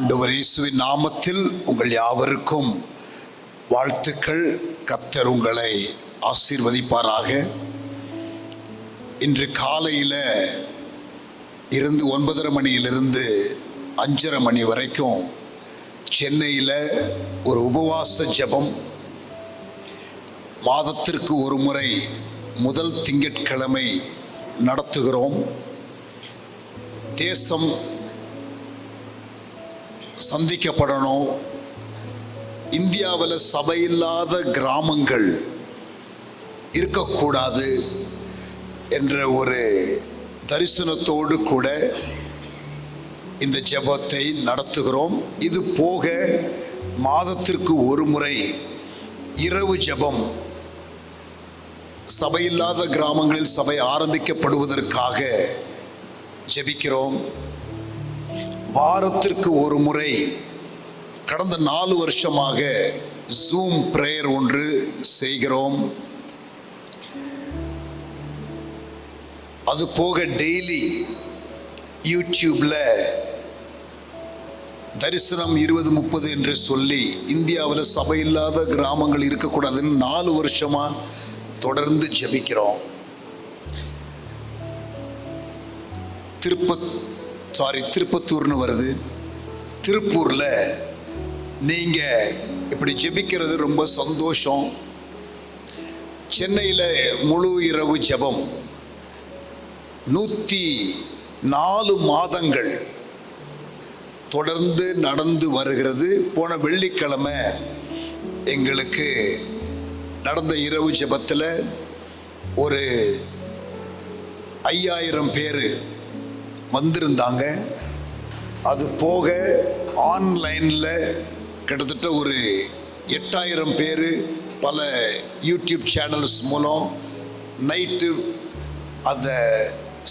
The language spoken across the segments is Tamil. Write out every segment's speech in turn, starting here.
ஆண்டவர் இயேசுவின் நாமத்தில் உங்கள் யாவருக்கும் வாழ்த்துக்கள். கர்த்தர் உங்களை ஆசீர்வதிப்பாராக. இன்று காலையில் இருந்து 9:30 மணியிலிருந்து 5:30 மணி வரைக்கும் சென்னையில் ஒரு உபவாச ஜெபம் மாதத்திற்கு ஒரு முறை முதல் திங்கட்கிழமை நடத்துகிறோம். தேசம் சந்திக்கப்படணும். இந்தியாவில் சபையில்லாத கிராமங்கள் இருக்கக்கூடாது என்ற ஒரு தரிசனத்தோடு கூட இந்த ஜெபத்தை நடத்துகிறோம். இது போக மாதத்திற்கு ஒரு முறை இரவு ஜெபம் சபையில்லாத கிராமங்களில் சபை ஆரம்பிக்கப்படுவதற்காக ஜெபிக்கிறோம். வாரத்திற்கு ஒரு முறை கடந்த 4 வருஷமாக ஜூம் பிரேயர் ஒன்று செய்கிறோம். அது போக டெய்லி யூடியூப்ல தரிசனம் 20-30 என்று சொல்லி இந்தியாவில் சபையில்லாத கிராமங்கள் இருக்கக்கூடாதுன்னு 4 வருஷமா தொடர்ந்து ஜெபிக்கிறோம். திருப்பத்தூர்னு வருது. திருப்பூர்ல நீங்க இப்படி ஜெபிக்கிறது ரொம்ப சந்தோஷம். சென்னையில் முழு இரவு ஜெபம் 104 மாதங்கள் தொடர்ந்து நடந்து வருகிறது. போன வெள்ளிக்கிழமை எங்களுக்கு நடந்த இரவு ஜெபத்தில் ஒரு 5000 பேர் வந்திருந்தாங்க. அது போக ஆன்லைனில் கிட்டத்தட்ட ஒரு 8000 பேர் பல யூடியூப் சேனல்ஸ் மூலம் நைட்டு அதை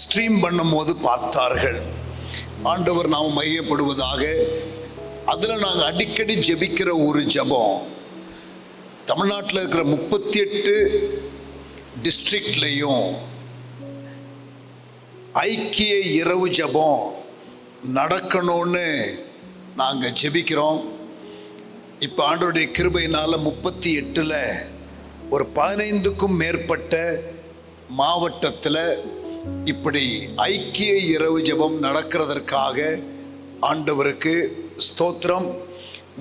ஸ்ட்ரீம் பண்ணும் போது பார்த்தார்கள். ஆண்டவர் நாம் மையப்படுவதாக. அதில் நாங்கள் அடிக்கடி ஜெபிக்கிற ஒரு ஜெபம், தமிழ்நாட்டில் இருக்கிற 38 டிஸ்ட்ரிக்ட்லேயும் ஐக்கிய இரவு ஜெபம் நடக்கணும்னு நாங்கள் ஜெபிக்கிறோம். இப்போ ஆண்டவருடைய கிருபையினால் 38ல் ஒரு 15க்கும் மேற்பட்ட மாவட்டத்தில் இப்படி ஐக்கிய இரவு ஜெபம் நடக்கிறதற்காக ஆண்டவருக்கு ஸ்தோத்திரம்.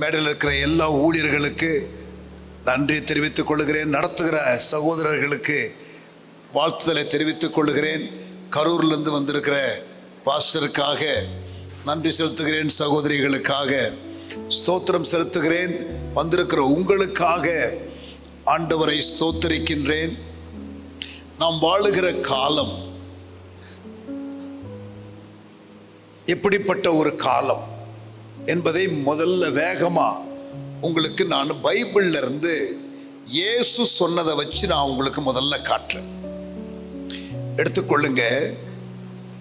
மேடையில் இருக்கிற எல்லா ஊழியர்களுக்கு நன்றி தெரிவித்துக் கொள்கிறேன். நடத்துகிற சகோதரர்களுக்கு வாழ்த்துதலை தெரிவித்துக் கொள்கிறேன். கரூர்லேருந்து வந்திருக்கிற பாஸ்டருக்காக நன்றி செலுத்துகிறேன். சகோதரிகளுக்காக ஸ்தோத்திரம் செலுத்துகிறேன். வந்திருக்கிற உங்களுக்காக ஆண்டவரை ஸ்தோத்தரிக்கின்றேன். நாம் வாழுகிற காலம் எப்படிப்பட்ட ஒரு காலம் என்பதை முதல்ல வேகமா உங்களுக்கு நான் பைபிள்ல இருந்து இயேசு சொன்னதை வச்சு நான் உங்களுக்கு முதல்ல காட்டுறேன். எடுத்துக்கொள்ளுங்க.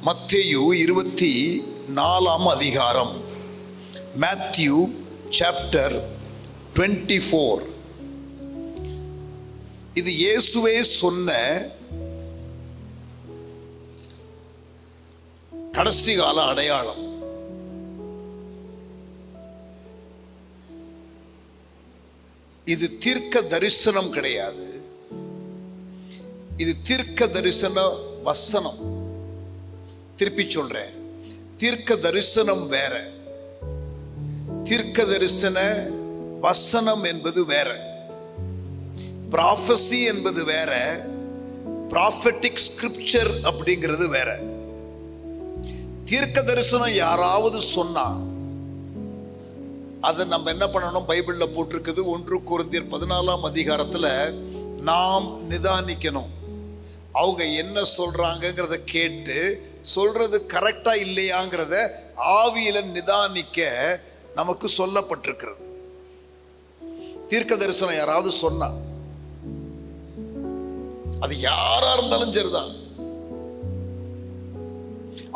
மத்தேயு 24 அதிகாரம், மேத்யூ சாப்டர் 24. இது இயேசுவே சொன்ன கடைசி கால அடையாளம். இது தீர்க்க தரிசனம் கிடையாது. இது தீர்க்க தரிசன வசனம். திருப்பி சொல்றேன், தீர்க்க தரிசனம் வேற, தீர்க்க தரிசன வசனம் என்பது வேற, ப்ராஃபசி என்பது வேற, ப்ராஃபெட்டிக் ஸ்கிரிப்சர் அப்படிங்கிறது வேற. தீர்க்க தரிசனம் யாராவது சொன்னா அதை நம்ம என்ன பண்ணணும்? பைபிள்ல போட்டிருக்குது. 1 கொரிந்தியர் 14 அதிகாரத்துல நாம் நிதானிக்கணும். அவங்க என்ன சொல்றாங்கிறத கேட்டு சொல்றது கரெக்டா இல்லையாங்கிறத ஆவியில நிதானிக்க நமக்கு சொல்லப்பட்டிருக்கிறது. தீர்க்க தரிசனம் யாராவது சொன்னா, அது யாரா இருந்தாலும் சரிதான்,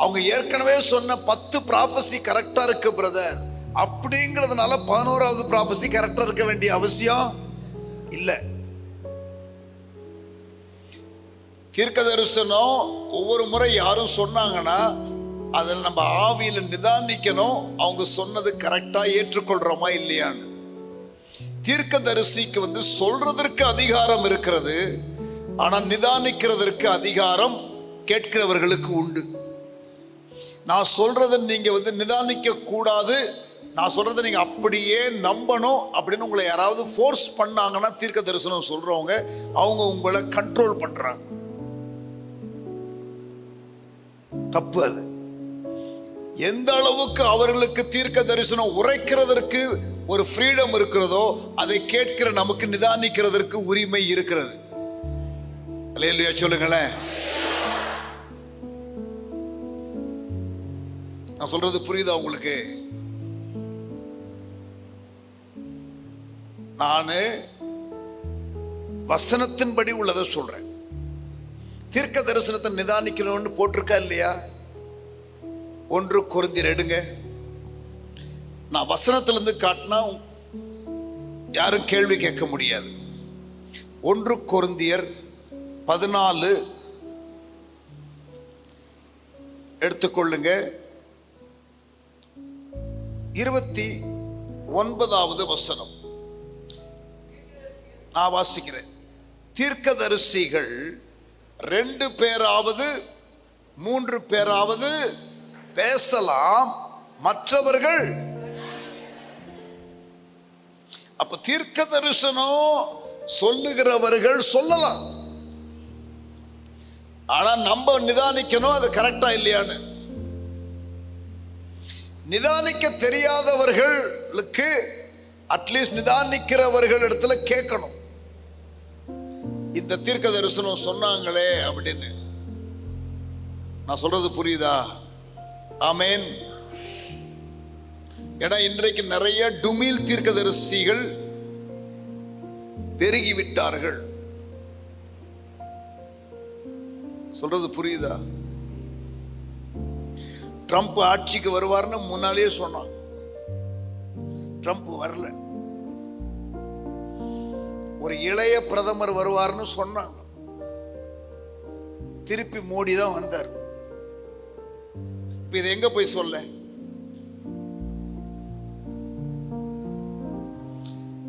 அவங்க ஏற்கனவே சொன்ன 10 ப்ராஃபசி கரெக்டா இருக்கு பிரதர் அப்படிங்கிறதுனால 11வது ப்ராஃபசி கரெக்டா இருக்க வேண்டிய அவசியம் இல்லை. தீர்க்க தரிசனம் ஒவ்வொரு முறை யாரும் சொன்னாங்கன்னா அதில் நம்ம ஆவியில நிதானிக்கணும், அவங்க சொன்னது கரெக்டா ஏற்றுக்கொள்றோமா இல்லையான்னு. தீர்க்கதரிசிக்கு சொல்றதற்கு அதிகாரம் இருக்கிறது, ஆனா நிதானிக்கிறதற்கு அதிகாரம் கேட்கிறவர்களுக்கு உண்டு. நான் சொல்றதை நீங்க நிதானிக்க கூடாது, நான் சொல்றதை நீங்க அப்படியே நம்பணும் அப்படின்னு உங்களை யாராவது ஃபோர்ஸ் பண்ணாங்கன்னா தீர்க்க தரிசனம் சொல்றவங்க அவங்க உங்களை கண்ட்ரோல் பண்றாங்க. தப்பு அது. எந்த அளவுக்கு அவர்களுக்கு தீர்க்க தரிசனம் உரைக்கிறதற்கு ஒரு ஃப்ரீடம் இருக்கிறதோ அதை கேட்கிற நமக்கு நிதானிக்கிறதற்கு உரிமை இருக்கிறது. அல்லேலூயா சொல்லுங்களேன். நான் சொல்றது புரியுதா உங்களுக்கு? நானு வசனத்தின்படி உள்ளதை சொல்றேன். தீர்க்க தரிசனத்தை நிதானிக்கணும்னு போட்டிருக்கா இல்லையா? 1 கொரிந்தியர் எடுங்க. நான் வசனத்திலிருந்து காட்டினா யாரும் கேள்வி கேட்க முடியாது. 1 கொரிந்தியர் 14 எடுத்துக்கொள்ளுங்க. 29வது வசனம் நான் வாசிக்கிறேன். தீர்க்கதரிசிகள் 2 பேராவது 3 பேராவது பேசலாம், மற்றவர்கள். அப்ப தீர்க்க தரிசனம் சொல்லுகிறவர்கள் சொல்லலாம், ஆனா நம்ம நிதானிக்கணும் அது கரெக்டா இல்லையான்னு. நிதானிக்க தெரியாதவர்களுக்கு அட்லீஸ்ட் நிதானிக்கிறவர்கள் இடத்துல கேட்கணும், இந்த தீர்க்க தரிசனம் சொன்னாங்களே அப்படின்னு. நான் சொல்றது புரியுதா? ஆமென். ஏன்னா இன்றைக்கு நிறைய டுமில் தீர்க்கதரிசிகள் பெருகிவிட்டார்கள். சொல்றது புரியுதா? ட்ரம்ப் ஆட்சிக்கு வருவார்னு முன்னாலேயே சொன்னாங்க, ட்ரம்ப் வரல. ஒரு இளைய பிரதமர் வருவார்னு சொன்னாங்க, திருப்பி மோடி தான் வந்தார். இப்ப இதை எங்க போய் சொல்ல?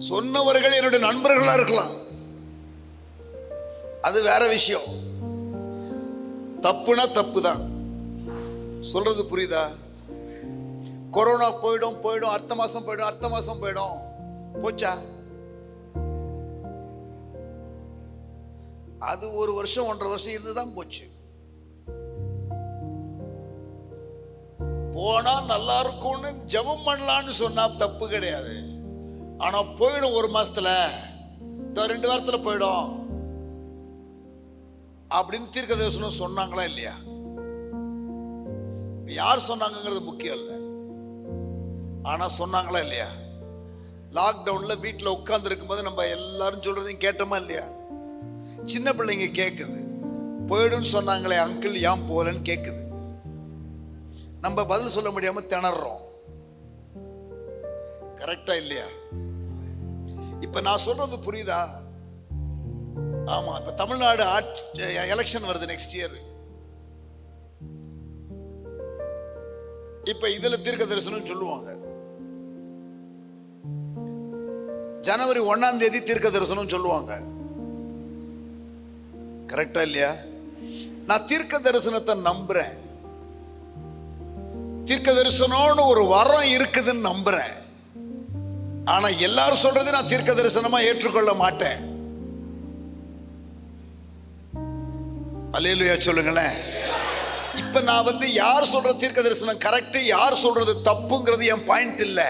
சொன்னவர்கள் என்னுடைய நண்பர்களா இருக்கலாம், அது வேற விஷயம். தப்புனா தப்பு தான். சொல்றது புரியுதா? கொரோனா போயிடும் போயிடும், அடுத்த மாசம் போயிடும், அடுத்த மாசம் போயிடும். போச்சா? அது 1 வருஷம் 1.5 வருஷம் இருந்துதான் போச்சு. போனா நல்லா இருக்கும்னு ஜெபம் பண்ணலான்னு சொன்னா தப்பு கிடையாது. ஆனா போயிடும் 1 மாசத்துல, 2 வாரத்துல போயிடும் அப்படின்னு தீர்க்க தரிசனம் சொன்னாங்களா இல்லையா? யார் சொன்னாங்கிறது முக்கியம் இல்லை, ஆனா சொன்னாங்களா இல்லையா? லாக்டவுன்ல வீட்டுல உட்கார்ந்து இருக்கும்போது நம்ம எல்லாரும் சொல்றதையும் கேட்டோமா இல்லையா? சின்ன பிள்ளைங்க கேக்குது, போயிடும் சொன்னாங்களே அங்கிள் ஏன் போலன்னு கேக்குது. நம்ம பதில் சொல்ல முடியாம திணறோம். கரெக்டா இல்லையா? இப்ப நான் சொல்றது புரியுதா? ஆமா, இப்ப தமிழ்நாடு எலெக்ஷன் வருது நெக்ஸ்ட் இயர். இப்ப இதுல தீர்க்க தரிசனம் சொல்லுவாங்க. ஜனவரி 1ஆம் தேதி தீர்க்க தரிசனம் சொல்லுவாங்க. கரெக்டா இல்லையா? நான் தீர்க்க தரிசனத்தை நம்புறேன். தீர்க்க தரிசனம்னு ஒரு வரம் இருக்குதுன்னு நம்புறேன். ஆனா எல்லாரும் சொல்றதை நான் தீர்க்க தரிசனமா ஏற்றுக்கொள்ள மாட்டேன். அல்லேலூயா சொல்லுங்களேன். இப்ப நான் யார் சொல்ற தீர்க்க தரிசனம் கரெக்ட், யார் சொல்றது தப்புங்கிறது என் பாயிண்ட் இல்ல.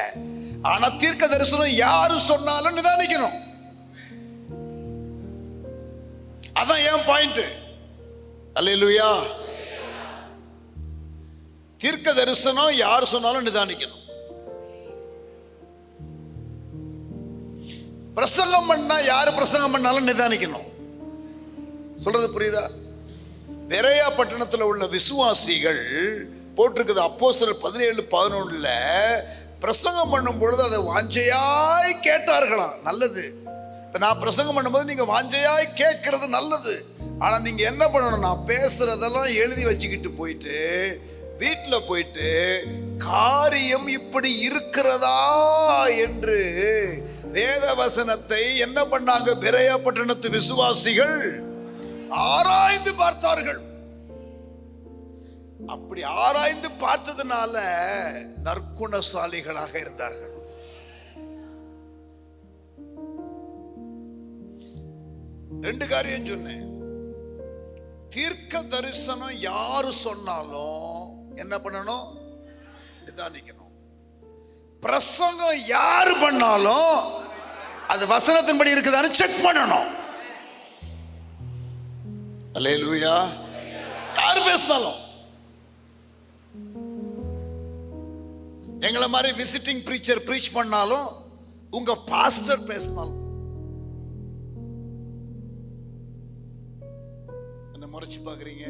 ஆனா தீர்க்க தரிசனம் யாரு சொன்னாலும் நிதானிக்கணும், அதான் என் பாயிண்ட். அல்லேலூயா. தீர்க்க தரிசனம் யார் சொன்னாலும் நிதானிக்கணும். பிரசங்கம் பண்ணா யாரு பிரசங்கம் பண்ணாலும் நிதானிக்கணும். சொல்றது புரியுதா? பெரேயா பட்டணத்தில் உள்ள விசுவாசிகள் போட்டிருக்குது அப்போஸ்தலர் 17:11 பிரசங்கம் பண்ணும் பொழுது அதை வாஞ்சையாய் கேட்டார்களாம். நல்லது. இப்ப நான் பிரசங்கம் பண்ணும்போது நீங்க வாஞ்சையாய் கேட்கறது நல்லது. ஆனா நீங்க என்ன பண்ணணும், நான் பேசுறதெல்லாம் எழுதி வச்சுக்கிட்டு போயிட்டு வீட்டில் போயிட்டு காரியம் இப்படி இருக்கிறதா என்று வேத வசனத்தை என்ன பண்ணாங்க? பெரேயா பட்டணத்து விசுவாசிகள் ஆராய்ந்து பார்த்தார்கள். அப்படி ஆராய்ந்து பார்த்ததுனால நற்குணசாலிகளாக இருந்தார்கள். ரெண்டு காரியம் சொன்னேன். தீர்க்க தரிசனம் யாரு சொன்னாலும் என்ன பண்ணணும்? நிதானிக்கணும். பிரசங்கம் யாரு பண்ணாலும் அது வசனத்தின்படி இருக்குதான்னு செக் பண்ணணும். அல்லேலூயா. யாரு பேசினாலும், எங்களை மாதிரி விசிட்டிங் பிரீச்சர் பிரீச் பண்ணாலும், உங்க பாஸ்டர் பேசினாலும், என்ன முறைச்சு பாக்குறீங்க?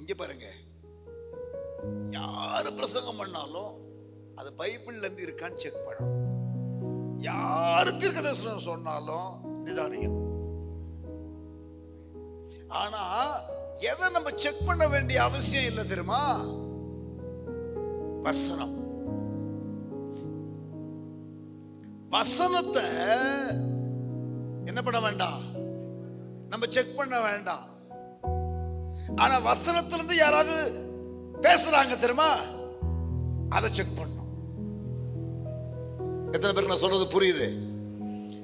இங்க பாருங்க, யாரு பிரசங்கம் பண்ணாலும் அது பைபிள்ல இருந்து இருக்கான்னு செக் பண்ணணும். யாரு தீர்க்கதரிசனம் சொன்னாலும் நிதானிக்கணும். ஆனா எதை நம்ம செக் பண்ண வேண்டிய அவசியம் இல்லை தெரியுமா? வசனம். வசனத்தை என்ன பண்ண வேண்டாம், நம்ம செக் பண்ண வேண்டாம். ஆனா வசனத்திலிருந்து யாராவது பேசுறாங்க தெரியுமா, அதை செக் பண்ணும். எத்தனை பேருக்கு நான் சொல்றது புரியுது?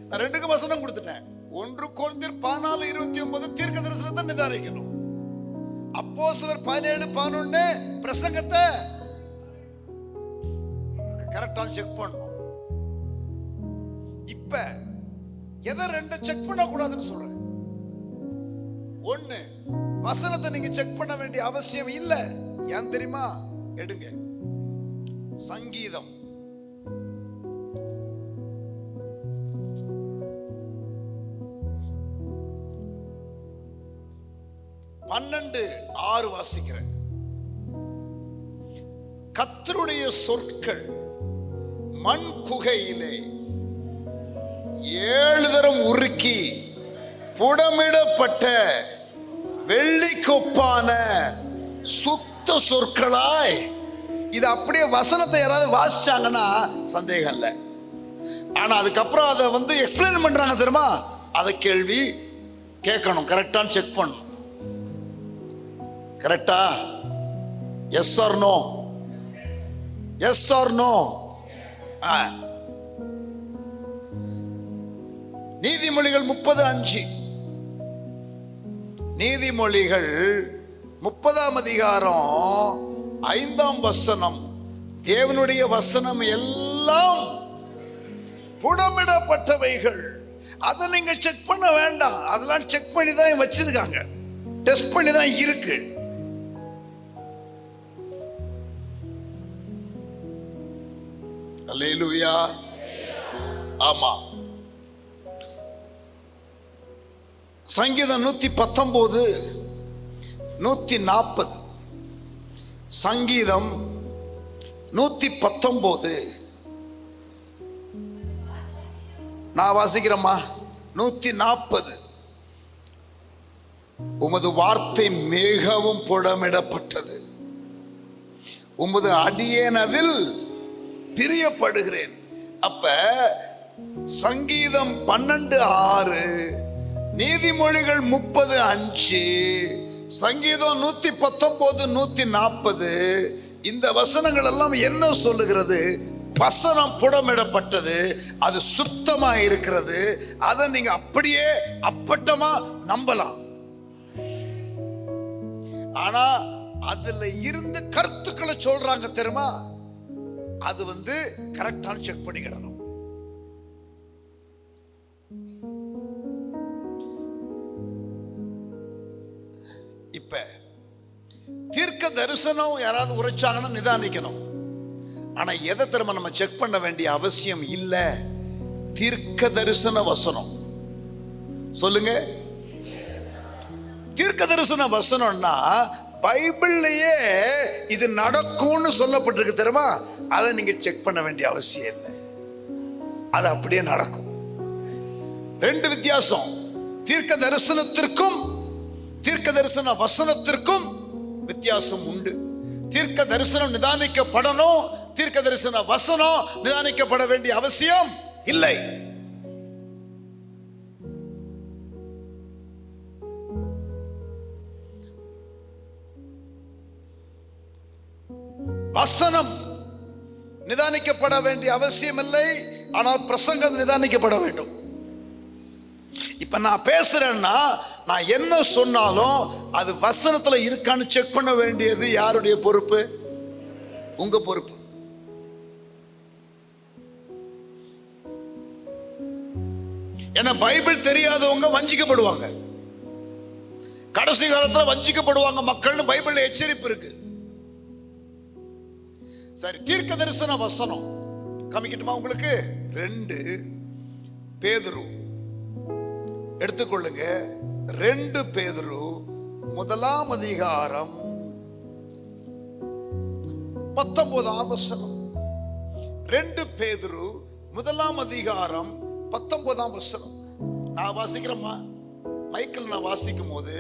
நான் ரெண்டுக்கு வசனம் கொடுத்துட்டேன். 1 கொரிந்தியர் 14:29 தீர்க்க தரிசனத்தை நிதானிக்கணும். அப்போஸ்தலர் 17:11 பிரசங்கத்தை கரெக்டா செக் பண்ணணும். இப்ப எதை ரெண்டு செக் பண்ண கூடாதுன்னு சொல்றேன். ஒண்ணு, வசனத்தை நீங்க செக் பண்ண வேண்டிய அவசியம் இல்லை. ஏன் தெரியுமா? எடுங்க சங்கீதம் 12:6 வாசிக்கிறேன். கர்த்தருடைய சொற்கள் மண் குகையிலே 7 தரம் உருக்கி புடமிடப்பட்ட வெள்ளி கொப்பான சுத்த சொற்களாய். இது அப்படியே வசனத்தை யாராவது வாசிச்சாங்கன்னா சந்தேகம் இல்லை. ஆனா அதுக்கப்புறம் அதை எக்ஸ்பிளைன் பண்றாங்க தெரியுமா, அதை கேள்வி கேட்கணும். கரெக்டான்னு செக் பண்ணணும். கரெக்டா? Yes or no? Yes or no? நீதிமொழிகள் 30:5. நீதிமொழிகள் 30ஆம் அதிகாரம் 5ஆம் வசனம். தேவனுடைய வசனம் எல்லாம் புடமிடப்பட்டவைகள். அதை நீங்க செக் பண்ண வேண்டாம். அதெல்லாம் செக் பண்ணி தான் வச்சிருக்காங்க, டெஸ்ட் பண்ணி தான் இருக்கு. அல்லேலூயா. ஆமா. சங்கீதம் 119 140. சங்கீதம் 119 நான் வாசிக்கிறேம்மா. 140. உமது வார்த்தை மிகவும் புடமிடப்பட்டது, உமது அடியேன் அதில் பிரியப்படுகிறேன். அப்ப சங்கீதம் 12:6, நீதிமொழிகள் 30:5, சங்கீதம் 119 140. இந்த வசனங்கள் எல்லாம் என்ன சொல்லுகிறது? வசனம் புடமிடப்பட்டது, அது சுத்தமா இருக்கிறது. அதை நீங்க அப்படியே அப்பட்டமா நம்பலாம். ஆனா அதுல இருந்து கருத்துக்களை சொல்றாங்க தெரியுமா, அது கரெக்டான செக் பண்ணிக்கிடணும். இப்ப தீர்க்க தரிசனம் யாராவது உரைச்சாங்கன்னா நிதானிக்கணும். ஆனா எதை திரும்ப நம்ம செக் பண்ண வேண்டிய அவசியம் இல்லை. தீர்க்க தரிசன வசனம் சொல்லுங்க. தீர்க்க தரிசன வசனம்னா பைபிள்லயே இது நடக்கும்னு சொல்லப்பட்டிருக்கு தெரியுமா, அதை நீங்க செக் பண்ண வேண்டிய அவசியம் இல்லை. அது அப்படியே நடக்கும். ரெண்டு வித்தியாசம். தீர்க்க தரிசனத்திற்கும் தீர்க்க தரிசன வசனத்திற்கும் வித்தியாசம் உண்டு. தீர்க்க தரிசனம் நிதானிக்கப்படணும், தீர்க்க தரிசன வசனம் நிதானிக்கப்பட வேண்டிய அவசியம் இல்லை. வசனம் நிதானிக்கப்பட வேண்டிய அவசியம் இல்லை, ஆனால் பிரசங்கம் நிதானிக்கப்பட வேண்டும். இப்ப நான் பேசுறேன்னா நான் என்ன சொன்னாலும் அது வசனத்துல இருக்கான்னு செக் பண்ண வேண்டியது யாருடைய பொறுப்பு? உங்க பொறுப்பு. ஏன்னா பைபிள் தெரியாதவங்க வஞ்சிக்கப்படுவாங்க, கடைசி காலத்துல வஞ்சிக்கப்படுவாங்க மக்கள்னு பைபிள்ல எச்சரிப்பு இருக்கு. சரி, தீர்க்க தரிசன வசனம் காமிக்கட்டுமா உங்களுக்கு? 2 பேதுரு எடுத்துக்கொள்ளுங்க. 2 பேதுரு 1 அதிகாரம் 19ஆம் வசனம். 2 பேதுரு 1 அதிகாரம் 19ஆம் வசனம். நான் வாசிக்கிறேம்மா. மைக்கில் நான் வாசிக்கும் போது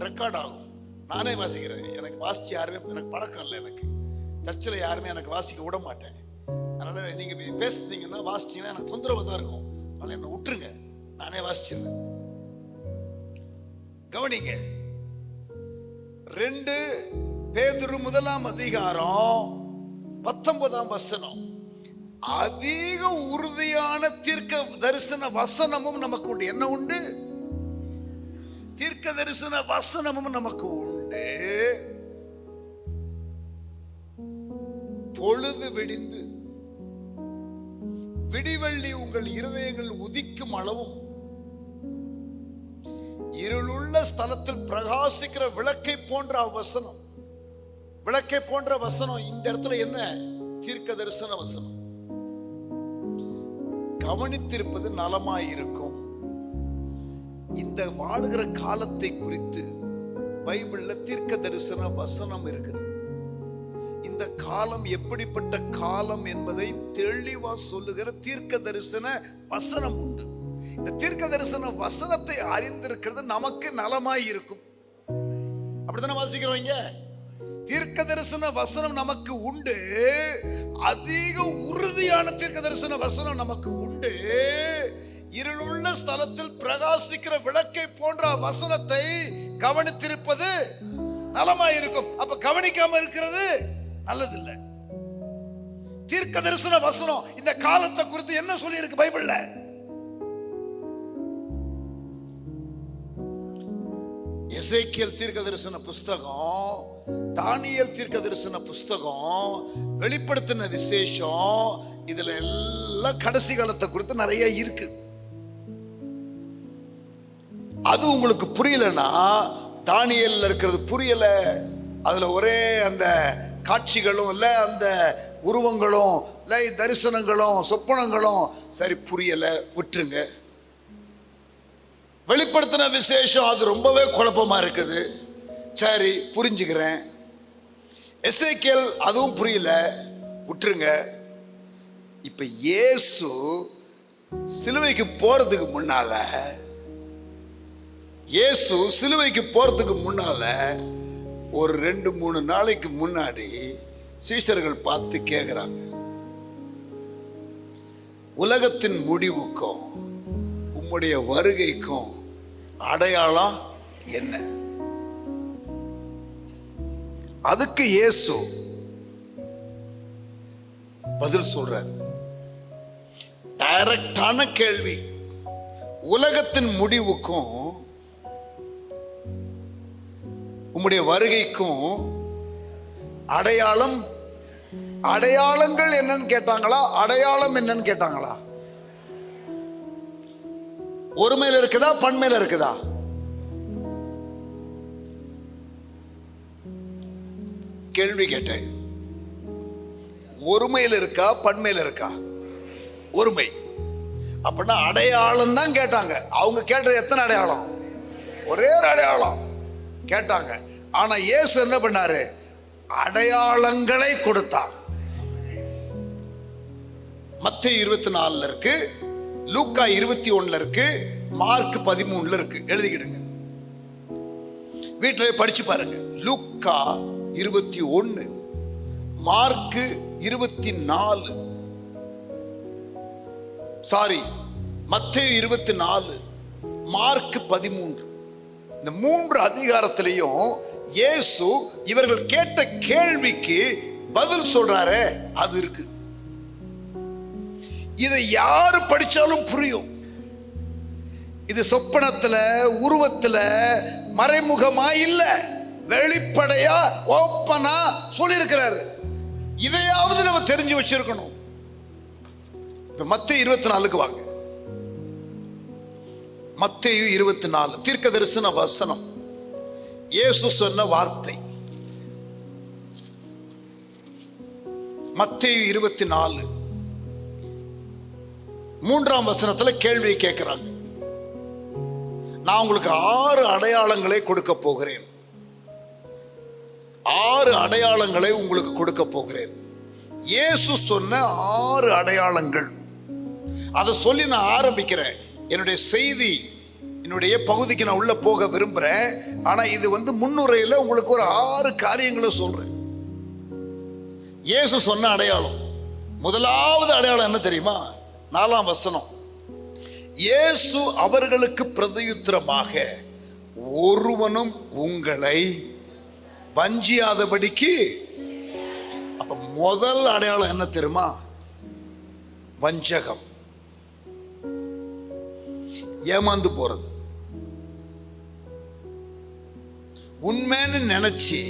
ரெக்கார்ட் ஆகும். நானே வாசிக்கிறேன். எனக்கு வாசிச்சு யாருமே எனக்கு பழக்கம் இல்லை. எனக்கு சர்ச்சில் யாருமே எனக்கு வாசிக்க விட மாட்டேன். அதனால நீங்க பேசுனீங்கன்னா வாசிச்சீங்கன்னா எனக்கு தொந்தரவு தான் இருக்கும். அதனால என்ன விட்டுருங்க, நானே வாசிச்சிருந்தேன். கவனிங்க. 2 பேதுரு 1 அதிகாரம் 19ஆம் வசனம். அதிக உறுதியான தீர்க்க தரிசன வசனமும் நமக்கு உண்டு. என்ன உண்டு? தீர்க்க தரிசன வசனமும் நமக்கு உண்டு. பொழுது வெடிந்து விடிவெள்ளி உங்கள் இருதயங்கள் உதிக்கும் அளவும் இருளுள்ள ஸ்தலத்தில் பிரகாசிக்கிற விளக்கை போன்ற வசனம். விளக்கை போன்ற வசனம் இந்த இடத்துல என்ன? தீர்க்க தரிசன வசனம். கவனித்திருப்பது நலமாயிருக்கும். இந்த வாழுகிற காலத்தை குறித்து பைபிள்ல தீர்க்க தரிசன வசனம் இருக்கிறது. இந்த காலம் எப்படிப்பட்ட காலம் என்பதை தெளிவா சொல்லுகிற தீர்க்க தரிசன வசனம் உண்டு. இந்த தீர்க்க தரிசன வசனத்தை அறிந்திருக்கிறது நமக்கு நலமாய் இருக்கும். அப்படித்தானே வாசிக்கிறோம் இங்க. தீர்க்க தரிசன வசனம் நமக்கு உண்டு. அதிக உறுதியான தீர்க்க தரிசன வசனம் நமக்கு உண்டு. இருளுள்ள ஸ்தலத்தில் பிரகாசிக்கிற விளக்கை போன்ற வசனத்தை கவனித்திருப்பது நலமாய் இருக்கும். அப்ப கவனிக்காம இருக்கிறது நல்லதில்லை. தீர்க்க தரிசன வசனம் இந்த காலத்தை குறித்து என்ன சொல்லி இருக்கு பைபிள்ல? எசேக்கியேல் தீர்க்க தரிசன புஸ்தகம், தானியேல் தீர்க்க தரிசன புஸ்தகம், வெளிப்படுத்தின விசேஷம், இதுல எல்லாம் கடைசி காலத்தை குறித்து நிறைய இருக்கு. அது உங்களுக்கு புரியலன்னா, தானியேல்ல இருக்கிறது புரியல, அதுல ஒரே அந்த காட்சிகளும் இல்ல, அந்த உருவங்களும் இல்லை, தரிசனங்களும் சொப்பனங்களும் சரி புரியல, விட்டுருங்க. வெளிப்படுத்தின விசேஷம் அது ரொம்பவே குழப்பமா இருக்குது, சரி புரிஞ்சுக்கிறேன். எசேக்கியேல் அதுவும் புரியல, விட்டுருங்க. இப்ப இயேசு சிலுவைக்கு போறதுக்கு முன்னால, இயேசு சிலுவைக்கு போறதுக்கு முன்னால ஒரு 2-3 நாளைக்கு முன்னாடி சீஷர்கள் பார்த்து கேட்கிறாங்க, உலகத்தின் முடிவுக்கும் உம்முடைய வருகைக்கும் அடையாளம் என்ன? அதுக்கு இயேசு பதில் சொல்றார். டைரக்டான கேள்வி. உலகத்தின் முடிவுக்கும் உம்முடைய வருகைக்கும் அடையாளம், அடையாளங்கள் என்னன்னு கேட்டாங்களா? அடையாளம் என்னன்னு கேட்டாங்களா? ஒருமையில இருக்குதா, பன்மையில இருக்குதா? கேள்வி கேட்டேன். ஒருமையில இருக்கா, பன்மையில இருக்கா? ஒருமை. அப்படின்னா அடையாளம் தான் கேட்டாங்க. அவங்க கேட்டது எத்தனை அடையாளம்? ஒரே ஒரு அடையாளம் கேட்டாங்க. ஆனா இயேசு என்ன பண்ணாரு? அடையாளங்களை கொடுத்தார். மத்தேயு 24 இருக்கு, லூக்கா 21 இருக்கு, மார்க் 13 இருக்கு. எழுதிக்கிடுங்க. வீட்டில் படிச்சு பாருங்க. லூக்கா 21, மார்க்கு 24, மத்தேயு 24, மார்க் 13. இந்த 3 அதிகாரத்திலையும் இயேசு இவர்கள் கேட்ட கேள்விக்கு பதில் சொல்றாரே அது இருக்கு. இதை யாரு படிச்சாலும் புரியும். இது சொப்பனத்துல, உருவத்துல, மறைமுகமா இல்ல, வெளிப்படையா ஓப்பனா சொல்லியிருக்கிறாரு. இதையாவது நம்ம தெரிஞ்சு வச்சிருக்கணும். மத்தேயு 24 வாங்க. மத்தேயு 24 தீர்க்க தரிசன வசனம், இயேசு சொன்ன வார்த்தை. மத்தேயு 24 3ஆம் வசனத்துல கேள்வி கேட்கிறாங்க. நான் உங்களுக்கு 6 அடையாளங்களை கொடுக்க போகிறேன். 6 அடையாளங்களை உங்களுக்கு கொடுக்க போகிறேன். இயேசு சொன்ன 6 அடையாளங்கள். அதை சொல்லி நான் ஆரம்பிக்கிறேன். என்னுடைய செய்தி, என்னுடைய பகுதிக்கு நான் உள்ள போக விரும்புறேன். ஆனா இது முன்னுரையில உங்களுக்கு ஒரு 6 காரியங்களை சொல்றேன். இயேசு சொன்ன அடையாளம். முதலாவது அடையாளம் என்ன தெரியுமா? 4ஆம் வசனம். இயேசு அவர்களுக்கு பிரதியுத்தரமாக, ஒருவனும் உங்களை வஞ்சியாதபடிக்கு. அப்ப முதல் அடையாளம் என்ன தெரியுமா? வஞ்சகம், ஏமாந்து போறது. உண்மைன்னு நினைச்சு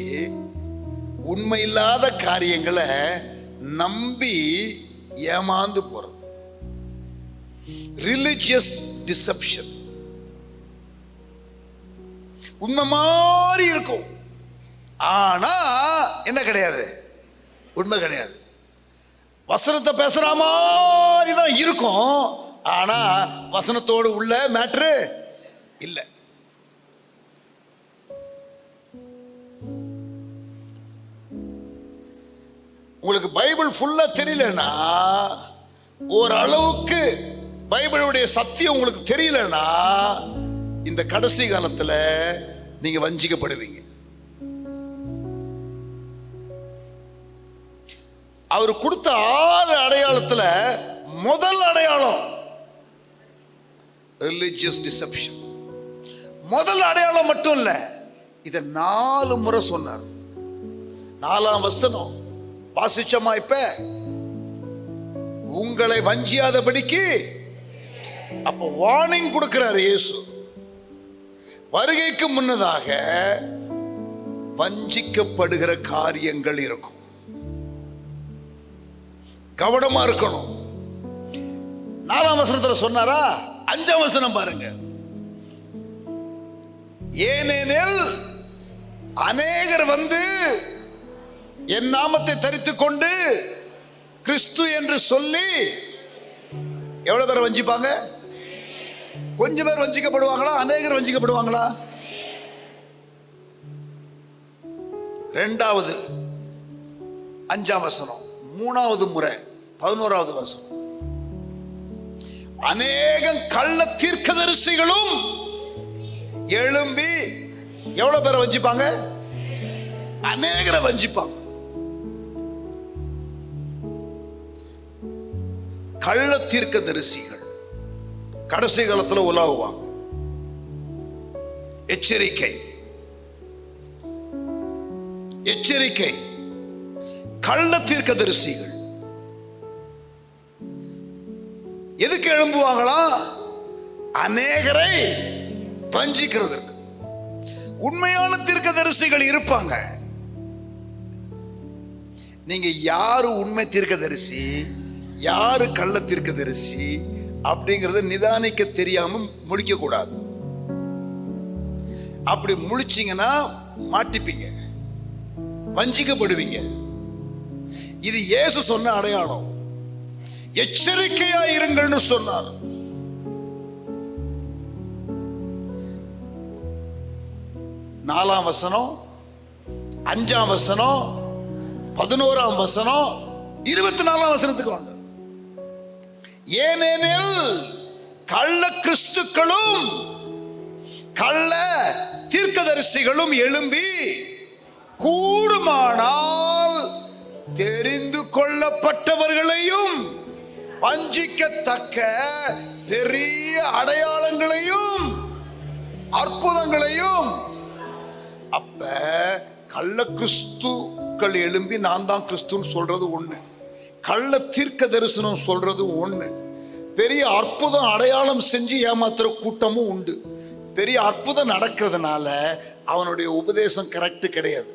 உண்மை இல்லாத காரியங்களை நம்பி ஏமாந்து போறது. Religious deception. உண்மை மாதிரி இருக்கும், ஆனா என்ன கிடையாது, உண்மை கிடையாது. வசனத்தை பேசுற மாதிரி தான் இருக்கும், ஆனா வசனத்தோடு உள்ள மேட்ரு இல்லை. உங்களுக்கு பைபிள் ஃபுல்லா தெரியலன்னா, ஓரளவுக்கு பைபிளுடைய சத்தியம் உங்களுக்கு தெரியலன்னா, இந்த கடைசி காலத்துல நீங்க வஞ்சிக்கப்படுவீங்க. அவர் கொடுத்த 6 அடையாளத்துல முதல் அடையாளம் ரிலிஜியஸ் டிசெப்ஷன். முதல் அடையாளம் மட்டும் இல்ல, இத 4 முறை சொன்னார். 4ஆம் வசனம் வாசிச்சோமா? இப்ப உங்களை வஞ்சியாதபடிக்கு. அப்ப வார்னிங் கொடுக்கிறார் இயேசு. வருகைக்கு முன்னதாக வஞ்சிக்கப்படுகிற காரியங்கள் இருக்கும், கவனமா இருக்கணும். 4ஆம் வசனத்துல சொன்னாரா? 5ஆம் வசனம் பாருங்க. ஏனெனில் அநேகர் என் நாமத்தை தரித்துக் கொண்டு கிறிஸ்து என்று சொல்லி எவ்வளவு பேர் வஞ்சிப்பாங்க? கொஞ்சம் பேர் வஞ்சிக்கப்படுவாங்களா? அநேகர் வஞ்சிக்கப்படுவாங்களா? 2வது 5ஆம் வசனம். 3வது முறை 11வது வசனம். அநேக கள்ள தீர்க்கதரிசிகளும் எழும்பி எவ்வளவு பேரை வஞ்சிப்பாங்க? அநேகரை வஞ்சிப்பாங்க. கள்ள தீர்க்கதரிசிகள் கடைசி காலத்துல உலாவுவாங்க. எச்சரிக்கை, எச்சரிக்கை. கள்ள தீர்க்கதரிசிகள் எதுக்கு எழும்புவாங்களா? அநேகரை வஞ்சிக்கிறதுக்கு. உண்மையான தீர்க்கதரிசிகள் இருப்பாங்க. நீங்க யாரு உண்மை தீர்க்கதரிசி, யாரு கள்ள தீர்க்கதரிசி அப்படிங்கறத நிதானிக்க தெரியாம முழிக்க கூடாது. அப்படி முழிச்சீங்கன்னா மாட்டிப்பீங்க, வஞ்சிக்கப்படுவீங்க. இது இயேசு சொன்ன அடையாளம். எச்சரிக்கையா இருங்கள்னு சொன்னார். நாலாம் வசனம், 5ஆம் வசனம், 11ஆம் வசனம், 24ஆம் வசனத்துக்கு வாங்க. ஏனெனில் கள்ள கிறிஸ்துக்களும் கள்ள தீர்க்க தீர்க்கதரிசிகளும் எழும்பி கூடுமானால் தெரிந்து கொள்ளப்பட்டவர்களையும் வஞ்சிக்கத்தக்க பெரிய அடையாளங்களையும் அற்புதங்களையும். அப்ப கள்ள கிறிஸ்துக்கள் எழும்பி நான் தான் கிறிஸ்துன்னு சொல்றது ஒண்ணு, கள்ள தீர்க்க தரிசனம் சொல்றது ஒண்ணு, பெரிய அற்புதம் அடையாளம் செஞ்சு ஏமாத்துற கூட்டமும் உண்டு. பெரிய அற்புதம் நடக்கிறதுனால அவனுடைய உபதேசம் கரெக்ட் கிடையாது.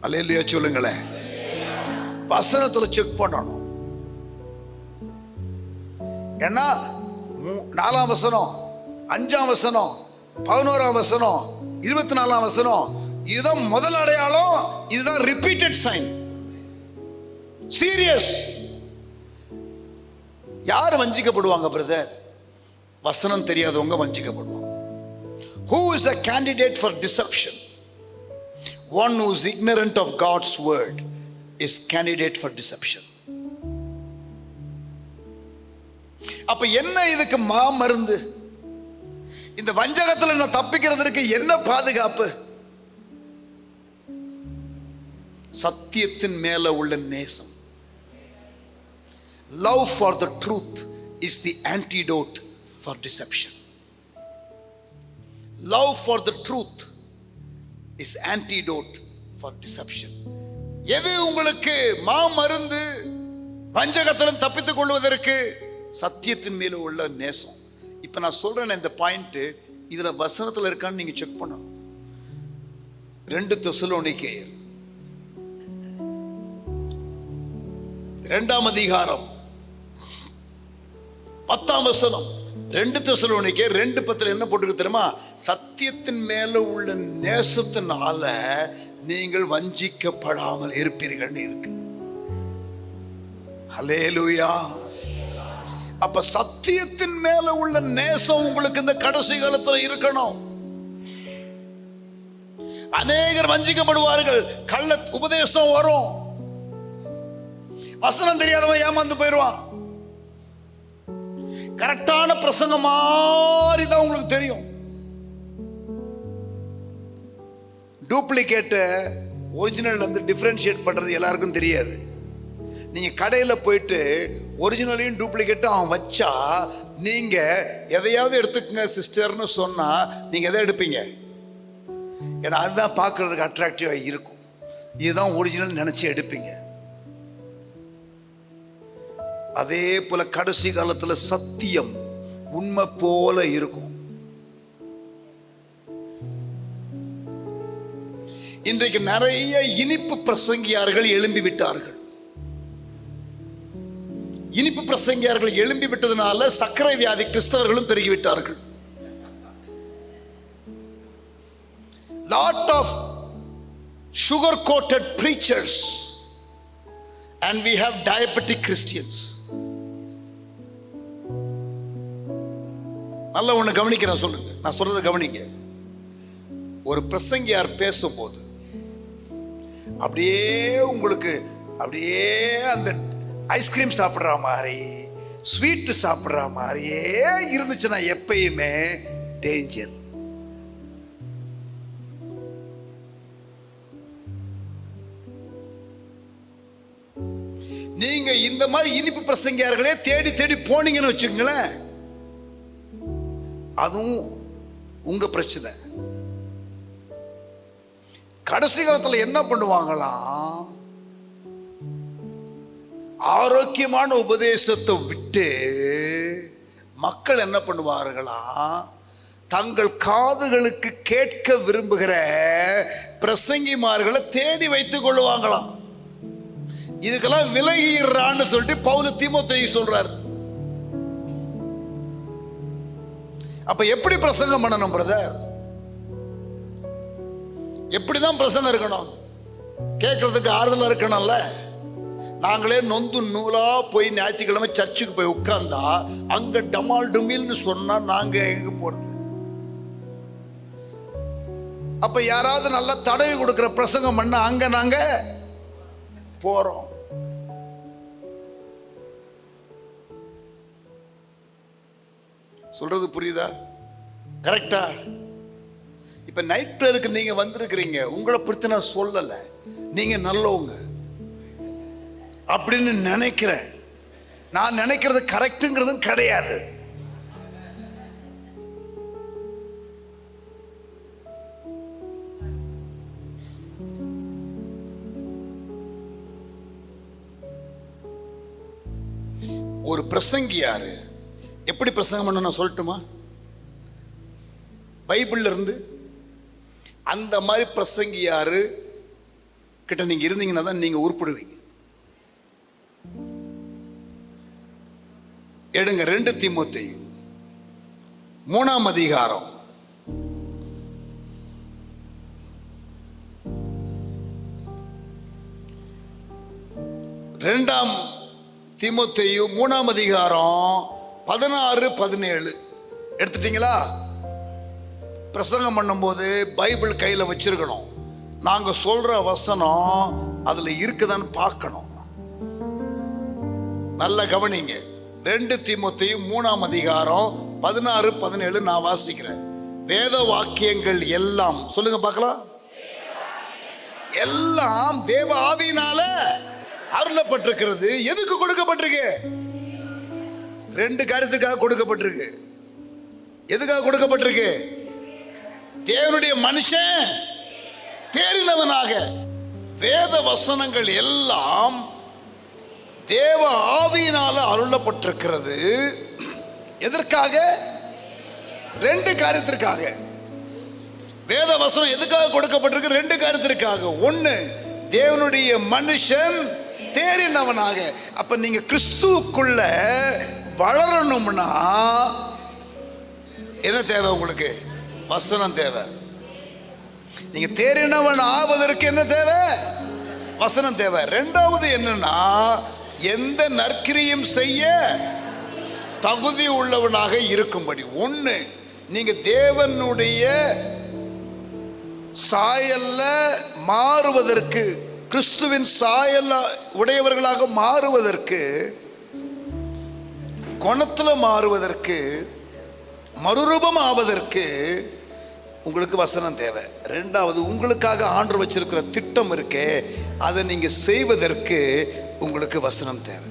அல்லேலூயா சொல்லுங்களேன். வசனத்துல செக் பண்ணணும். ஏன்னா 4ஆம் வசனம், 5ஆம் வசனம், 11ஆம் வசனம், 24ஆம் வசனம், இதுதான் முதல் அடையாளம், இதுதான் ரிப்பீட்டட் சைன். சீரியஸ். யார் வஞ்சிக்கப்படுவாங்க பிரதர்? வசனம் தெரியாதவங்க வஞ்சிக்கப்படுவாங்க. Who is a candidate for deception? One who is ignorant of God's word is candidate for deception. அப்ப என்ன இதுக்கு மருந்து? இந்த வஞ்சகத்துல நான் தப்பிக்கிறதுக்கு என்ன பாதுகாப்பு? சத்தியத்தின் மேல உள்ள நேசம். Love for the truth is the antidote for deception. Love for the truth is antidote for deception. எது உங்களுக்கு மாமருந்து வஞ்சகத்திலும் தப்பித்துக் கொள்வதற்கு? சத்தியத்தின் மேல உள்ள நேசம். இப்ப நான் சொல்றேன் இந்த பாயிண்ட், இதுல வசனத்துல இருக்கான்னு நீங்க செக் பண்ணணும். 2 தெசலோனிக்கேயர் 2ஆம் அதிகாரம் 10ஆம் வசனம். 2 தெசலோனிக்கேயர் 2:10 என்ன போட்டுருக்கு தெரியுமா? சத்தியத்தின் மேல உள்ள நேசத்தினால நீங்கள் வஞ்சிக்கப்படாமல் இருப்பீர்கள் இருக்கு. ஹல்லேலூயா. அப்ப சத்தியத்தின் மேல உள்ள நேசம் உங்களுக்கு இந்த கடைசி காலத்துல இருக்கணும். அநேகர் வஞ்சிக்கப்படுவார்கள். கள்ள உபதேசம் வரும், வசனம் தெரியாதவன் ஏமாந்து போயிடுவான். கரெக்டான பிரசங்கம் மாதிரி தான் உங்களுக்கு தெரியும். டூப்ளிகேட்டை ஒரிஜினல் வந்து டிஃபரன்ஷியேட் பண்றது எல்லாருக்கும் தெரியாது. நீங்க கடையில போயிட்டு ஒரிஜினலையும் டூப்ளிகேட்டும் அவன் வச்சா நீங்க எதையாவது எடுத்துக்கங்க சிஸ்டர்னு சொன்னா நீங்க எதை எடுப்பீங்க? ஏன்னா அதுதான் பார்க்கறதுக்கு அட்ராக்டிவா இருக்கும். இதுதான் ஒரிஜினல் நினைச்சு எடுப்பீங்க. அதே போல கடைசி காலத்துல சத்தியம் உண்மை போல இருக்கும். இன்றைக்கு நிறைய இனிப்பு பிரசங்கியார்கள் எழும்பி விட்டார்கள். இனிப்பு பிரசங்கியார்கள் எழும்பி விட்டதுனால சர்க்கரை வியாதி கிறிஸ்தவர்களும் பெருகிவிட்டார்கள். Lot of sugar coated preachers and we have diabetic Christians. நல்ல ஒண்ணு கவனிக்கிறேன், சொல்லுங்க, நான் சொல்றதை கவனிங்க. ஒரு பிரசங்கியார் பேசும்போது அப்படியே உங்களுக்கு அப்படியே அந்த ஐஸ்கிரீம் சாப்பிட்ற மாதிரி ஸ்வீட் சாப்பிட்ற மாதிரியே இருந்துச்சுன்னா எப்பயுமே டேஞ்சர். நீங்க இந்த மாதிரி இனிப்பு பிரசங்கியார்களே தேடி தேடி போனீங்கன்னு வச்சுக்கங்களேன், அதுவும் உங்க பிரச்சனை. கடைசி காலத்துல என்ன பண்ணுவாங்களாம்? ஆரோக்கியமான உபதேசத்தை விட்டு மக்கள் என்ன பண்ணுவார்களா? தங்கள் காதுகளுக்கு கேட்க விரும்புகிற பிரசங்கிமார்களை தேடி வைத்துக் கொள்ளுவாங்களாம். இதுக்கெல்லாம் விலகிறான்னு சொல்லிட்டு பவுல் தீமோத்தேயுக்கு சொல்றார். அப்ப எப்படி பிரசங்கம் பண்ணணும் பிரதர்? எப்படிதான் பிரசங்கம் இருக்கணும்? கேட்கறதுக்கு ஆறுதலா இருக்கணும்ல. நாங்களே நொந்து நூலா போய் ஞாயிற்றுக்கிழமை சர்ச்சுக்கு போய் உட்கார்ந்தா அங்க டமால் டுமில்னு சொன்னா நாங்க எங்க போறது? அப்ப யாராவது நல்லா தடவி கொடுக்கிற பிரசங்கம் பண்ண அங்க நாங்க போறோம். சொல்றது புரியுதா? கரெக்டா? இப்ப நைட் பிரேயருக்கு நீங்க வந்திருக்கிறீங்க, உங்களை பற்றி நான் சொல்லலை, நீங்க நல்லவங்க அப்படின்னு நினைக்கிறேன். நான் நினைக்கிறது கரெக்டுங்கிறதும் கிடையாது. ஒரு பிரசங்கியாரு எப்படி பிரசங்கம் பண்ண நான் சொல்லட்டுமா? பைபிள்ல இருந்து அந்த மாதிரி பிரசங்கியாரு கிட்ட நீங்க இருந்தீங்கன்னா தான் நீங்க உருப்படுவீங்க. எடுங்க 2 தீமோத்தேயு 3ஆம் அதிகாரம் 2ஆம் தீமோத்தேயு 3ஆம் அதிகாரம் 16, 17 எடுத்துட்டீங்களா? பிரசங்கம் பண்ணும்போது பைபிள் கையில வச்சிருக்கணும். நாங்க சொல்ற வசனம் அதுல இருக்குதான்னு பார்க்கணும். நல்ல கவனிங்க. 2 தீமோத்தேயு 3ஆம் அதிகாரம் 16, 17 நான் வாசிக்கிறேன். வேத வாக்கியங்கள் எல்லாம் சொல்லுங்க பார்க்கலாம். எல்லாம் தேவ ஆவியினால அருளப்பட்டிருக்கிறது. எதுக்கு கொடுக்கப்பட்டிருக்கு? 2 காரியத்துக்காக கொடுக்கப்பட்டிருக்கு. எதுக்காக கொடுக்கப்பட்டிருக்கு? தேவனுடைய மனுஷன் தேறினவனாக. வேத வசனங்கள் எல்லாம் தேவ ஆவியினால அருளப்பட்டிருக்கிறது. எதற்காக? 2 காரியத்திற்காக. வேத வசனம் எதுக்காக கொடுக்கப்பட்டிருக்கு? 2 காரியத்திற்காக. 1, தேவனுடைய மனுஷன் தேறினவனாக. அப்ப நீங்க கிறிஸ்துவுக்குள்ள வளரணும்னா என்ன தேவை? உங்களுக்கு வசனம் தேவை. நீங்க தேறினவன் ஆவதற்கு என்ன தேவை? வசனம் தேவை. 2வது என்னன்னா, எந்த நற்கிரியும் செய்ய தகுதி உள்ளவனாக இருக்கும்படி. 1, நீங்க தேவனுடைய சாயல்ல மாறுவதற்கு, கிறிஸ்துவின் சாயல்ல உடையவர்களாக மாறுவதற்கு, குணத்துல மாறுவதற்கு, மறுரூபம் ஆவதற்கு உங்களுக்கு வசனம் தேவை. 2வது, உங்களுக்காக ஆண்டவர் வச்சிருக்கிற திட்டம் இருக்கே, அதை நீங்க செய்வதற்கு உங்களுக்கு வசனம் தேவை.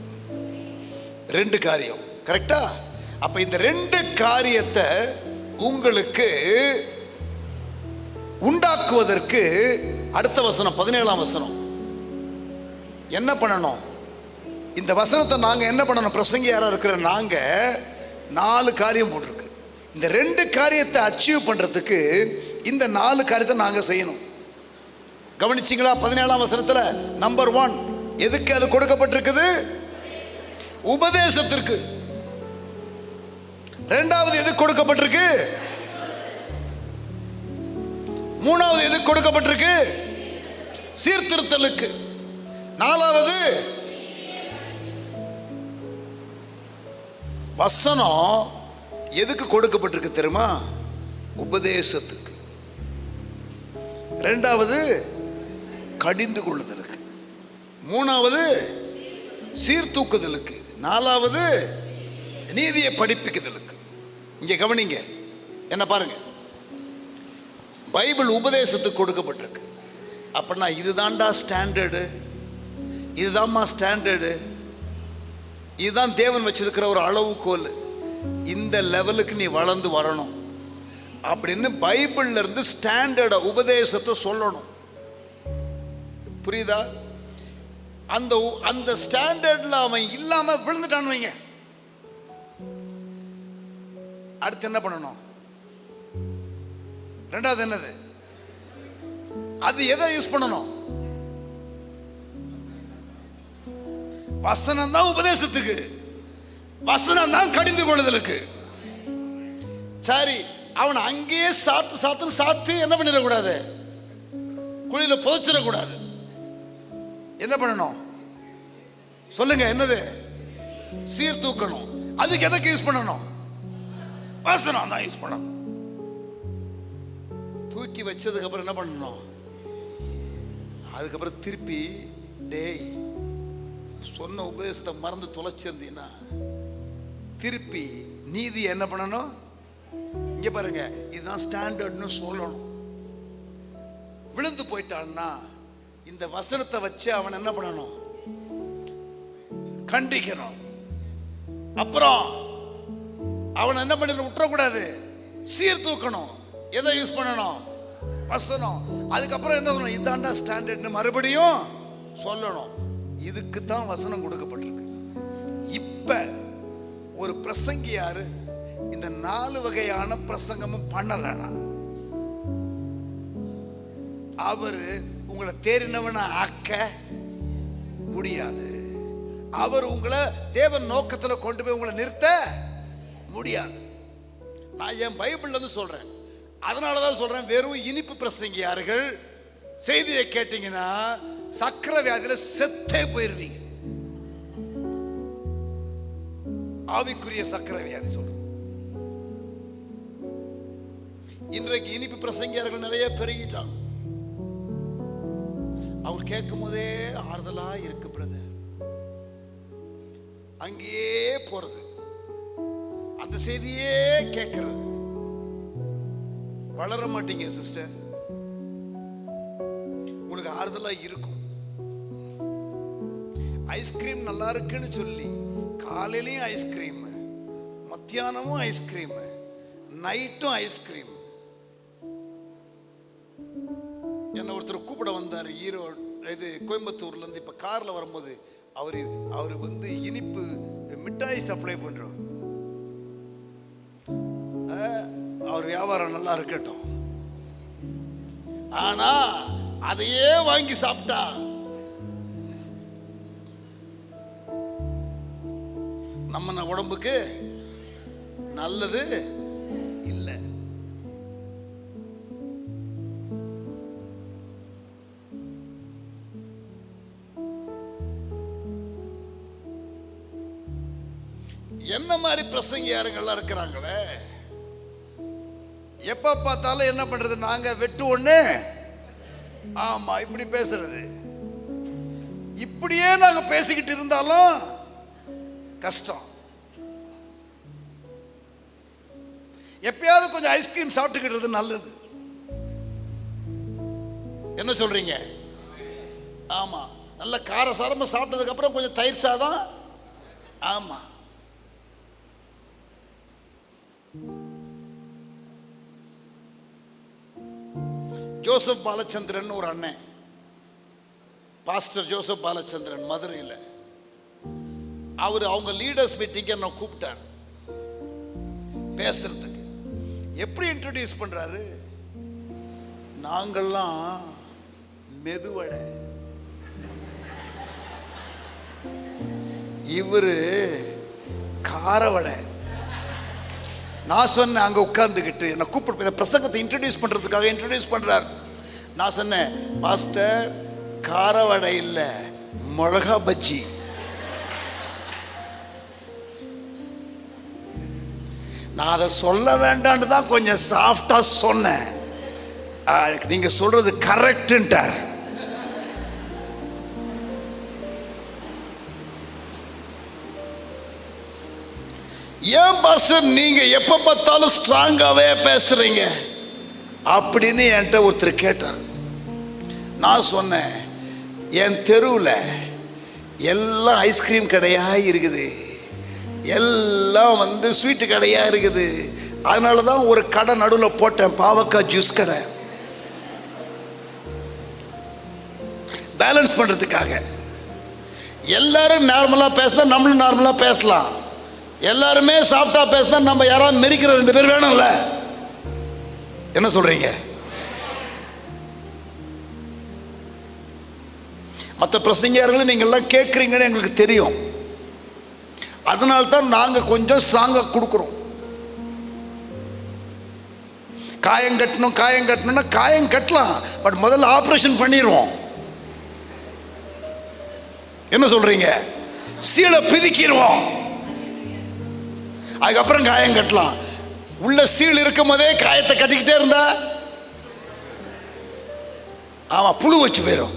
2 காரியம். கரெக்டா? அப்ப இந்த 2 காரியத்தை உங்களுக்கு உண்டாக்குவதற்கு அடுத்த வசனம் 17ஆம் வசனம் என்ன பண்ணணும்? இந்த வசனத்தை நாங்க என்ன பண்ணணும்? பிரசங்கியாரா இருக்கிற நாங்க 4 காரியம் போட்டிருக்கு. இந்த 2 காரியத்தை அச்சீவ் பண்றதுக்கு இந்த 4 காரியத்தை நாங்க செய்யணும். கவனிச்சிங்களா? 17ஆம் வசனத்துல நம்பர் 1 எதுக்கு அது கொடுக்கப்பட்டிருக்குது? உபதேசத்திற்கு. 2வது எதுக்கு கொடுக்கப்பட்டிருக்கு? 3வது எதுக்கு கொடுக்கப்பட்டிருக்கு? சீர்திருத்தலுக்கு. 4வது வசனம் எதுக்கு கொடுக்கப்பட்டிருக்கு தெரியுமா? உபதேசத்துக்கு. 2வது கடிந்து கொள்ளுதலுக்கு. 3வது சீர்தூக்குதலுக்கு. 4வது நீதியை படிப்பிக்குதலுக்கு. இங்க கவனிங்க, என்ன பாருங்க. பைபிள் உபதேசத்துக்கு கொடுக்கப்பட்டிருக்கு. அப்படின்னா இதுதான்டா ஸ்டாண்டர்டு, இதுதான்மா ஸ்டாண்டர்டு, இதுதான் தேவன் வச்சிருக்கிற ஒரு அளவுகோல். இந்த லெவலுக்கு நீ வளர்ந்து வரணும் அப்படின்னு பைபிள்ல இருந்து ஸ்டாண்டர்ட உபதேசத்தை சொல்லணும். புரியுதா? அந்த அந்த ஸ்டாண்டர்ட்ல அவன் இல்லாம விழுந்துட்டான்னு வைங்க, அடுத்து என்ன பண்ணணும்? 2வது என்னது? அது எதை யூஸ் பண்ணணும்? வசனம் தான் உபதேசத்துக்கு, வசனம் தான் கடிந்து கொள்ளுதலுக்கு. சரி, அவன் அங்கேயே சாத்து என்ன பண்ணிடக்கூடாது? குழியில புதைச்சிடக்கூடாது. என்ன பண்ணணும் சொல்லுங்க? என்னது? சீர்தூக்கணும். அதுக்கு எதுக்கு யூஸ் பண்ணணும்? வசனம் தான் யூஸ் பண்ணணும். தூக்கி வச்சதுக்கு அப்புறம் என்ன பண்ணணும்? அதுக்கப்புறம் திருப்பி டேய் சொன்ன உபதேசத்தை மறந்து தொலைச்சிருந்தீங்கன்னா திருப்பி நீதி என்ன பண்ணணும்? இங்க பாருங்க, இதுதான் ஸ்டாண்டர்ட்னு சொல்லணும். விழுந்து போயிட்டான்னா இந்த வசனத்தை வச்சு அவன் என்ன பண்ணணும்? கண்டிக்கணும். அப்புறம் அவன் என்ன பண்ண விட்டுறக்கூடாது, சீர்தூக்கணும். எதை யூஸ் பண்ணணும்? வசனம். அதுக்கப்புறம் என்ன சொல்லணும்? இதாண்டா ஸ்டாண்டர்ட்னு மறுபடியும் சொல்லணும். இதுக்கு தான் வசனம் கொடுக்கப்பட்டிருக்கு. இப்ப ஒரு பிரசங்கி யாரு இந்த 4 வகையான பிரசங்கமும் பண்ணலனா அவரு உங்களை தேறினவன ஆக்க முடியாது. அவர் உங்களை தேவன் நோக்கத்தில் கொண்டு போய் உங்களை நிறுத்த முடியாது. நான் என் பைபிள்ல இருந்து சொல்றேன். அதனாலதான் சொல்றேன், வெறும் இனிப்பு பிரசங்கியார்கள் செய்தியை கேட்டீங்கன்னா சக்கரை வியாதியில செத்தே போயிருவீங்க. ஆவிக்குரிய சக்கரை வியாதி சொல்றேன். இன்றைக்கு இனிப்பு பிரசங்கியார்கள் நிறைய பெருகிட்டாங்க. அவங்க கேட்கும் போதே ஆறுதலா இருக்கு பிரதர். அங்கேயே போறது, அந்த செய்தியே கேட்கிறது. வளர மாட்டீங்க சிஸ்டர். உங்களுக்கு ஆறுதலா இருக்கும். ஐஸ்கிரீம் நல்லா இருக்குன்னு சொல்லி காலையிலையும் ஐஸ்கிரீம், மத்தியானமும் ஐஸ்கிரீம், நைட்டும் ஐஸ்கிரீம். என்ன ஒருத்தர் கூப்பிட வந்தார், ஈரோடு இது கோயம்புத்தூர்ல இருந்து. இப்ப கார்ல வரும்போது அவரு வந்து இனிப்பு மிட்டாய் சப்ளை பண்றவர். அவர் வியாபாரம் நல்லா இருக்கட்டும், ஆனா அதையே வாங்கி சாப்பிட்டா நம்ம உடம்புக்கு நல்லது இல்லை. என்ன மாதிரி பிரசங்கி யாருங்கெல்லாம் இருக்கிறாங்களே, எப்ப பார்த்தாலும் என்ன பண்றது, நாங்க வெட்டு ஒண்ணு, ஆமா இப்படி பேசுறது. இப்படியே நாங்க பேசிக்கிட்டு இருந்தாலும் கஷ்டம். எப்பயாவது கொஞ்சம் ஐஸ்கிரீம் சாப்பிட்டுக்கிட்டு நல்லது. என்ன சொல்றீங்க? ஆமா, நல்ல காரசாரமா சாப்பிட்டதுக்கு அப்புறம் கொஞ்சம் தயிர் சாதம். ஆமா, ஜோசப் பாலச்சந்திரன் ஒரு அண்ணன், பாஸ்டர் ஜோசப் பாலச்சந்திரன், மதுரையில். அவங்க லீடர்ஸ் மீட்டிங் என்ன கூப்பிட்டார் பேசுறதுக்கு. எப்படி இன்ட்ரோடியூஸ் பண்றாரு? நாங்கள்லாம் மெதுவடை, இவரு காரவடை. நான் சொன்னேன், அங்க உட்கார்ந்துக்கிட்டு என்ன கூப்பிட்டு பிரசங்கத்தை இன்ட்ரோடியூஸ் பண்றதுக்காக இன்ட்ரோடியூஸ் பண்றார். நான் சொன்னேன், பாஸ்டர் காரவடை இல்ல, மிளகா பஜ்ஜி. நான் அதை சொல்ல வேண்டான்னு தான் கொஞ்சம் சாஃப்டா சொன்னேன். நீங்க சொல்றது கரெக்ட்ன்ட்டார். ஏன் பாஸ்டர் நீங்க எப்ப பார்த்தாலும் ஸ்ட்ராங்காவே பேசுறீங்க அப்படின்னு என்கிட்ட ஒருத்தர் கேட்டார். நான் சொன்னேன், என் தெருவில் எல்லாம் ஐஸ்கிரீம் கடையா இருக்குது, எல்லாம் வந்து ஸ்வீட்டு கடையா இருக்குது. அதனால தான் ஒரு கடை நடுவில் போட்டேன், பாவக்காய் ஜூஸ் கடை, பேலன்ஸ் பண்றதுக்காக. எல்லாரும் நார்மலா பேசினா நம்மளும் நார்மலா பேசலாம். எல்லாருமே சாஃப்டா பேசினா நம்ம யாராவது மெரிக்கிற 2 பேர் வேணும்ல. என்ன சொல்றீங்க? மற்ற பிரசங்கியார்கள் நீங்க எல்லாம் கேட்குறீங்கன்னு எங்களுக்கு தெரியும். அதனால்தான் நாங்க கொஞ்சம் ஸ்ட்ராங்கா கொடுக்குறோம். காயம் கட்டணும்னா காயம் கட்டலாம், பட் முதல்ல ஆபரேஷன் பண்ணிடுவோம். என்ன சொல்றீங்க? சீலை பிதிக்கிடுவோம், அதுக்கப்புறம் காயம் கட்டலாம். உள்ள சீல் இருக்கும் போதே காயத்தை கட்டிக்கிட்டே இருந்தா ஆமா புழு வச்சு போயிடும்.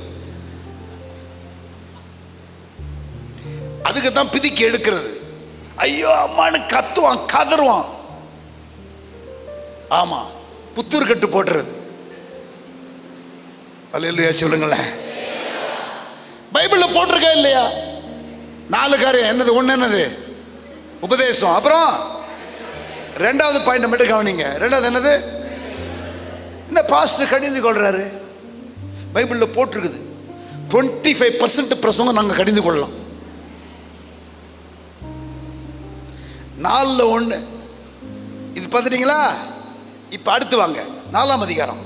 அதுக்கு தான் பிதிக்கி எடுக்கிறது. ஐயோ அம்மானு கத்துவான், கதறுவான். ஆமா, புத்தூர் கட்டு போட்டுறது. அல்லேலூயா சொல்லுங்களேன். பைபிள்ல போட்டிருக்கா இல்லையா? 4 காரியம். என்னது? ஒண்ணு என்னது? உபதேசம். அப்புறம் 2வது பாயிண்ட் மட்டும் கவனிங்க. 2வது என்னது? என்ன பாஸ்டர் கடிந்து கொள்றாரு? பைபிள்ல போட்டிருக்குது 25% பிரசங்கம் நாங்க கடிந்து கொள்ளலாம். 4ல் 1. இது பார்த்துட்டீங்களா? இப்ப அடுத்து வாங்க 4ஆம் அதிகாரம்,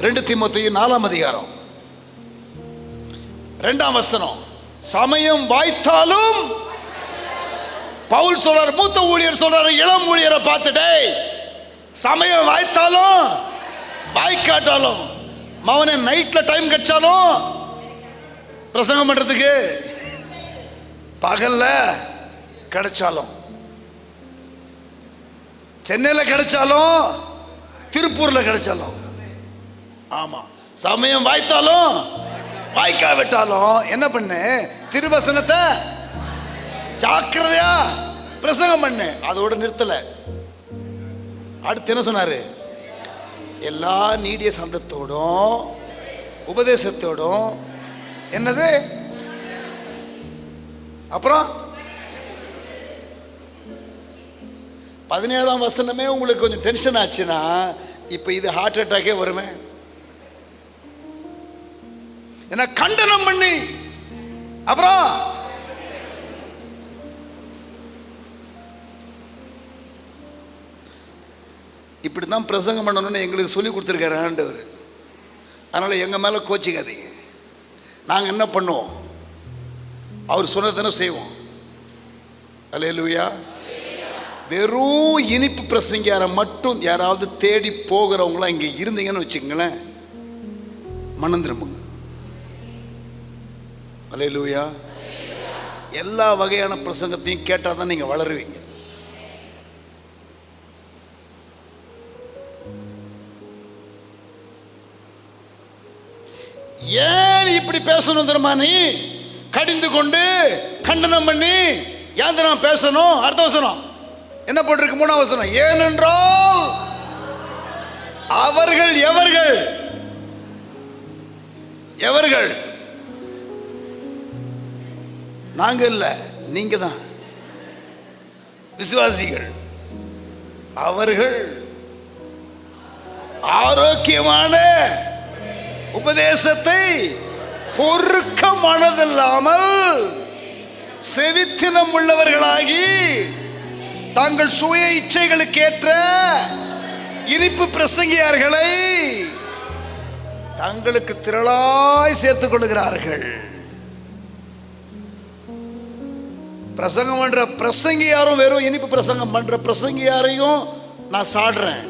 2 தீமோத்தேயு 4ஆம் அதிகாரம் 2ஆம் வசனம். சமயம் வாய்த்தாலும், பவுல் சொல்றார், மூத்த ஊழியர் சொல்றாரு இளம் ஊழியரை பார்த்துட்டே, சமயம் வாய்த்தாலும் வாய்க்காட்டாலும், மவனே நைட்ல டைம் கிடைச்சாலும் பிரசங்கம் பண்றதுக்கு, பகல்ல கிடைச்சாலும், சென்னையில கிடைச்சாலும், திருப்பூர்ல கிடைச்சாலும், ஆமா, சமயம் வாய்த்தாலும் வாய்க்காவிட்டாலும் என்ன பண்ணு? திருவசனத்தை ஜாக்கிரதையா பிரசங்கம் பண்ணு. அதோட நிறுத்தல. அடுத்து என்ன சொன்னாரு? எல்லா நீடிய சந்தத்தோடும் உபதேசத்தோடும், என்னது? அப்புறம் 17ஆம் வசனமே உங்களுக்கு கொஞ்சம் டென்ஷன் ஆச்சுன்னா இப்ப இது ஹார்ட் அட்டாக்கே வருமே. என்ன? கண்டனம் பண்ணி, அப்புறம் இப்படிதான் பிரசங்கம் பண்ணணும்னு எங்களுக்கு சொல்லி கொடுத்துருக்காரு ஆண்டவர். அதனால எங்க மேல கோச்சிக்காதீங்க. நாங்க என்ன பண்ணுவோம்? அவர் சொன்னதானே செய்வோம். அல்லேலூயா. வெறும் இனிப்பு பிரசங்கியாரை மட்டும் யாராவது தேடி போகிறவங்களாம் இங்க இருந்தீங்கன்னு வச்சுக்கங்களேன், மனம் திரும்புங்க. அல்லேலூயா. எல்லா வகையான பிரசங்கத்தையும் கேட்டால் தான் நீங்க வளருவீங்க. ஏன் இப்படி பேசணும் தெரியுமா? நீ கடிந்து கொண்டு கண்டனம் பண்ணி ஏன் தெரியுமா பேசணும்? அடுத்த வசனம் என்ன போட்டிருக்கு? 3ஆம் வசனம். ஏனென்றால் அவர்கள் எவர்கள்? எவர்கள்? நாங்க இல்ல, நீங்க தான் விசுவாசிகள். அவர்கள் ஆரோக்கியமான உபதேசத்தை பொறுக்க மனதில்லாமல் செவித்தினம் உள்ளவர்களாகி தங்கள் சுய இச்சைகளுக்கு ஏற்ற இனிப்பு பிரசங்கியார்களை தங்களுக்கு திரளாய் சேர்த்துக் கொள்கிறார்கள். பிரசங்கம் பண்ற பிரசங்கியாரும் வெறும் இனிப்பு பிரசங்கம் பண்ற பிரசங்கியாரையும் நான் சாடுறேன்.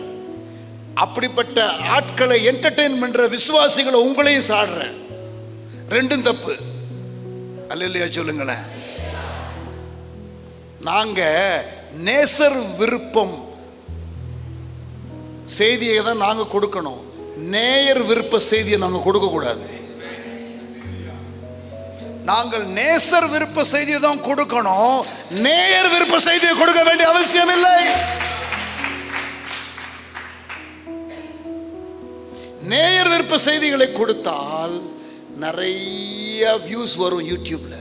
அப்படிப்பட்ட ஆட்களை என்டர்டெயின் பண்ற விசுவாசிகளை உங்களையும் சாடுறேன். ரெண்டும் தப்பு. அல்லேலூயா சொல்லுங்களேன். நாங்க நேசர் விருப்பம் செய்தியை தான் நாங்க கொடுக்கணும். நேயர் விருப்ப செய்தியை நாங்க கொடுக்க கூடாது. நாங்கள் நேசர் விருப்ப செய்தியை தான் கொடுக்கணும். நேயர் விருப்ப செய்தியை கொடுக்க வேண்டிய அவசியம் இல்லை. நேயர் விருப்ப செய்திகளை கொடுத்தால் நிறைய வியூஸ் வரும் யூடியூப்ல.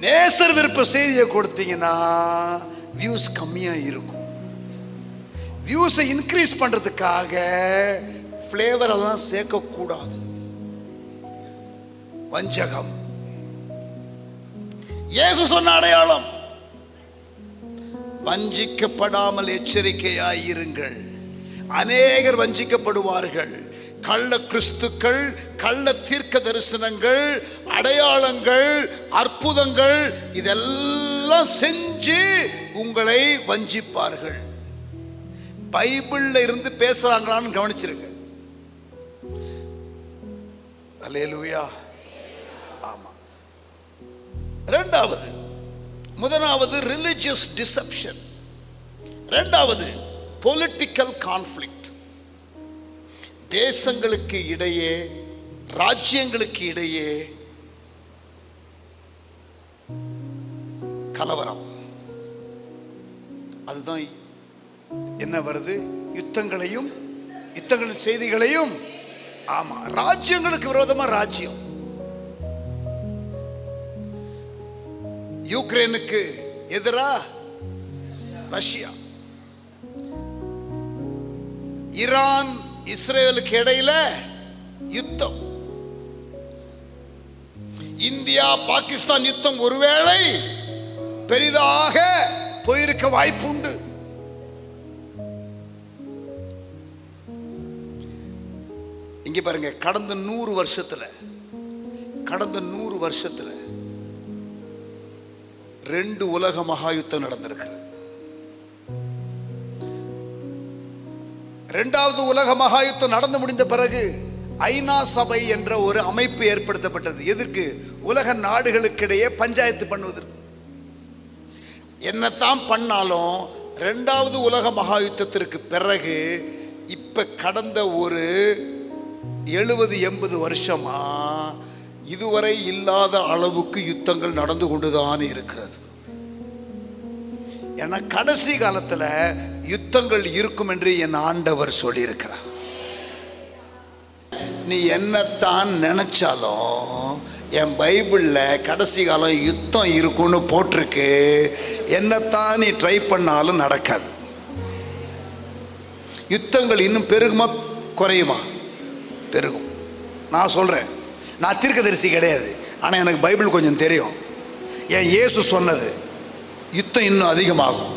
நேசர் விருப்ப செய்தியை கொடுத்தீங்கன்னா வியூஸ் கம்மியா இருக்கும். வியூஸை இன்க்ரீஸ் பண்றதுக்காக ஃப்ளேவர் எல்லாம் சேர்க்க கூடாது. வஞ்சகம். இயேசு சொன்ன அடையாளம், வஞ்சிக்கப்படாமல் எச்சரிக்கையாயிருங்கள். அநேகர் வஞ்சிக்கப்படுவார்கள். கள்ள கிறிஸ்துக்கள், கள்ள தீர்க்க தரிசனங்கள், அடையாளங்கள், அற்புதங்கள் இதெல்லாம் செஞ்சு உங்களை வஞ்சிப்பார்கள். பைபிள்ல இருந்து பேசுறாங்களான்னு கவனிச்சிருங்க. அல்லேலூயா. ஆமா. இரண்டாவது, முதலாவது ரிலிஜியஸ் டிசெப்ஷன், இரண்டாவது பொலிட்டிக்கல் கான்ஃப்ளிக்ட். தேசங்களுக்கு இடையே, ராஜ்யங்களுக்கு இடையே கலவரம். அதுதான் என்ன வருது, யுத்தங்களையும் யுத்தங்களின் செய்திகளையும். ஆமா, ராஜ்யங்களுக்கு விரோதமா ராஜ்யம். யுக்ரைனுக்கு எதிரா ரஷ்யா, ஈரான் இஸ்ரேலுக்கு இடையில யுத்தம், இந்தியா பாகிஸ்தான் யுத்தம் ஒருவேளை பெரிதாக போயிருக்க வாய்ப்பு உண்டு. இங்க பாருங்க, கடந்த 100 வருஷத்துல 2 உலக மகா யுத்தம் நடந்திருக்கிறது. 2வது உலக மகா யுத்தம் நடந்து முடிந்த பிறகு ஐநா சபை என்ற ஒரு அமைப்பு ஏற்படுத்தப்பட்டது. எதற்கு? உலக நாடுகளுக்கிடையே பஞ்சாயத்து பண்ணுவதற்கு. என்னத்தான் பண்ணாலும் 2வது உலக மகா யுத்தத்திற்கு பிறகு இப்ப கடந்த ஒரு 70-80 வருஷமா இதுவரை இல்லாத அளவுக்கு யுத்தங்கள் நடந்து கொண்டுதான் இருக்கிறது. ஏன்னா கடைசி காலத்துல யுத்தங்கள் இருக்கும் என்று என் ஆண்டவர் சொல்லியிருக்கிறார். நீ என்னத்தான் நினைச்சாலும் என் பைபிள்ல கடைசி காலம் யுத்தம் இருக்குன்னு போட்டிருக்கு. என்னத்தான் நீ ட்ரை பண்ணாலும் நடக்காது. யுத்தங்கள் இன்னும் பெருகுமா குறையுமா? பெருகும். நான் சொல்றேன், நான் தீர்க்கதரிசி கிடையாது, ஆனா எனக்கு பைபிள் கொஞ்சம் தெரியும். என் இயேசு சொன்னது, யுத்தம் இன்னும் அதிகமாகும்.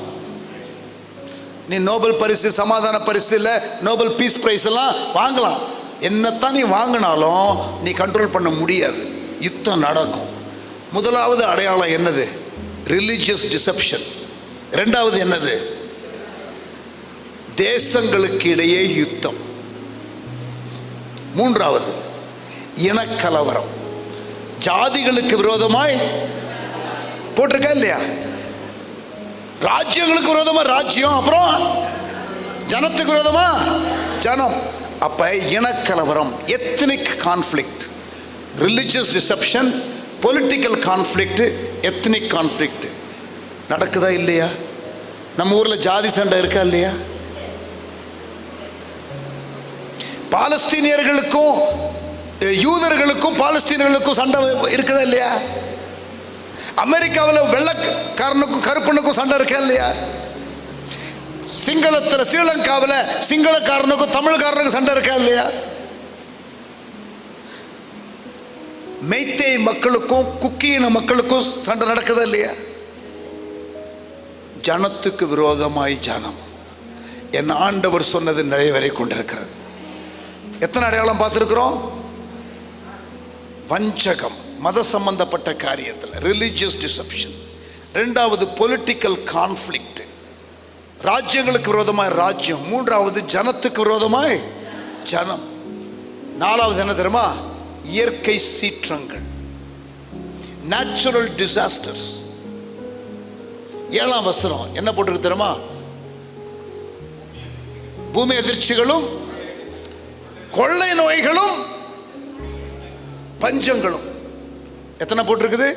நீ நோபல் பரிசு, சமாதான பரிசு இல்ல நோபல் பீஸ் பிரைஸ் எல்லாம் வாங்கலாம். என்னத்தான் நீ வாங்கினாலும் நீ கண்ட்ரோல் பண்ண முடியாது. யுத்தம் நடக்கும். முதலாவது அடையாளம் என்னது? Religious deception. 2வது என்னது? தேசங்களுக்கு இடையே யுத்தம். 3வது இனக்கலவரம். ஜாதிகளுக்கு விரோதமாய் போட்டிருக்கா இல்லையா? ராஜ்யங்களுக்கு விரோதமா ராஜ்யம், அப்புறம் ஜனத்துக்கு விரோதமா ஜனம். அப்ப இனக்கலவரம், ethnic conflict, religious deception, political conflict, ethnic conflict நடக்குதா இல்லையா? நம்ம ஊர்ல ஜாதி சண்டை இருக்கா இல்லையா? பாலஸ்தீனியர்களுக்கும் யூதர்களுக்கும் பாலஸ்தீனியர்களுக்கும் சண்டை இருக்குதா இல்லையா? அமெரிக்காவில் வெள்ளக்காரனுக்கும் கருப்பனுக்கும் சண்டை இருக்கா இல்லையா? சிங்களத்தில் ஸ்ரீலங்காவில் சிங்களக்காரனுக்கும் தமிழ்காரனுக்கும் சண்டை இருக்கா இல்லையா? மெய்த்தே மக்களுக்கும் குக்கியின மக்களுக்கும் சண்டை நடக்குதா இல்லையா? ஜனத்துக்கு விரோதமாய் ஜனம். என் ஆண்டவர் சொன்னது நிறைவேறி கொண்டிருக்கிறது. எத்தனை அடையாளம் பார்த்திருக்கிறோம்? வஞ்சகம், மத சம்பந்தப்பட்ட காரியத்தில் ரிலிஜியஸ் டிசெப்ஷன். 2வது பொலிட்டிக்கல் கான்ஃப்ளிக்ட், ராஜ்யங்களுக்கு விரோதமாய் ராஜ்யம். 3வது ஜனத்துக்கு விரோதமாய் ஜனம். 4வது என்ன தெரியுமா? இயற்கை சீற்றங்கள், நேச்சுரல் டிசாஸ்டர்ஸ். 7ஆம் வசனம் என்ன போட்டிருக்கு தெரியுமா? பூமி அதிர்ச்சிகளும் கொள்ளை நோய்களும் பஞ்சங்களும். எத்தனை போட்டிருக்குது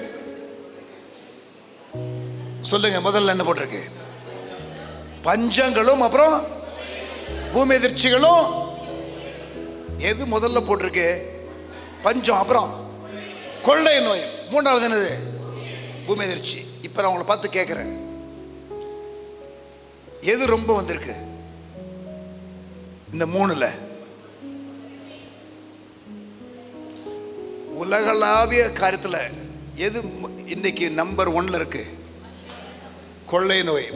சொல்லுங்க? முதல்ல என்ன போட்டிருக்கு? பஞ்சங்களும், அப்புறம் பூமி எதிர்ச்சிகளும். எது முதல்ல போட்டிருக்கு? பஞ்சம், அப்புறம் கொள்ளை நோய். 3வது என்னது? பூமி எதிர்ச்சி. இப்ப நான் உங்களை பார்த்து கேட்கிறேன், எது ரொம்ப வந்திருக்கு இந்த 3ல? உலகளாவிய காரியத்தில் எது இன்னைக்கு நம்பர் 1ல இருக்கு? கொள்ளை நோய்.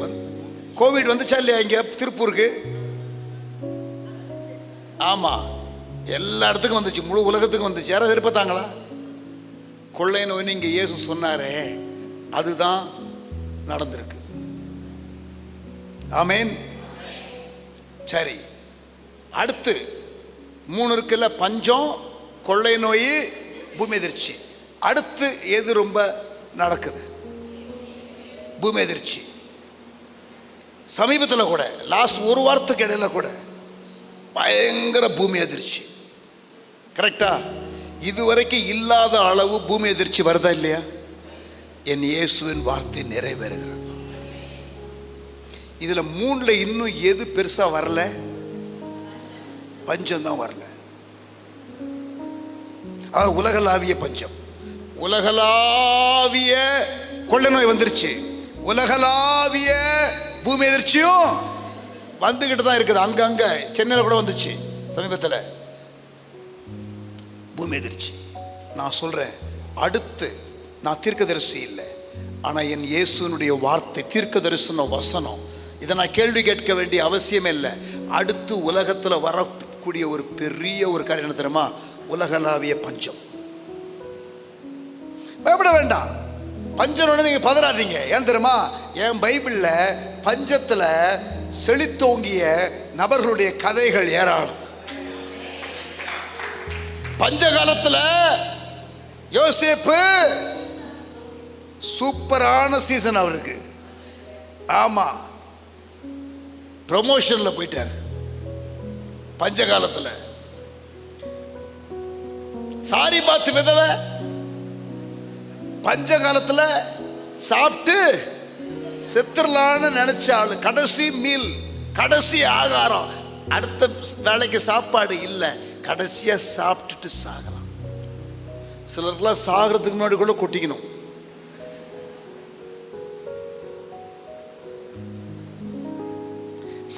கோவிட் வந்துச்சா இல்லையா? இங்க திருப்பூருக்கு. ஆமா, எல்லா இடத்துக்கும் வந்துச்சு, முழு உலகத்துக்கும் வந்துச்சு. யாராவது எதிர்பார்த்தாங்களா? கொள்ளை நோய் இங்க இயேசு சொன்னாரே, அதுதான் நடந்திருக்கு. ஆமேன். சரி, அடுத்து 3 இருக்குல்ல, பஞ்சம், கொள்ளை நோய், பூமி எதிர்ச்சி. அடுத்து எது ரொம்ப நடக்குது? பூமி எதிர்ச்சி. சமீபத்தில் கூட லாஸ்ட் 1 வாரத்துக்கு இடையில கூட பயங்கர பூமி எதிர்ச்சி. கரெக்டா? இதுவரைக்கும் இல்லாத அளவு பூமி எதிர்ச்சி வருதா இல்லையா? என் இயேசுவின் வார்த்தை நிறைவேறுகிறது. இதுல மூணுல இன்னும் எது பெருசா வரல? பஞ்சம் தான் வரல. உலகளாவிய பஞ்சம், உலகளாவிய கொள்ளை நோய் வந்துருச்சு, உலகளாவிய பூமி எதிர்ச்சியும் வந்துகிட்டு தான் இருக்குது. அங்கங்க சென்னையில் கூட வந்துச்சு சமீபத்தில் பூமி எதிர்ச்சி. நான் சொல்றேன், அடுத்து நான் தீர்க்கதரிசி இல்லை, ஆனால் என் இயேசுனுடைய வார்த்தை தீர்க்கதரிசன வசனம். இதை நான் கேள்வி கேட்க வேண்டிய அவசியமே இல்லை. அடுத்து உலகத்தில் வரக்கூடிய ஒரு பெரிய ஒரு காரியம் என்ன தெரியுமா? உலகளாவிய பஞ்சம். பயப்பட வேண்டாம், பஞ்சம் நீங்க பதறாதீங்க. ஏன் தெரியுமா? என் பைபிள்ல பஞ்சத்துல செழித்தோங்கிய நபர்களுடைய கதைகள் ஏராளம். பஞ்ச காலத்துல யோசேப்பு சூப்பரான சீசன் அவருக்கு. ஆமா, ப்ரமோஷன்ல போயிட்டார் பஞ்ச காலத்துல. சாரி பார்த்து விதவை பஞ்ச காலத்துல சாப்பிட்டு செத்துடலான்னு நினைச்ச ஆளு. கடைசி மீல், கடைசி ஆகாரம், அடுத்த வேலைக்கு சாப்பாடு இல்லை, கடைசியா சாப்பிட்டுட்டு சாகலாம். சிலருக்குலாம் சாகிறதுக்கு முன்னாடி கூட கொட்டிக்கணும்.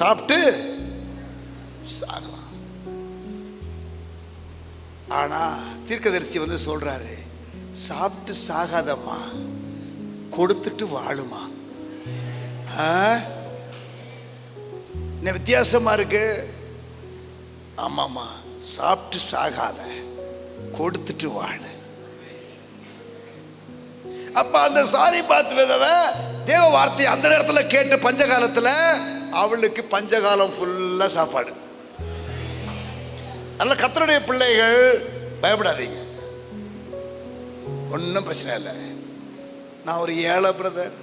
சாப்பிட்டு சாகலாம். ஆனா தீர்க்கதரிசி வந்து சொல்றாரு, சாப்பிட்டு சாகாதம்மா, கொடுத்துட்டு வாழுமா. என்ன வித்தியாசமா இருக்கு? ஆமாமா, சாப்பிட்டு சாகாத, கொடுத்துட்டு வாழு. அப்ப அந்த சாரி பார்த்து விதவை தேவ வார்த்தை அந்த நேரத்துல கேட்டு பஞ்ச காலத்துல அவளுக்கு பஞ்சகாலம் ஃபுல்லா சாப்பாடு. அதனால கர்த்தருடைய பிள்ளைகள் பயப்படாதீங்க, ஒன்றும் பிரச்சனை இல்லை. நான் ஒரு ஏழை பிரதர்,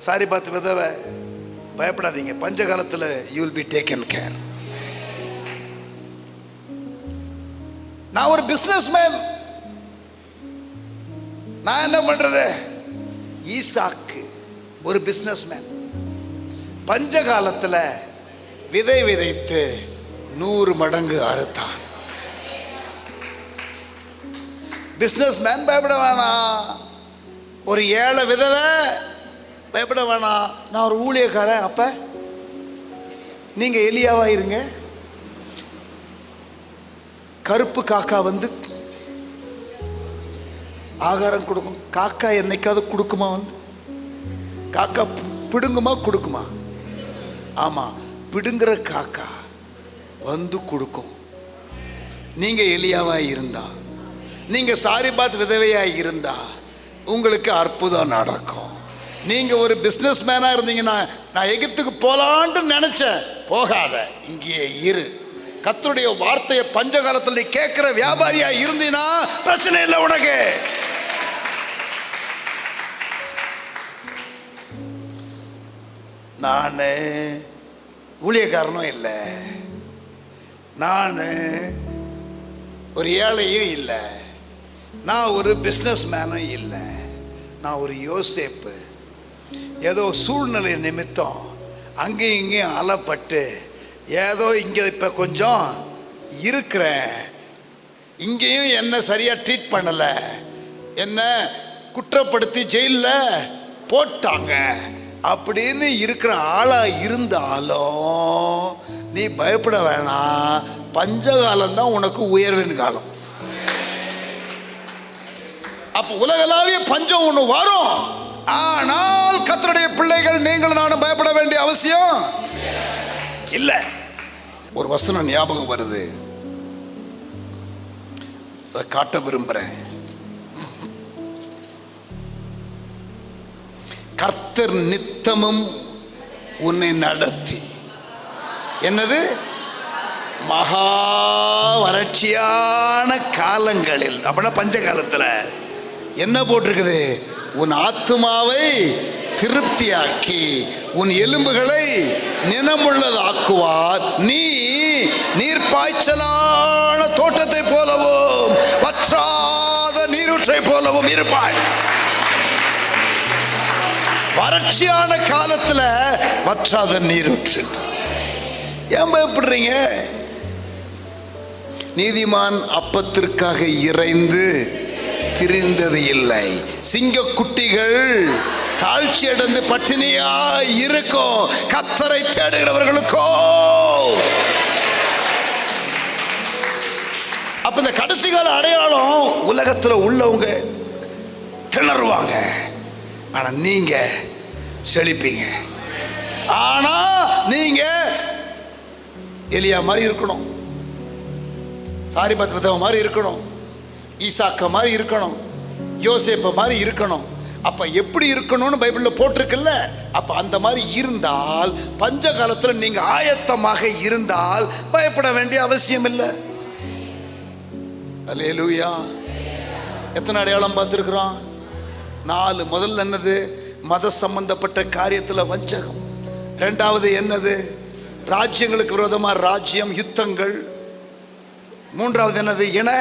சாரி பார்த்து விதவை, பயப்படாதீங்க. பஞ்ச காலத்தில் you will be taken care. நான் ஒரு பிசினஸ் மேன், நான் என்ன பண்றது? ஈசாக்கு ஒரு பிசினஸ் மேன், பஞ்ச காலத்தில் விதை விதைத்து 100 மடங்கு அறுத்தான். பிசினஸ் மேன் பயப்பட வேணாம், ஒரு ஏழை விதவை பயப்பட வேணாம். நான் ஒரு ஊழியக்காரன், அப்ப நீங்க எலியாவா இருங்க. கருப்பு காக்கா வந்து ஆகாரம் கொடுக்கும். காக்கா என்னைக்காவது கொடுக்குமா? வந்து காக்கா பிடுங்குமா கொடுக்குமா? ஆமா, பிடுங்குற காக்கா வந்து கொடுக்கும். நீங்க எலியாவா இருந்தா, நீங்க சாரிபாத் விதவையா இருந்தா உங்களுக்கு அற்புதம் நடக்கும். நீங்க ஒரு பிசினஸ் மேனா இருந்தீங்கன்னா, நான் எகிப்துக்கு போலான்னு நினைச்சேன், போகாத, இங்கே இரு. கர்த்தருடைய வார்த்தையை பஞ்ச காலத்தில் நீ கேட்கிற வியாபாரியா இருந்தீனா பிரச்சனை இல்லை உனக்கு. நான் ஊழியக்காரனும் இல்லை, நான் ஒரு ஏழையும் இல்லை, நான் ஒரு பிஸ்னஸ் மேனும் இல்லை. நான் ஒரு யோசேப்பு. ஏதோ சூழ்நிலை நிமித்தம் அங்கேயும் இங்கேயும் அலப்பட்டு ஏதோ இங்கே இப்போ கொஞ்சம் இருக்கிறேன். இங்கேயும் என்ன சரியாக ட்ரீட் பண்ணலை, என்ன குற்றப்படுத்தி ஜெயிலில் போட்டாங்க அப்படின்னு இருக்கிற ஆளாக இருந்தாலும் நீ பயப்பட வேணாம். பஞ்சகாலம்தான் உனக்கு உயர்வின் காலம். அப்போ உலகளாவிய பஞ்சம் ஒன்று வரும். ஆனால் கர்த்தருடைய பிள்ளைகள் நீங்கள் நானும் பயப்பட வேண்டிய அவசியம் இல்லை. ஒரு வசனம் ஞாபகம் வருது, அதை காட்ட விரும்புகிறேன். கர்த்தர் நித்தமும் உன்னை நடத்தி, என்னது, மகா வறட்சியான காலங்களில், அப்படின்னா பஞ்ச காலத்தில் என்ன போட்டிருக்குது? உன் ஆத்துமாவை திருப்தியாக்கி உன் எலும்புகளை நினமுள்ளதாக்குவார். நீ நீர்ப்பாய்ச்சலான தோட்டத்தை போலவும் வற்றாத நீரூற்றை போலவும் இருப்பாய். வறட்சியான காலத்துல வற்றாத நீரூற்று. ஏன் பயப்படுறீங்க? நீதிமான் அப்பத்திற்காக இறைந்து திரிந்தது இல்லை. சிங்கக்குட்டிகள் தாழ்ச்சி அடைந்து பட்டினியா இருக்கும். கர்த்தரை தேடுகிறவர்களுக்கோ. அப்ப இந்த கடைசி கால அடையாளம் உலகத்துல உள்ளவங்க திணறுவாங்க, ஆனா நீங்க செழிப்பீங்க. ஆனா நீங்க எலியா மாதிரி இருக்கணும், சாரிபாத் விதவை மாதிரி இருக்கணும், ஈசாக்க மாதிரி இருக்கணும், யோசேப்ப மாதிரி இருக்கணும். அப்ப எப்படி இருக்கணும்னு பைபிள்ல போட்டிருக்குல்ல. அப்ப அந்த மாதிரி இருந்தால், பஞ்ச காலத்துல நீங்க ஆயத்தமாக இருந்தால் பயப்பட வேண்டிய அவசியம் இல்லை. அல்லேலூயா. எத்தனை அடையாளம் பார்த்திருக்கிறோம்? 4. முதல்ல என்னது? மத சம்பந்தப்பட்ட காரியத்துல வஞ்சகம். இரண்டாவது என்னது? ராஜ்யங்களுக்கு விரோதமா ராஜ்யம், யுத்தங்கள். மூன்றாவது என்னது? இன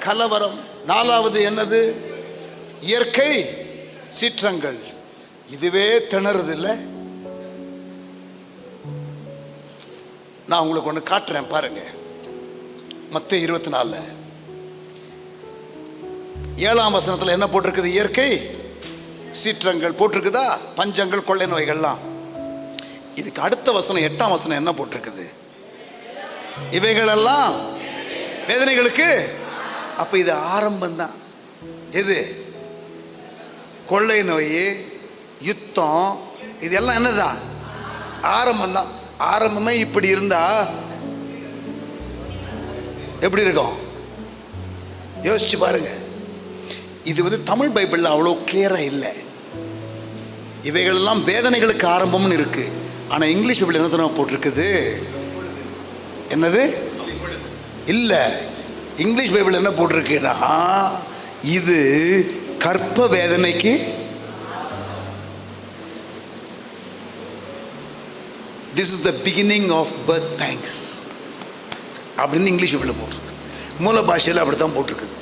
கலவரம். நாலாவது என்னது? இயற்கை சீற்றங்கள். இதுவே திணறுது இல்லை? நான் உங்களுக்கு ஒன்று காட்டுறேன் பாருங்க. மத்தேயு 24 7ஆம் வசனத்தில் என்ன போட்டிருக்குது? இயற்கை சீற்றங்கள் போட்டிருக்குதா? பஞ்சங்கள், கொள்ளை நோய்கள்லாம். இதுக்கு அடுத்த வசனம் 8ஆம் வசனம் என்ன போட்டிருக்குது? இவைகளெல்லாம் வேதனைகளுக்கு. அப்ப இது ஆரம்பம் தான். எது? கொள்ளை நோய், யுத்தம், இதெல்லாம் என்னதான்? ஆரம்பம் தான். ஆரம்பமே இப்படி இருந்தா எப்படி இருக்கும்? யோசிச்சு பாருங்க. இது தமிழ் பைபிள்ல அவ்வளோ கிளியரா இல்லை. இவைகளெல்லாம் வேதனைகளுக்கு ஆரம்பம்னு இருக்கு. ஆனா இங்கிலீஷ் பைபிள் என்ன போட்டிருக்குது? என்னது? இல்ல, இங்கிலீஷ் பைபிள் என்ன போட்டிருக்குன்னா, இது கற்ப வேதனைக்கு. This is the beginning of birth pangs அப்படின்னு இங்கிலீஷ் பைபிள் போட்டிருக்கு. மூல பாஷையில் அப்படித்தான் போட்டிருக்குது.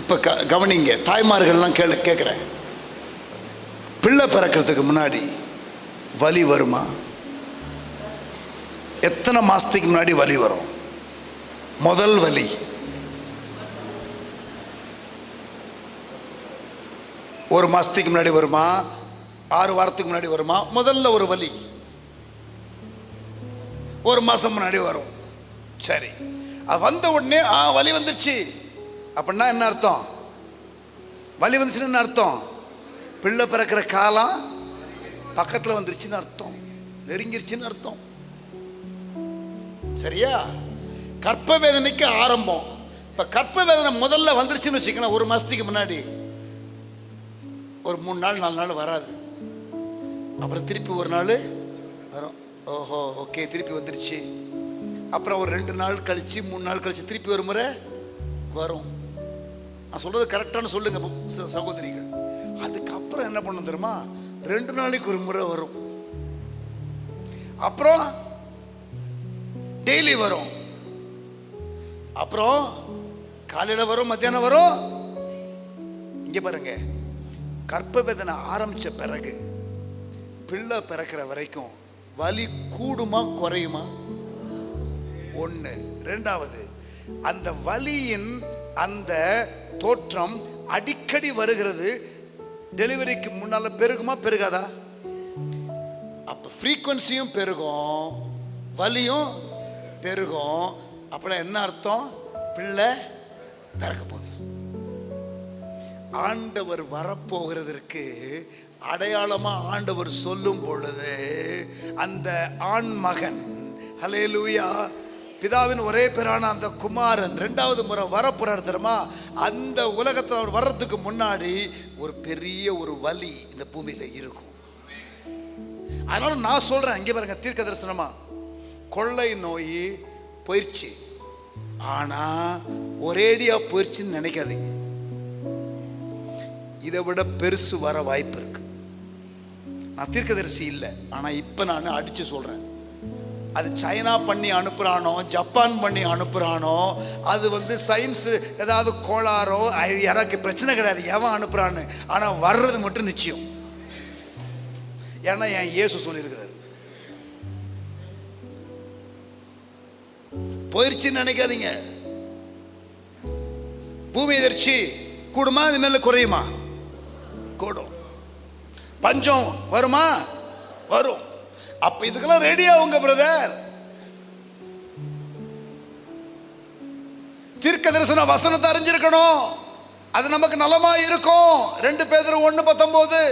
இப்போ கவனிங்க, தாய்மார்கள்லாம் கேட்குறேன், பிள்ளை பிறக்கிறதுக்கு முன்னாடி வலி வருமா? எத்தனை மாசத்துக்கு முன்னாடி வலி வரும்? முதல் வலி ஒரு மாசத்துக்கு முன்னாடி வருமா? 6 வாரத்துக்கு முன்னாடி வருமா? முதல்ல ஒரு வலி ஒரு மாசம் முன்னாடி வரும். சரி, அது வந்த உடனே வலி வந்துச்சு அப்படின்னா என்ன அர்த்தம்? வலி வந்துச்சுன்னு என்ன அர்த்தம்? பிள்ளை பிறக்கிற காலம் பக்கத்தில் வந்துருச்சுன்னு அர்த்தம், நெருங்கிருச்சுன்னு அர்த்தம். சரியா? கற்ப வேதனைக்கு ஆரம்பம். இப்ப கற்ப வேதனை முதல்ல வந்துருச்சுன்னு வச்சுக்கணும், ஒரு மாசத்துக்கு முன்னாடி ஒரு 3 நாள் 4 நாள் வராது. அப்புறம் திருப்பி ஒரு நாள் வரும். ஓஹோ, ஓகே, திருப்பி வந்துருச்சு. அப்புறம் ஒரு 2 நாள் கழிச்சு 3 நாள் கழிச்சு திருப்பி ஒரு முறை வரும். நான் சொல்றது கரெக்டானு சொல்லுங்க சகோதரிகள். அதுக்கப்புறம் என்ன பண்ண தெரியுமா? 2 நாளைக்கு ஒரு முறை வரும். அப்புறம் டெய்லி வரும். அப்புறம் காலையில வரும், மத்தியானம் வரும். இங்க பாருங்க, கற்ப வேதனை ஆரம்பிச்ச பிறகு பிள்ளை பிறக்கிற வரைக்கும் வலி கூடுமா குறையுமா? 1. 2வது, அந்த வலியின் அந்த தோற்றம் அடிக்கடி வருகிறது. டெலிவரிக்கு முன்னால பெருகுமா பெருகாதா? அப்ப ஃப்ரீக்வன்சியும் பெருகும், வலியும் பெருகும். அப்படின்னா என்ன அர்த்தம்? பிள்ளை பிறக்க போகுது. ஆண்டவர் வரப்போகிறதற்கு அடையாளமா ஆண்டவர் சொல்லும் பொழுது அந்த ஆண் மகன், ஹல்லேலூயா, பிதாவின் ஒரே பேரான அந்த குமாரன் 2வது முறை வரப்போறார் தெரியுமா? அந்த உலகத்தில் அவர் வர்றதுக்கு முன்னாடி ஒரு பெரிய ஒரு வலி இந்த பூமியில இருக்கும். அதனால நான் சொல்றேன், இங்கே பாருங்க, தீர்க்க தரிசனமா, கொள்ளை நோய் போயிடுச்சு, ஆனா ஒரேடியா போயிடுச்சுன்னு நினைக்காதீங்க. இதை விட பெருசு வர வாய்ப்பு இருக்கு. நான் தீர்க்கதரிசி இல்லை, ஆனா இப்ப நான் அடிச்சு சொல்றேன். அது சைனா பண்ணி அனுப்புறானோ, ஜப்பான் பண்ணி அனுப்புறானோ, அது சயின்ஸ் ஏதாவது கோளாறோ, எனக்கு பிரச்சனை கிடையாது எவன் அனுப்புறான்னு. ஆனா வர்றது மட்டும் நிச்சயம். ஏன்னா என் இயேசு சொல்லியிருக்கிறார். போயிடுச்சுன்னு நினைக்காதீங்க. பூமி எதிர்ச்சி கூடுமா, இனிமேல் குறையுமா? கூடும். பஞ்சம் வருமா? வரும். அப்ப இதுக்கெல்லாம் ரெடி ஆகுங்க பிரதர். தீர்க்க தரிசன வசனத்தை அறிஞ்சிருக்கணும், அது நமக்கு நலமா இருக்கும். 2 பேதுரு 1:19.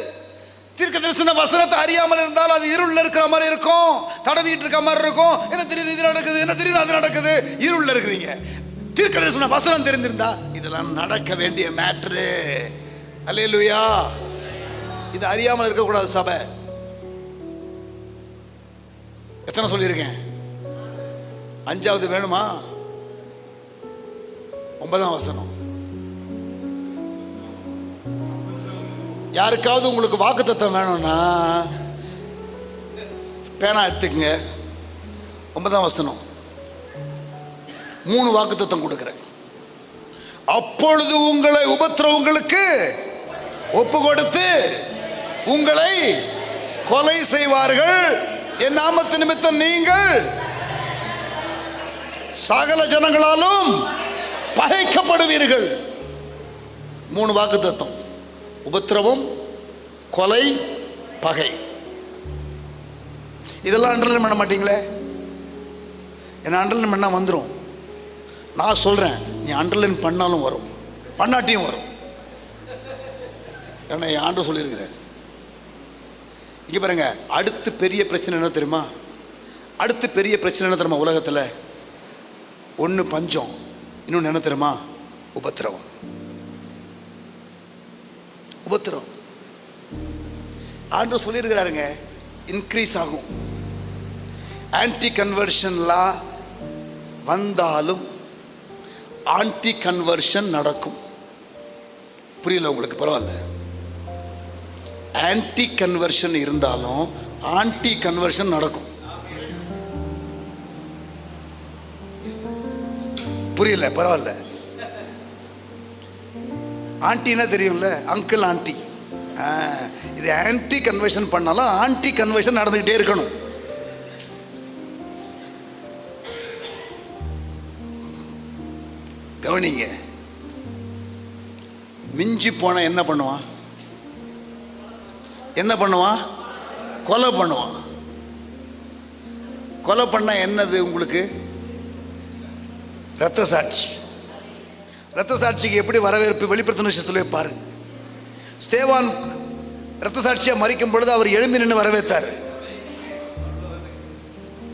தீர்க்க தரிசன வசனத்தை அறியாமல் இருந்தால் அது இருள் இருக்கிற மாதிரி இருக்கும், தடவிட்டு இருக்க மாதிரி இருக்கும். என்ன திடீர்னு இது நடக்குது, என்ன திடீர்னு அது நடக்குது, இருள் இருக்கிறீங்க. தீர்க்க தரிசன வசனம் தெரிந்திருந்தா இதெல்லாம் நடக்க வேண்டிய மேட்ரு. அல்லேலூயா. இது அறியாமல் இருக்கக்கூடாது சபை. எத்தனை சொல்லியிருக்கேன்? 5வது வேணுமா? 9ஆம் வசனம். யாருக்காவது உங்களுக்கு வாக்குத்தத்தம் வேணும்னா பேனா எடுத்துக்கங்க. 9ஆம் வசனம். 3 வாக்குத்தத்தம் கொடுக்கிறேன். அப்பொழுது உங்களை உபத்திரவங்களுக்கு ஒப்பு கொடுத்து உங்களை கொலை செய்வார்கள், என் நாமத்து நிமித்தம் நீங்கள் சகல ஜனங்களாலும் பகைக்கப்படுவீர்கள். 3 வாக்குத்தத்தம்: உபத்திரவம், கொலை, பகை. இதெல்லாம் அண்டர்லைன் பண்ண மாட்டீங்களே? என்ன அண்டர்லைன் பண்ணா வந்துடும். நான் சொல்றேன், நீ அண்டர்லைன் பண்ணாலும் வரும், பண்ணாட்டியும் வரும். ஏன்னா என் ஆண்டு சொல்லியிருக்கிறேன். இங்கே பாருங்க, அடுத்து பெரிய பிரச்சனை என்ன தெரியுமா? அடுத்து பெரிய பிரச்சனை என்ன தெரியுமா உலகத்தில்? ஒன்று பஞ்சம், இன்னொன்று என்ன தெரியுமா? உபத்திரவம். உபத்திரவம் ஆண்டு சொல்லியிருக்கிறாருங்க, இன்க்ரீஸ் ஆகும். ஆன்டி கன்வர்ஷன்லாம் வந்தாலும் ஆன்டி கன்வர்ஷன் நடக்கும். புரியல உங்களுக்கு? பரவாயில்ல. ஆன்டி கன்வர்ஷன் இருந்தாலும் ஆன்டி கன்வர்ஷன் நடக்கும். புரியல? பரவாயில்ல. ஆன்டினா தெரியும்ல, அங்கிள் ஆன்டி. இது ஆன்டி கன்வர்ஷன் பண்ணாலும் ஆன்டி கன்வர்ஷன் நடந்துகிட்டே இருக்கணும். கவனிங்க. மிஞ்சி போன என்ன பண்ணுவான்? என்ன பண்ணுவான்? கொலை பண்ணுவான். கொலை பண்ண என்னது உங்களுக்கு? இரத்த சாட்சி. இரத்த சாட்சிக்கு எப்படி வரவேற்பு? வெளிப்படுத்தின விஷயத்துல பாருங்க. ஸ்தேவான் இரத்த சாட்சியா மரிக்கும் பொழுது அவர் எழும்பி நின்று வரவேற்றார்.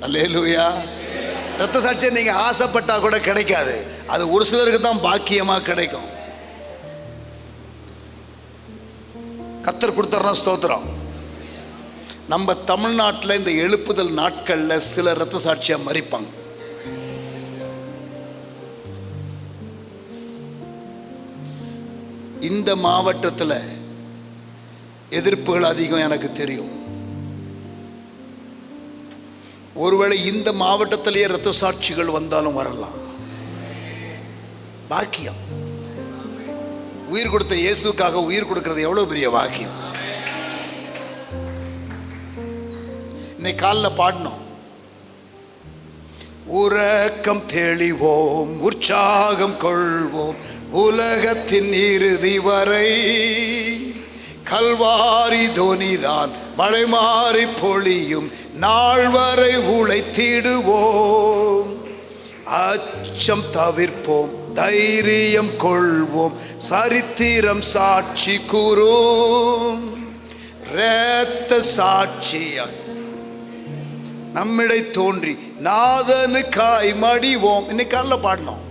அல்லேலூயா. இரத்த சாட்சியை நீங்க ஆசைப்பட்டா கூட கிடைக்காது, அது ஒரு சிலருக்கு தான் பாக்கியமா கிடைக்கும். கர்த்தர் கொடுத்தாருன்னா ஸ்தோத்திரம். நம்ம தமிழ்நாட்டில் இந்த எழுப்புதல் நாட்களில் சில இரத்த சாட்சியா மரிப்பாங்க. இந்த மாவட்டத்தில் எதிர்ப்புகள் அதிகம் எனக்கு தெரியும். ஒருவேளை இந்த மாவட்டத்திலேயே இரத்த சாட்சிகள் வந்தாலும் வரலாம். பாக்கியம். உயிர் கொடுத்த இயேசுக்காக உயிர் கொடுக்கிறது எவ்வளவு பெரிய பாக்கியம். இன்னைக்கு காலில் பாடணும், உறக்கம் தெளிவோம், உற்சாகம் கொள்வோம், உலகத்தின் இறுதி வரை கல்வாரி தோனிதான் மழை மாறி பொழியும் நாள் வரை உழைத்திடுவோம். அச்சம் தவிர்ப்போம், தைரியம் கொள்வோம், சரித்திரம் சாட்சி கூறும். இரத்த சாட்சியாய் நம்மிடை தோன்றி நாதனுக்காய் மடிவோம். இன்னைக்கு காலைல பாடணும்.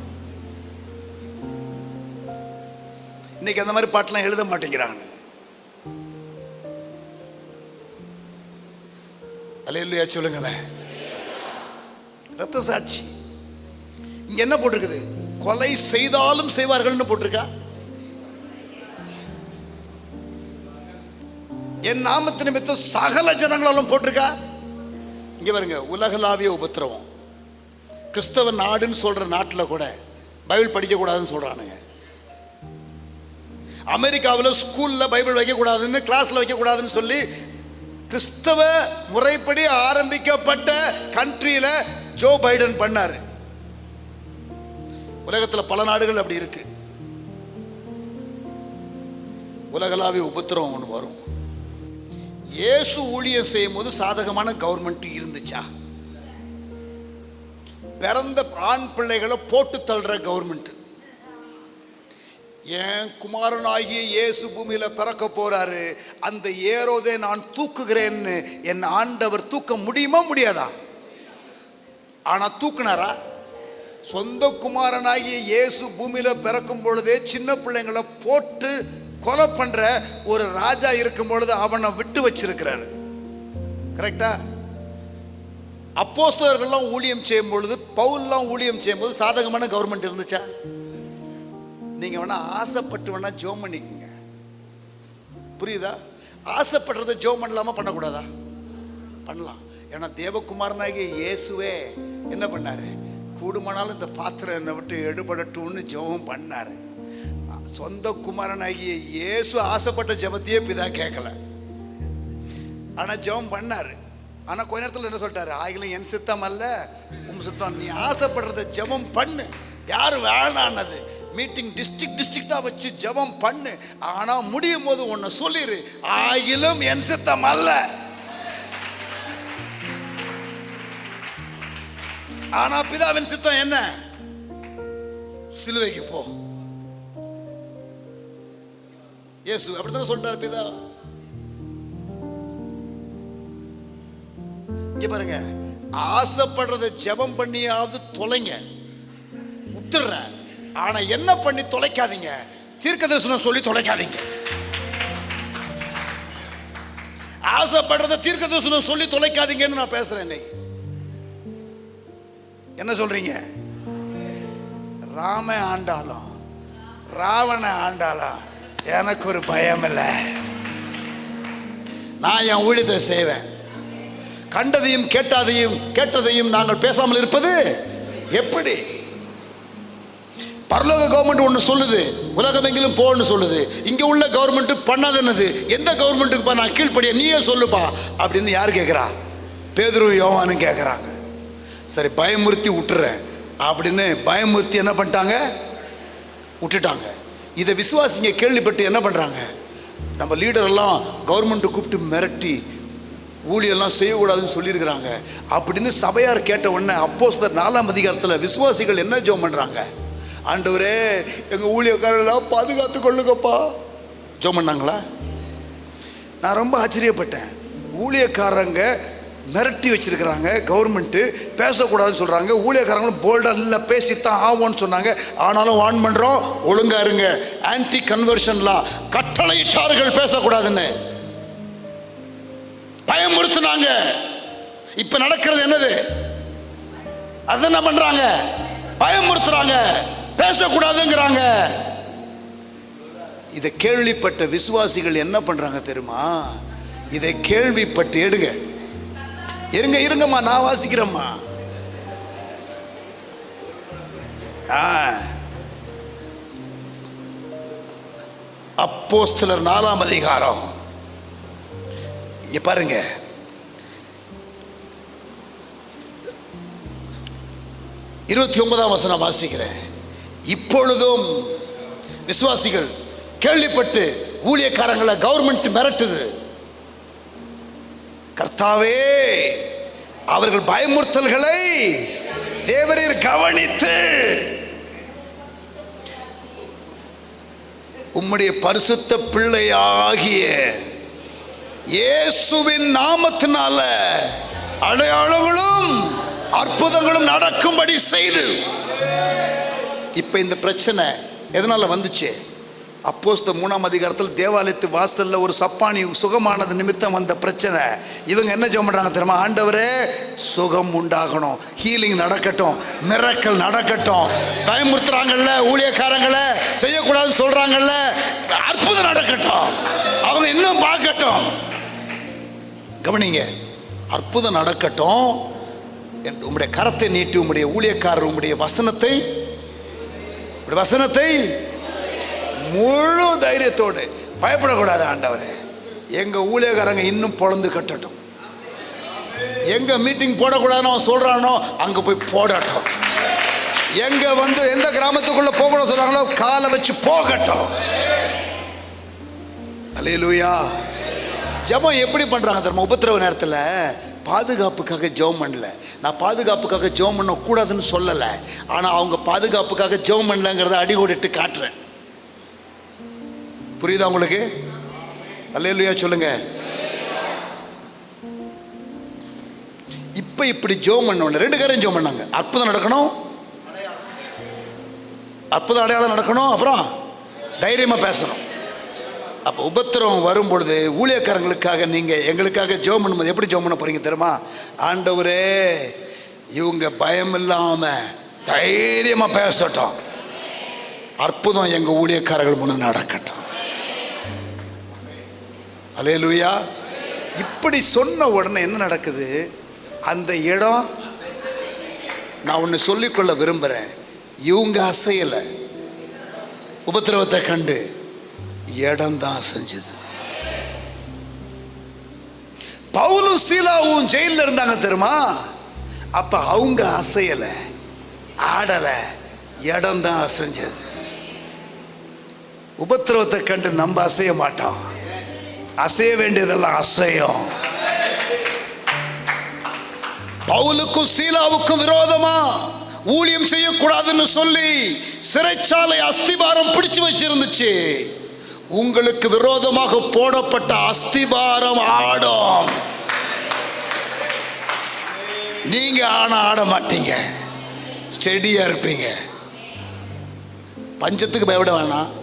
இன்னைக்கு அந்த மாதிரி பாட்டெல்லாம் எழுத மாட்டேங்கிறாங்க. அல்லேலூயா சொல்லுங்களேன். இரத்த சாட்சி. இங்க என்ன போட்டிருக்குது? கொலை செய்தாலும் செய்வார்கள்னு போட்டிருக்கா? என் நாமத்து நிமித்தம் சகல ஜனங்களாலும் போட்டிருக்கா? இங்க பாருங்க, உலகளாவிய உபத்திரவம். கிறிஸ்தவ நாடுன்னு சொல்ற நாட்டில் கூட பைபிள் படிக்க கூடாதுன்னு சொல்றானுங்க. அமெரிக்காவில் ஸ்கூல்ல பைபிள் வைக்க கூடாதுன்னு, கிளாஸ்ல வைக்க கூடாதுன்னு சொல்லி கிறிஸ்தவ முறைப்படி ஆரம்பிக்கப்பட்ட கண்ட்ரியில ஜோ பைடன் பண்ணாரு. உலகத்தில் பல நாடுகள் அப்படி இருக்கு. உலகளாவிய உபத்திரவம் ஒன்று வரும். இயேசு ஊழியம் செய்யும் போது சாதகமான கவர்மெண்ட் இருந்துச்சா? பிறந்த ஆண் பிள்ளைகளை போட்டு தள்ளுற கவர்மெண்ட். என் குமாரனாகிய இயேசு பூமியில பிறக்க போறாரு, அந்த ஏரோதை நான் தூக்குகிறேன்னு என் ஆண்டவர் தூக்க முடியுமா முடியாதா? ஆனா தூக்குனாரா? சொந்த குமாரனாகிய இயேசு பூமியில பிறக்கும் பொழுதே சின்ன பிள்ளைங்களை போட்டு கொலை பண்ற ஒரு ராஜா இருக்கும் பொழுது அவனை விட்டு வச்சிருக்கிறாரு. கரெக்டா? அப்போஸ்தலர்கள்லாம் ஊழியம் செய்யும் பொழுது, பவுல்லாம் ஊழியம் செய்யும் போது சாதகமான கவர்மெண்ட் இருந்துச்சா? நீங்க வேணா ஆசைப்பட்டு வேணா ஜெபம் பண்ணிக்கங்க. புரியுதா? ஆசைப்படுறத ஜெபம் பண்ணலாமா பண்ணக்கூடாதா? பண்ணலாம். ஏன்னா தேவகுமாரனாகிய இயேசுவே என்ன பண்ணாரு? கூடுமானாலும் இந்த பாத்திரம் என்னை விட்டு எடுபடட்டும்னு ஜெபம் பண்ணாரு. சொந்த குமாரனாகிய இயேசு ஆசைப்பட்ட ஜெபத்தையே பிதா கேட்கல, ஆனா ஜெபம் பண்ணாரு. ஆனா கொஞ்ச நேரத்தில் என்ன சொல்லிட்டாரு? ஆகிலும் என் சித்தம் அல்ல உம் சித்தம். நீ ஆசைப்படுறத ஜெபம் பண்ணு. யாரு வேணான்னது? மீட்டிங் டிஸ்ட்ரிக்டா வச்சு ஜெபம் பண்ணு. ஆனா முடியும் போது ஒன்னு சொல்லிரு, ஆகிலும் என் சித்தம் அல்ல. ஆனா பிதாவின் சித்தம் என்ன? சிலுவைக்கு போ. இயேசு அப்படித்தானே சொல்றாரு பிதா. இங்க பாருங்க, ஆசைப்படுறத ஜெபம் பண்ணியாவது தொலைங்க, விட்டுற. ஆனா என்ன பண்ணி தொலைக்காதீங்க? தீர்க்கதரிசனம் சொல்லி தொலைக்காதீங்க. ஆசைப்படுறத தீர்க்கதரிசனம் சொல்லி தொலைக்காதீங்கன்னு நான் பேசுறேன் இன்னைக்கு. என்ன சொல்றீங்க? ராம ஆண்டாலும் ராவண ஆண்டாலும் எனக்கு ஒரு பயம் இல்லை. நான் என் ஊழியத்தை செய்வேன். கண்டதையும் கேட்டதையும் நாங்கள் பேசாமல் இருப்பது எப்படி? பரலோக கவர்மெண்ட் ஒன்று சொல்லுது, உலகம் எங்கிலும் போன்னு சொல்லுது. இங்க உள்ள கவர்மெண்ட் பண்ணாது என்னது? எந்த கவர்மெண்ட்டுக்குப்பா நான் கீழ்ப்படிய? நீயே சொல்லுப்பா அப்படின்னு யார் கேட்குறா? பேதுரு யோவானும் கேட்குறாங்க. சரி பயமுறுத்தி விட்டுறேன் அப்படின்னு பயமுறுத்தி என்ன பண்ணிட்டாங்க? விட்டுட்டாங்க. இதை விசுவாசிங்க கேள்விப்பட்டு என்ன பண்ணுறாங்க? நம்ம லீடரெல்லாம் கவர்மெண்ட்டை கூப்பிட்டு மிரட்டி ஊழியெல்லாம் செய்யக்கூடாதுன்னு சொல்லியிருக்கிறாங்க அப்படின்னு சபையார் கேட்ட உடனே அப்போஸ்தலர் 4ஆம் அதிகாரத்தில் விசுவாசிகள் என்ன ஜெபம் பண்ணுறாங்க? ஆண்டவரே எங்கள் ஊழியக்காரெல்லாம் பாதுகாத்து கொள்ளுங்கப்பா ஜெபம் பண்ணாங்களா? நான் ரொம்ப ஆச்சரியப்பட்டேன். ஊழியக்காரங்க மிரட்டி வச்சிருக்கிறாங்க, கவர்மெண்ட்டு பேசக்கூடாதுன்னு சொல்கிறாங்க. ஊழியக்காரங்களும் போல்டாக இல்லை பேசித்தான் ஆவோன்னு சொன்னாங்க. ஆனாலும் வான் பண்ணுறோம், ஒழுங்கா இருங்க. ஆன்டி கன்வர்ஷன்லாம் கட்டளையிட்டார்கள் பேசக்கூடாதுன்னு, பயமுறுத்தினாங்க. இப்ப நடக்கிறது என்னது? அது என்ன பண்றாங்க? பயமுறுத்துறாங்க, பேசக்கூடாதுங்கிறாங்க. இதை கேள்விப்பட்ட விசுவாசிகள் என்ன பண்றாங்க தெரியுமா? இதை கேள்விப்பட்டு இருங்கம்மா நான் வாசிக்கிறேம்மா. அப்போஸ்தலர் 4ஆம் அதிகாரம் இங்க பாருங்க. இருபத்தி 29ஆம் வசனம் வாசிக்கிறேன். இப்பொழுதும் விசுவாசிகள் கேள்விப்பட்டு ஊழியக்காரங்களை கவர்மெண்ட் மிரட்டுது. கர்த்தாவே அவர்கள் பயமுறுத்தல்களை தேவரீர் கவனித்து உம்முடைய பரிசுத்த பிள்ளையாகிய இயேசுவின் நாமத்தினால அடையாளங்களும் அற்புதங்களும் நடக்கும்படி செய்து. இப்ப இந்த பிரச்சனை எதனால வந்துச்சு? அப்போஸ்தலர் 3ஆம் அதிகாரத்தில் தேவாலயத்து வாசல்ல ஒரு சப்பானி சுகமானது நிமித்தம் வந்த பிரச்சனை. இவங்க என்ன ஜெபம் பண்றாங்க தெரியுமா? ஆண்டவரே சுகம் உண்டாகணும், ஹீலிங் நடக்கட்டும், மிரக்கல் நடக்கட்டும். பயமுறுத்துறாங்கல்ல ஊழியக்காரங்களை, செய்யக்கூடாதுன்னு சொல்றாங்கல்ல, அற்புதம் நடக்கட்டும், அவங்க இன்னும் பார்க்கட்டும். கவனிங்க, அற்புதம் நடக்கட்டும். உம்முடைய கரத்தை நீட்டி உம்முடைய ஊழியக்காரர் உம்முடைய வசனத்தை முழு தைரியத்தோடு, பயப்படக்கூடாது ஆண்டவரே, எங்க ஊழியக்காரங்க இன்னும் பொழந்து கட்டட்டும். எங்க மீட்டிங் போடக்கூடாதுன்னு அவன் சொல்றானோ அங்க போய் போடட்டும். எங்க எந்த கிராமத்துக்குள்ள போகணும் சொல்றாங்களோ காலை வச்சு போகட்டும். அல்லேலூயா. ஜெபம் எப்படி பண்றாங்க தெரியுமா? உபத்திரவ நேரத்தில் பாதுகாப்புக்காக ஜெபம் பண்ணல. நான் பாதுகாப்புக்காக ஜெபம் பண்ண கூடாதுன்னு சொல்லலை, ஆனால் அவங்க பாதுகாப்புக்காக ஜெபம் பண்ணலங்கிறத அடிகோடிட்டு காட்டுறேன். புரியுதா உங்களுக்கு? அல்லேலூயா சொல்லுங்க. இப்ப இப்படி ஜெபம் பண்ண 2 காரியம் ஜெபம் பண்ணாங்க. அற்புதம் நடக்கணும், அற்புதம் அடையாளம் நடக்கணும், அப்புறம் தைரியமா பேசணும். அப்போ உபத்திரவம் வரும்பொழுது ஊழியக்காரங்களுக்காக நீங்கள் எங்களுக்காக ஜெபம் பண்ணும்போது எப்படி ஜெபம் பண்ண போறீங்க தெரியுமா? ஆண்டவரே, இவங்க பயம் இல்லாமல் தைரியமாக பேசட்டும், அற்புதம் எங்கள் ஊழியக்காரர்கள் முன்ன நடக்கட்டும். அல்லேலூயா. இப்படி சொன்ன உடனே என்ன நடக்குது? அந்த இடம், நான் ஒன்று சொல்லிக்கொள்ள விரும்புகிறேன், இவங்க அசையலை, உபத்திரவத்தை கண்டு இடம்தான் செஞ்சது. பவுலும் சீலாவும் ஜெயிலில் இருந்தாங்க தெரியுமா? அப்ப அவங்க அசையல, ஆடல, இடம்தான் அசைஞ்சது. உபத்திரவத்தை கண்டு நம்ம அசைய மாட்டோம், அசைய வேண்டியதெல்லாம் அசையும். பவுலுக்கும் சீலாவுக்கும் விரோதமா ஊழியம் செய்யக்கூடாதுன்னு சொல்லி சிறைச்சாலை அஸ்திபாரம் பிடிச்சு வச்சிருந்துச்சு. உங்களுக்கு விரோதமாக போடப்பட்ட அஸ்திபாரம் ஆடும். நீங்க ஆட மாட்டீங்க, ஸ்டெடியா இருப்பீங்க. பஞ்சத்துக்கு பயப்பட வேணாம்,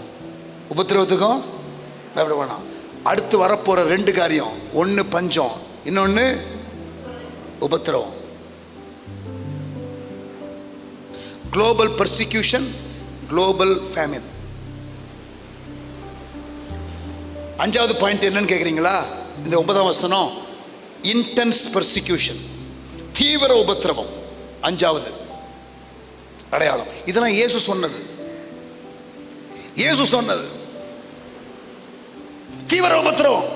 உபத்திரவத்துக்கும் பயப்பட வேணாம். அடுத்து வரப்போற 2 காரியம், ஒன்று பஞ்சம், இன்னொன்று உபத்திரவம். Global persecution, global famine. 5வது பாயிண்ட் என்னன்னு கேட்குறீங்களா? இந்த 9ஆம் வசனம், இன்டென்ஸ் பர்சிக்யூஷன், தீவிர உபத்திரவம். 5வது அடையாளம். இதெல்லாம் இயேசு சொன்னது, இயேசு சொன்னது. தீவிர உபத்திரவம்.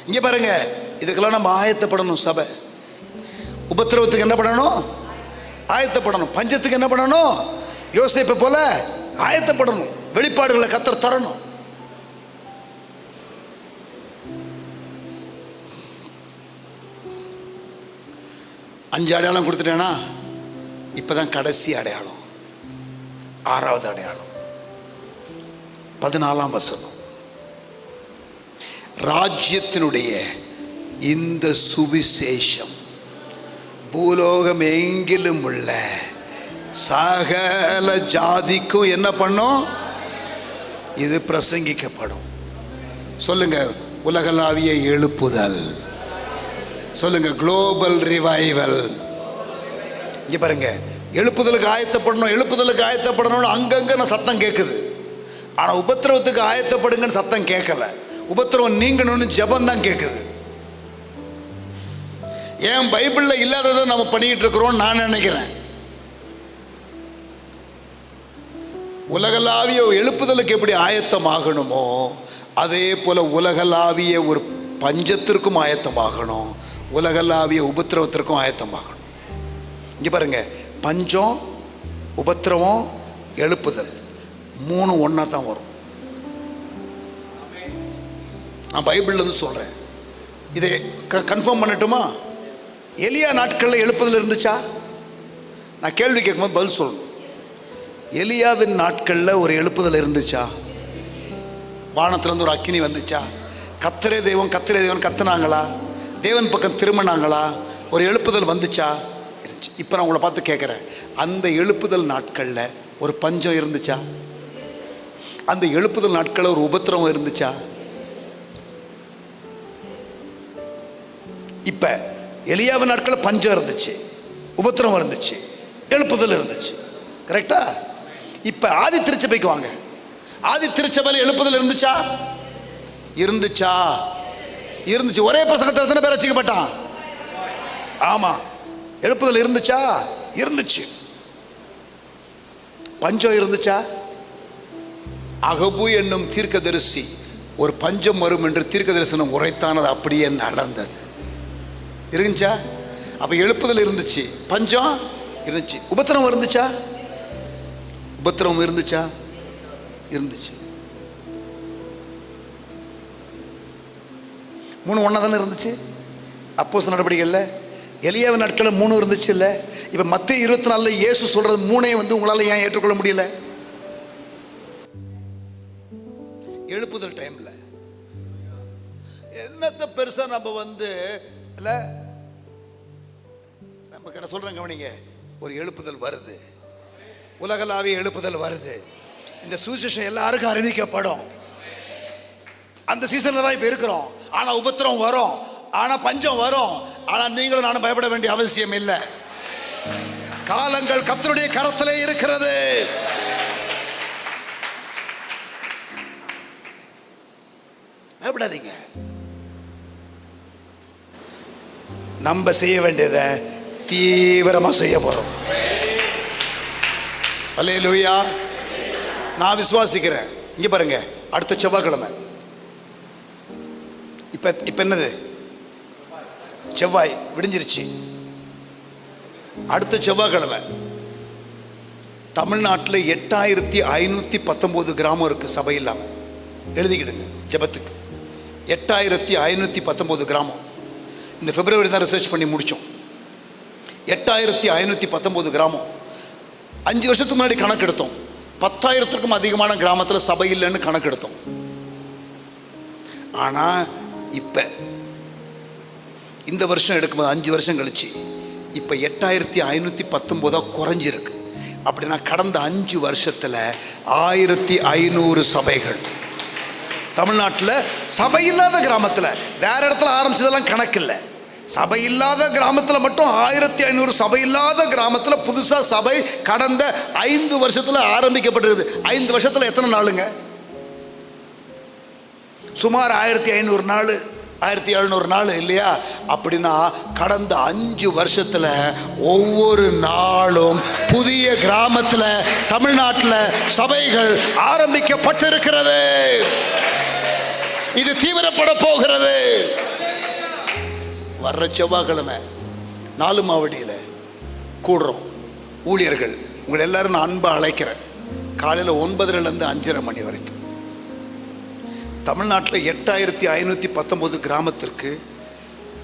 இங்க பாருங்க, இதுக்கெல்லாம் நம்ம ஆயத்தப்படணும். சபை உபத்திரவத்துக்கு என்ன பண்ணணும்? ஆயத்தப்படணும். பஞ்சத்துக்கு என்ன பண்ணணும்? யோசேப்பை போல ஆயத்தப்படணும். வெளிப்பாடுகளை கர்த்தர் தரணும். அஞ்சு அடையாளம் கொடுத்துட்டேனா, இப்பதான் கடைசி அடையாளம், 6வது அடையாளம், 14ஆம் வசனம். ராஜ்யத்தினுடைய இந்த சுவிசேஷம் பூலோகம் எங்கிலும் உள்ள சகல ஜாதிக்கும் என்ன பண்ணும்? இது பிரசங்கிக்கப்படும். சொல்லுங்க, உலகளாவிய எழுப்புதல். சொல்லுங்க, குளோபல் ரிவைவல். இங்க பாருங்க, எழுப்புதலுக்கு ஆயத்தப்படணும், எழுப்புதலுக்கு ஆயத்தப்படணும்னு அங்கங்க சத்தம் கேட்குது. ஆனா உபத்திரவத்துக்கு ஆயத்தப்படுங்கன்னு சத்தம் கேட்கல. உபத்திரவம் நீங்கணும்னு ஜெபம் தான் கேட்குது. ஏன் பைபிள்ல இல்லாததை நம்ம பண்ணிட்டு இருக்கிறோம் நான் நினைக்கிறேன். உலகளாவிய எழுப்புதலுக்கு எப்படி ஆயத்தமாகணுமோ அதே போல உலகளாவிய ஒரு பஞ்சத்திற்கும் ஆயத்தமாகணும், உலகளாவிய உபத்திரவத்திற்கும் ஆயத்தமாகணும். இங்க பாருங்க, பஞ்சம், உபத்திரவம், எழுப்புதல் 3 ஒண்ணா தான் வரும். நான் பைபிள்ல இருந்து சொல்றேன், இதை கன்ஃபார்ம் பண்ணட்டுமா? எலியா நாட்களில் எழுப்புதல் இருந்துச்சா? நான் கேள்வி கேட்கும்போது பதில் சொல்லணும். எலியாவின் நாட்களில் ஒரு எழுப்புதல் இருந்துச்சா? வானத்திலிருந்து ஒரு அக்கினி வந்துச்சா? கர்த்தரே தெய்வம், கர்த்தரே தெய்வம் கத்துனாங்களா? தேவன் பக்கம் திரும்பினாங்களா? ஒரு எழுப்புதல் வந்துச்சா? இருந்துச்சு. இப்போ நான் உங்களை பார்த்து கேட்குறேன், அந்த எழுப்புதல் நாட்களில் ஒரு பஞ்சம் இருந்துச்சா? அந்த எழுப்புதல் நாட்களில் ஒரு உபத்திரவம் இருந்துச்சா? இப்போ எலியாவின் நாட்களில் பஞ்சம் இருந்துச்சு, உபத்திரவம் இருந்துச்சு, எழுப்புதல் இருந்துச்சு. கரெக்டா? இப்போ ஆதி திருச்சபைக்கு வாங்க. ஆதி திருச்சபையில் எழுப்புதல் இருந்துச்சா? இருந்துச்சா? இருந்துச்சு. ஒரே பிரசங்கத்தில் எத்தனை பேர் ரட்சிக்கப்பட்டான்? ஆமா, எழுப்புதல் இருந்துச்சா? இருந்துச்சு. பஞ்சம் இருந்துச்சா? அகபு என்னும் தீர்க்கதரிசி ஒரு பஞ்சம் வரும் என்று தீர்க்க தரிசனம் உரைத்தானது அப்படியே நடந்தது. இருந்துச்சா? அப்போ எழுப்புதல் இருந்துச்சு, பஞ்சம் இருந்துச்சு. உபத்திரம் இருந்துச்சா? உபத்திரம் இருந்துச்சா? இருந்துச்சு. 3 ஒன்றா தானே இருந்துச்சு. அப்போஸ்தலர் நடவடிக்கையில் எலியாவின் நாட்களில் 3 இருந்துச்சு இல்லை? இப்போ மத்தேயு 24 இயேசு சொல்கிறது 3 வந்து உங்களால் ஏன் ஏற்றுக்கொள்ள முடியல? எழுப்புதல் டைமில் என்னத்தை பெருசாக நம்ம வந்து இல்லை, நமக்கு என்ன சொல்கிறேன் கவனிங்க, ஒரு எழுப்புதல் வருது, உலகளாவிய எழுப்புதல் வருது. இந்த சுவிசேஷம் எல்லாருக்கும் அறிவிக்கப்படும். அந்த சீசனில் தான் இப்போ இருக்கிறோம். ஆனால் உபத்திரம் வரும், ஆனால் பஞ்சம் வரும். ஆனால் நீங்களும் நானும் பயப்பட வேண்டிய அவசியம் இல்லை. காலங்கள் கர்த்தருடைய கரத்திலே இருக்கிறது. பயப்படாதீங்க. நம்ம செய்ய வேண்டியதை தீவிரமா செய்ய போறோம். அல்லேலூயா. நான் விசுவாசிக்கிறேன். இங்க பாருங்க, அடுத்த செவ்வாய்க்கிழமை, இப்ப என்னது, செவ்வாய் விடிஞ்சிருச்சு. அடுத்த செவ்வாய்க்கிழமை தமிழ்நாட்டில் 8519 கிராமம் இருக்கு சபை இல்லாமல். எழுதிக்கிடுங்க ஜெபத்துக்கு. 8519 கிராமம். இந்த பிப்ரவரி தான் ரிசர்ச் பண்ணி முடித்தோம். 8519 கிராமம். 5 வருஷத்துக்கு முன்னாடி கணக்கெடுத்தோம். 10,000க்கும் அதிகமான கிராமத்தில் சபை இல்லைன்னு கணக்கெடுத்தோம். ஆனால் இப்போ இந்த வருஷம் எடுக்கும்போது 5 வருஷம் கழிச்சு இப்போ 8519 குறைஞ்சிருக்கு. அப்படின்னா கடந்த 5 வருஷத்தில் 1500 சபைகள் தமிழ்நாட்டில். சபை இல்லாத கிராமத்தில், வேற இடத்துல ஆரம்பிச்சதெல்லாம் கணக்கு இல்லை, சபை இல்லாத கிராமத்தில் மட்டும் 1500 சபை இல்லாத கிராமத்தில் புதுசாக சபை கடந்த 5 வருஷத்தில் ஆரம்பிக்கப்பட்டிருக்குது. 5 வருஷத்தில் எத்தனை நாளுங்க? சுமார் 1500 நாள், 1700 நாள் இல்லையா? அப்படின்னா கடந்த 5 வருஷத்தில் ஒவ்வொரு நாளும் புதிய கிராமத்தில் தமிழ்நாட்டில் சபைகள் ஆரம்பிக்கப்பட்டிருக்கிறது. இது தீவிரப்பட போகிறது. வர்ற செவ்வாய்க்கிழமை 4 மாவடியில் கூடுறோம். ஊழியர்கள் உங்களை எல்லாரும் நான் அன்பாக அழைக்கிறேன். காலையில் 9:30 to 5:30 மணி வரைக்கும் தமிழ்நாட்டில் 8519 கிராமத்திற்கு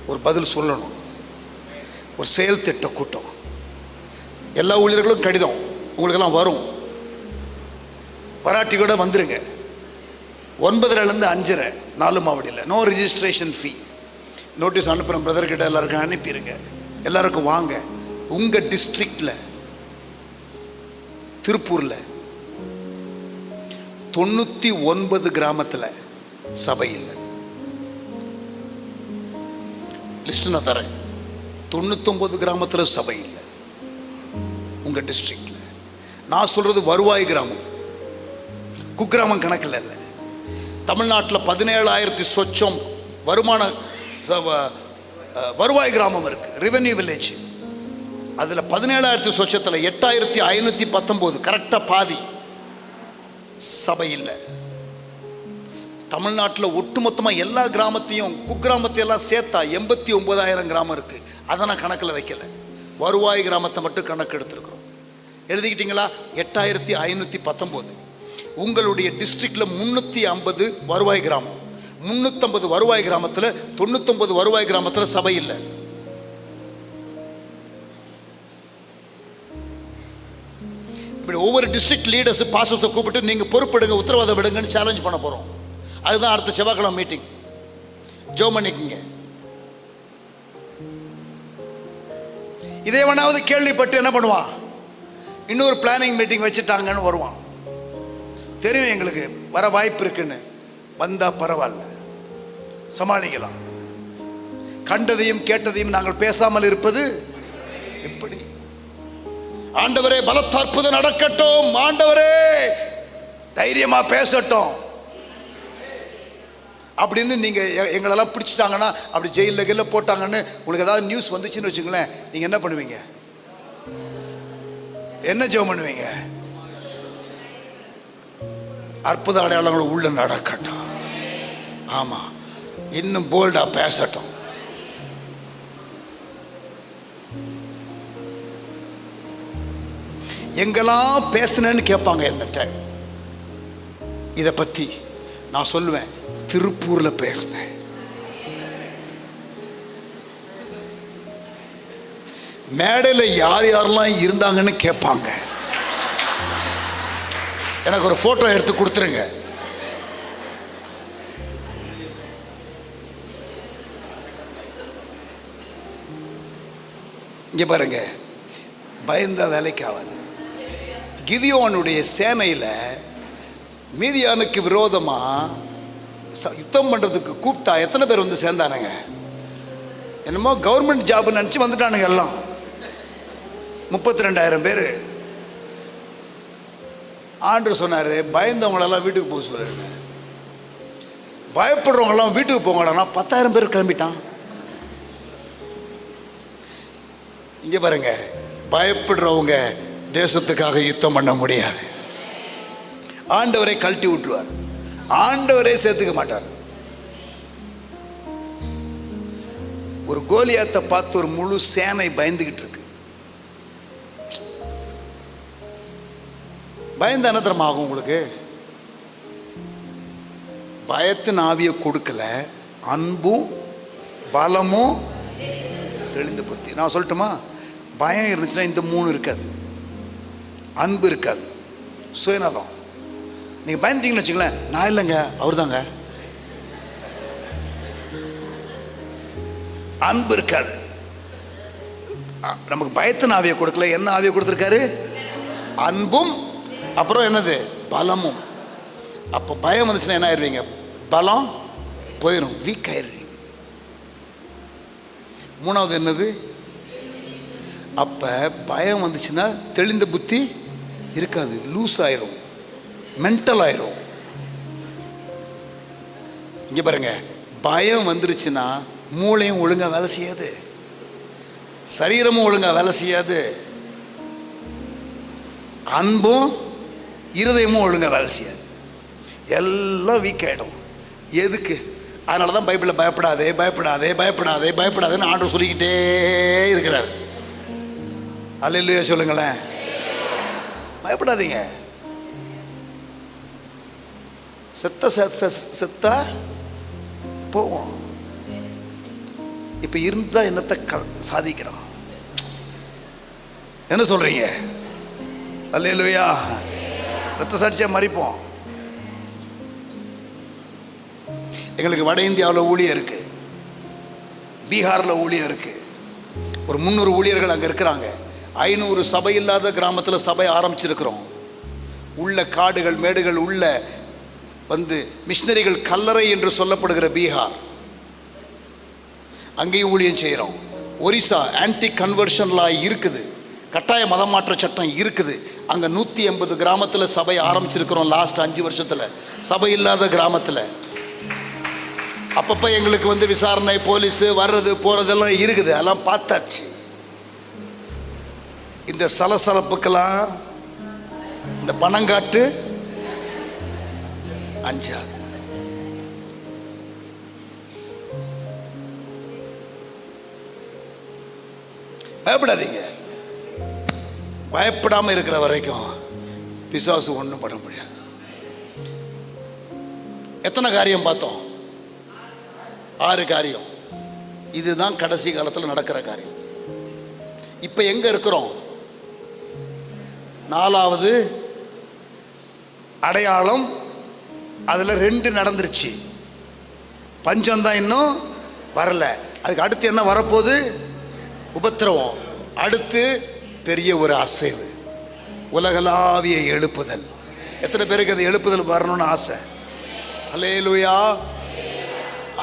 ஒரு பதில் சொல்லணும். ஒரு செயல் திட்ட கூட்டம். எல்லா ஊழியர்களும் கடிதம் உங்களுக்கெல்லாம் வரும். வராட்டி கூட வந்துருங்க. 9:30 to 5:30 4 மாவடியில். No registration fee. நோட்டீஸ் அனுப்புகிறேன் பிரதர்கிட்ட, எல்லாருக்கும் அனுப்பிடுங்க. எல்லாருக்கும் வாங்க. உங்கள் டிஸ்ட்ரிக்டில் திருப்பூரில் 99 கிராமத்தில் சபை இல்லை. லிஸ்ட் நான் தரேன். 99 கிராமத்தில் சபை இல்லை உங்கள் டிஸ்ட்ரிக்டில். நான் சொல்கிறது வருவாய் கிராமம், குக்கிராமம் கணக்கில் இல்லை. தமிழ்நாட்டில் 17,000 சொச்சம் வருமான வருவாய் கிராமம் இருக்கு, ரெவென்யூ வில்லேஜ். அதில் 17,000 சொச்சத்தில் 8519 கரெக்டாக பாதி சபை இல்லை. தமிழ்நாட்டில் ஒட்டுமொத்தமாக எல்லா கிராமத்தையும் குக்கிராமத்தையெல்லாம் சேர்த்தா 89,000 கிராமம் இருக்கு. அதை நான் கணக்கில் வைக்கல, வருவாய் கிராமத்தை மட்டும் கணக்கு எடுத்துருக்குறோம். எழுதிக்கிட்டீங்களா? 8519. உங்களுடைய டிஸ்ட்ரிக்டில் 350 வருவாய் கிராமம். 350 வருவாய் கிராமத்தில் 99 வருவாய் கிராமத்தில் சபை இல்லை. இப்படி ஒவ்வொரு டிஸ்ட்ரிக்ட் லீடர்ஸ் பாஸ்டர்ஸை கூப்பிட்டு நீங்கள் பொறுப்பெடுங்க, உத்தரவாதம் விடுங்கன்னு சேலஞ்ச் பண்ண போகிறோம். அதுதான் அடுத்த செவ்வாய்க்கிழமை மீட்டிங். ஜெபம் பண்ணிக்கங்க. இதே வேணாவது கேள்விப்பட்டு என்ன பண்ணுவான், இன்னொரு பிளானிங் மீட்டிங் வச்சுட்டாங்கன்னு வருவான். தெரியும் எங்களுக்கு வர வாய்ப்பு இருக்குன்னு. வந்தா பரவாயில்ல, சமாளிக்கலாம். கண்டதையும் கேட்டதையும் நாங்கள் பேசாமல் இருப்பது எப்படி? ஆண்டவரே பலத்த அற்புதம் நடக்கட்டும், ஆண்டவரே தைரியமா பேசட்டும் அப்படின்னு நீங்க எங்களெல்லாம் பிடிச்சிட்டாங்கன்னா, அப்படி ஜெயிலில் கீழே போட்டாங்கன்னு உங்களுக்கு ஏதாவது நியூஸ் வந்துச்சுன்னு வச்சுங்களேன், நீங்க என்ன பண்ணுவீங்க? என்ன ஜெபம் பண்ணுவீங்க? அற்புத அடையாளங்கள் உள்ள நடக்கட்டும். ஆமாம், இன்னும் போல்டா பேசட்டும். எங்கெல்லாம் பேசினேன்னு கேட்பாங்க என்னட்ட. இதை பற்றி நான் சொல்லுவேன், திருப்பூரில் பேசினேன். மேடையில் யார் யாரெல்லாம் இருந்தாங்கன்னு கேட்பாங்க. எனக்கு ஒரு ஃபோட்டோ எடுத்து கொடுத்துருங்க. இங்கே பாருங்க, பயந்த வேலைக்கு ஆகாது. கிதியோனுடைய சேனையில் மீதியானுக்கு விரோதமாக யுத்தம் பண்ணுறதுக்கு கூப்பிட்டா எத்தனை பேர் வந்து சேர்ந்தானுங்க? என்னமோ கவர்மெண்ட் ஜாப் நினச்சி வந்துட்டானுங்க எல்லாம். 32,000 பேர். ஆண்டவர் சொன்னார், பயந்தவங்களெல்லாம் வீட்டுக்கு போக சொல்லுங்க, பயப்படுறவங்களாம் வீட்டுக்கு போங்கடானா 10,000 பேர் கிளம்பிட்டான். இங்கே பாருங்க, பயப்படுறவங்க தேசத்துக்காக யுத்தம் பண்ண முடியாது. ஆண்டவரை கழட்டி விட்டுருவார், ஆண்டவரே சேர்த்துக்க மாட்டார். ஒரு கோலியாத்தை பார்த்து ஒரு முழு சேனை பயந்துகிட்டு இருக்கு. பயந்த அனந்தரம் ஆகும் உங்களுக்கு. பயத்தின் ஆவியை கொடுக்கல, அன்பும் பலமும் தெளிந்த புத்தி. நான் சொல்லட்டுமா, பயம் இருந்துச்சுன்னா இந்த 3 இருக்காது. அன்பு இருக்காது, சுயநலம். நீங்கள் பயந்துட்டீங்கன்னு வச்சுங்களேன், நான் இல்லைங்க அவர் தாங்க. அன்பு இருக்காது. நமக்கு பயத்தின் ஆவியை கொடுக்கல, என்ன ஆவியை கொடுத்துருக்காரு? அன்பும், அப்புறம் என்னது? பலமும். அப்போ பயம் வந்துச்சுன்னா என்ன ஆயிடுவீங்க? பலம் போயிடும், வீக் ஆயிடுவீங்க. 3வது என்னது? அப்போ பயம் வந்துச்சுன்னா தெளிந்த புத்தி இருக்காது, லூஸ் ஆயிரும், மென்டல் ஆயிரும். இங்கே பாருங்க, பயம் வந்துருச்சுன்னா மூளையும் ஒழுங்காக வேலை செய்யாது, சரீரமும் ஒழுங்காக வேலை செய்யாது, அன்பும் இருதயமும் ஒழுங்காக வேலை செய்யாது, எல்லாம் வீக் ஆகிடும். எதுக்கு? அதனால தான் பைபிளில் பயப்படாதே பயப்படாதே பயப்படாதே பயப்படாதேன்னு ஆண்டவர் சொல்லிக்கிட்டே இருக்கிறார். அல்லேலூயா சொல்லுங்களேன். பயப்படாதீங்க. செத்தா போவோம். இப்போ இருந்தால் என்னத்தை சாதிக்கிறோம்? என்ன சொல்றீங்க? அல்லேலூயா. ரத்த சாட்சியா மறிப்போம். எங்களுக்கு வட இந்தியாவில் ஊழியம் இருக்கு, பீகாரில் ஊழியம் இருக்கு. ஒரு 300 ஊழியர்கள் அங்கே இருக்கிறாங்க. 500 சபை இல்லாத கிராமத்தில் சபை ஆரம்பிச்சிருக்கிறோம். உள்ள காடுகள் மேடுகள் உள்ள வந்து மிஷினரிகள் கல்லறை என்று சொல்லப்படுகிற பீகார், அங்கேயும் ஊழியம் செய்கிறோம். ஒரிசா ஆன்டி கன்வர்ஷன் லா இருக்குது, கட்டாய மதமாற்ற சட்டம் இருக்குது. அங்கே 180 கிராமத்தில் சபை ஆரம்பிச்சிருக்கிறோம். லாஸ்ட் 5 வருஷத்தில் சபை இல்லாத கிராமத்தில். அப்பப்போ எங்களுக்கு வந்து விசாரணை, போலீஸு வர்றது போகிறதெல்லாம் இருக்குது, அதெல்லாம் பார்த்தாச்சு. இந்த சலசலப்புக்கெல்லாம் இந்த பணங்காட்டு அஞ்சாது. பயப்படாதீங்க. பயப்படாமல் இருக்கிற வரைக்கும் பிசாசு ஒன்றும் பண்ண முடியாது. எத்தனை காரியம் பார்த்தோம்? 6 காரியம். இதுதான் கடைசி காலத்தில் நடக்கிற காரியம். இப்போ எங்கே இருக்கிறோம்? 4வது அடையாளம். அதில் 2 நடந்துருச்சு. பஞ்சம்தான் இன்னும் வரல. அதுக்கு அடுத்து என்ன வரப்போகுது? உபத்திரவம். அடுத்து பெரிய ஒரு அசைவு, உலகளாவிய எழுப்புதல். எத்தனை பேருக்கு அது எழுப்புதல் வரணும்னு ஆசை? அல்லேலூயா.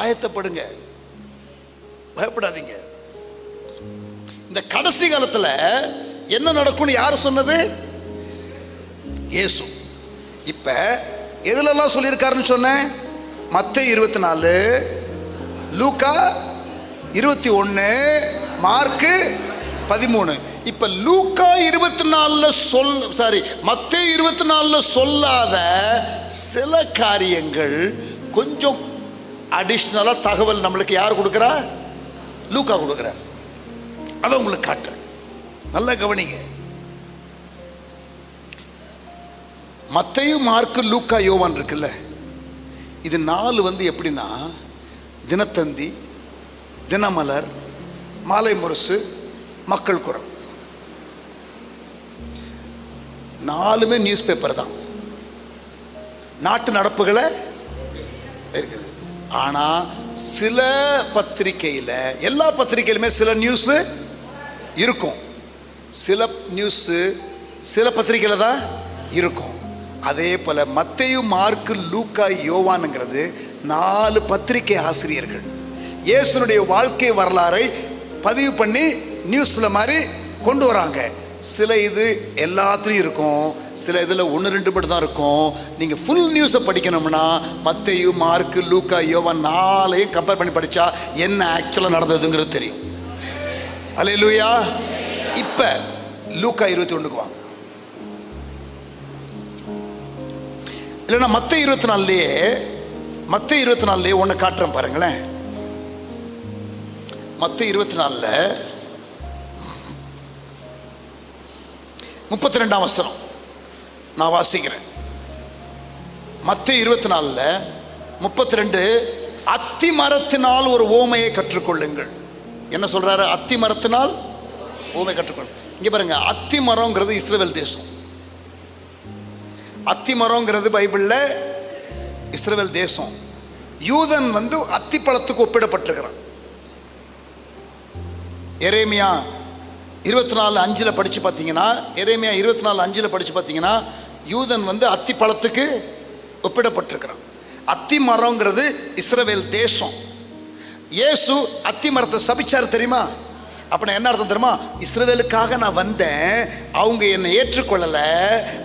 ஆயத்தப்படுங்க, பயப்படாதீங்க. இந்த கடைசி காலத்தில் என்ன நடக்கும்னு யார் சொன்னது? இயேசு. இப்போ எதுலெல்லாம் சொல்லியிருக்காருன்னு சொன்னேன்? மத்தேயு 24, லூக்கா 21, மார்க்கு 13. இப்போ லூக்கா 24 மத்தேயு 24 சொல்லாத சில காரியங்கள் கொஞ்சம் அடிஷ்னலாக தகவல் நம்மளுக்கு யார் கொடுக்குறா? லூக்கா கொடுக்குறார். அதை உங்களுக்கு காட்டுறேன், நல்லா கவனிங்க. மத்தேயு, மார்க்கு, லூக்கா, யோவான் இருக்குல்ல, இது 4 எப்படின்னா தினத்தந்தி, தினமலர், மாலை முரசு, மக்கள் குரல், 4மே நியூஸ் பேப்பர் தான். நாட்டு நடப்புகளை இருக்குது. ஆனால் சில பத்திரிகையில், எல்லா பத்திரிகையிலுமே சில நியூஸு இருக்கும், சில நியூஸு சில பத்திரிகையில் தான் இருக்கும். அதே போல் மத்தேயு, மார்க்கு, லூக்கா, யோவானுங்கிறது 4 பத்திரிகை ஆசிரியர்கள் இயேசுனுடைய வாழ்க்கை வரலாறை பதிவு பண்ணி நியூஸில் மாதிரி கொண்டு வராங்க. சில இது எல்லாத்துலேயும் இருக்கும், சில இதில் 1-2 மட்டும் தான் இருக்கும். நீங்கள் ஃபுல் நியூஸை படிக்கணும்னா மத்தேயு, மார்க்கு, லூக்கா, யோவான் 4ஐயும் கம்பேர் பண்ணி படித்தா என்ன ஆக்சுவலாக நடந்ததுங்கிறது தெரியும். அல்லேலூயா. இப்போ லூக்கா 21 வாங்க. இல்லைன்னா மத்தேயு 24 ஒன்று காட்டுறேன் பாருங்களேன். மத்தேயு 24 32ஆம் வசனம் நான் வாசிக்கிறேன். மத்தேயு 24 32, அத்தி மரத்தினால் ஒரு ஓமையை கற்றுக்கொள்ளுங்கள். என்ன சொல்றாரு? அத்தி மரத்தினால் ஓமை கற்றுக்கொள்ளுங்கள். இங்கே பாருங்க, அத்தி மரம்ங்கிறது இஸ்ரவேல் தேசம். அத்தி மரம்ங்கிறது பைபிளில் இஸ்ரவேல் தேசம். யூதன் அத்தி பழத்துக்கு ஒப்பிடப்பட்டிருக்கிறான். எரேமியா 24:5 படித்து பார்த்தீங்கன்னா, எரேமியா 24:5 படித்து பார்த்தீங்கன்னா யூதன் அத்தி பழத்துக்கு ஒப்பிடப்பட்டிருக்கிறான். அத்தி மரம்ங்கிறது இஸ்ரவேல் தேசம். இயேசு அத்தி மரத்தை சபிச்சார் தெரியுமா? அப்படின்னா என்ன அர்த்தம் தெரியுமா? இஸ்ரவேலுக்காக நான் வந்தேன், அவங்க என்னை ஏற்றுக்கொள்ளலை,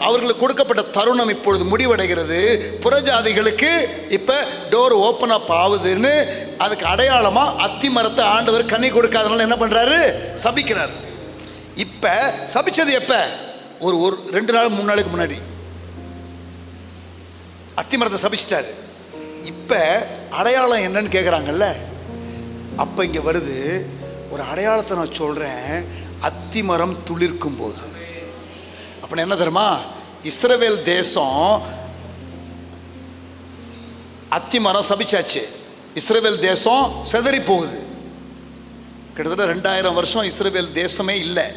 அவர்களுக்கு கொடுக்கப்பட்ட தருணம் இப்பொழுது முடிவடைகிறது, புறஜாதிகளுக்கு இப்போ டோர் ஓப்பன் அப் ஆகுதுன்னு அதுக்கு அடையாளமாக அத்தி மரத்தை ஆண்டவர் கனி கொடுக்காதனால என்ன பண்ணுறாரு? சபிக்கிறார். இப்போ சபிச்சது எப்போ? ஒரு 2 நாள் 3 நாளுக்கு முன்னாடி அத்தி மரத்தை சபிச்சிட்டாரு. இப்போ அடையாளம் என்னன்னு கேட்குறாங்கல்ல, அப்போ இங்கே வருது ஒரு அடையாளத்தை நான் சொல்கிறேன். அத்தி மரம் துளிர்க்கும் போது, அப்படின்னா என்ன தெரியுமா? இஸ்ரவேல் தேசம் அத்தி மரம் சபிச்சாச்சு, இஸ்ரவேல் தேசம் செதறி போகுது. கிட்டத்தட்ட 2000 வருஷம் இஸ்ரவேல் தேசமே இல்லை.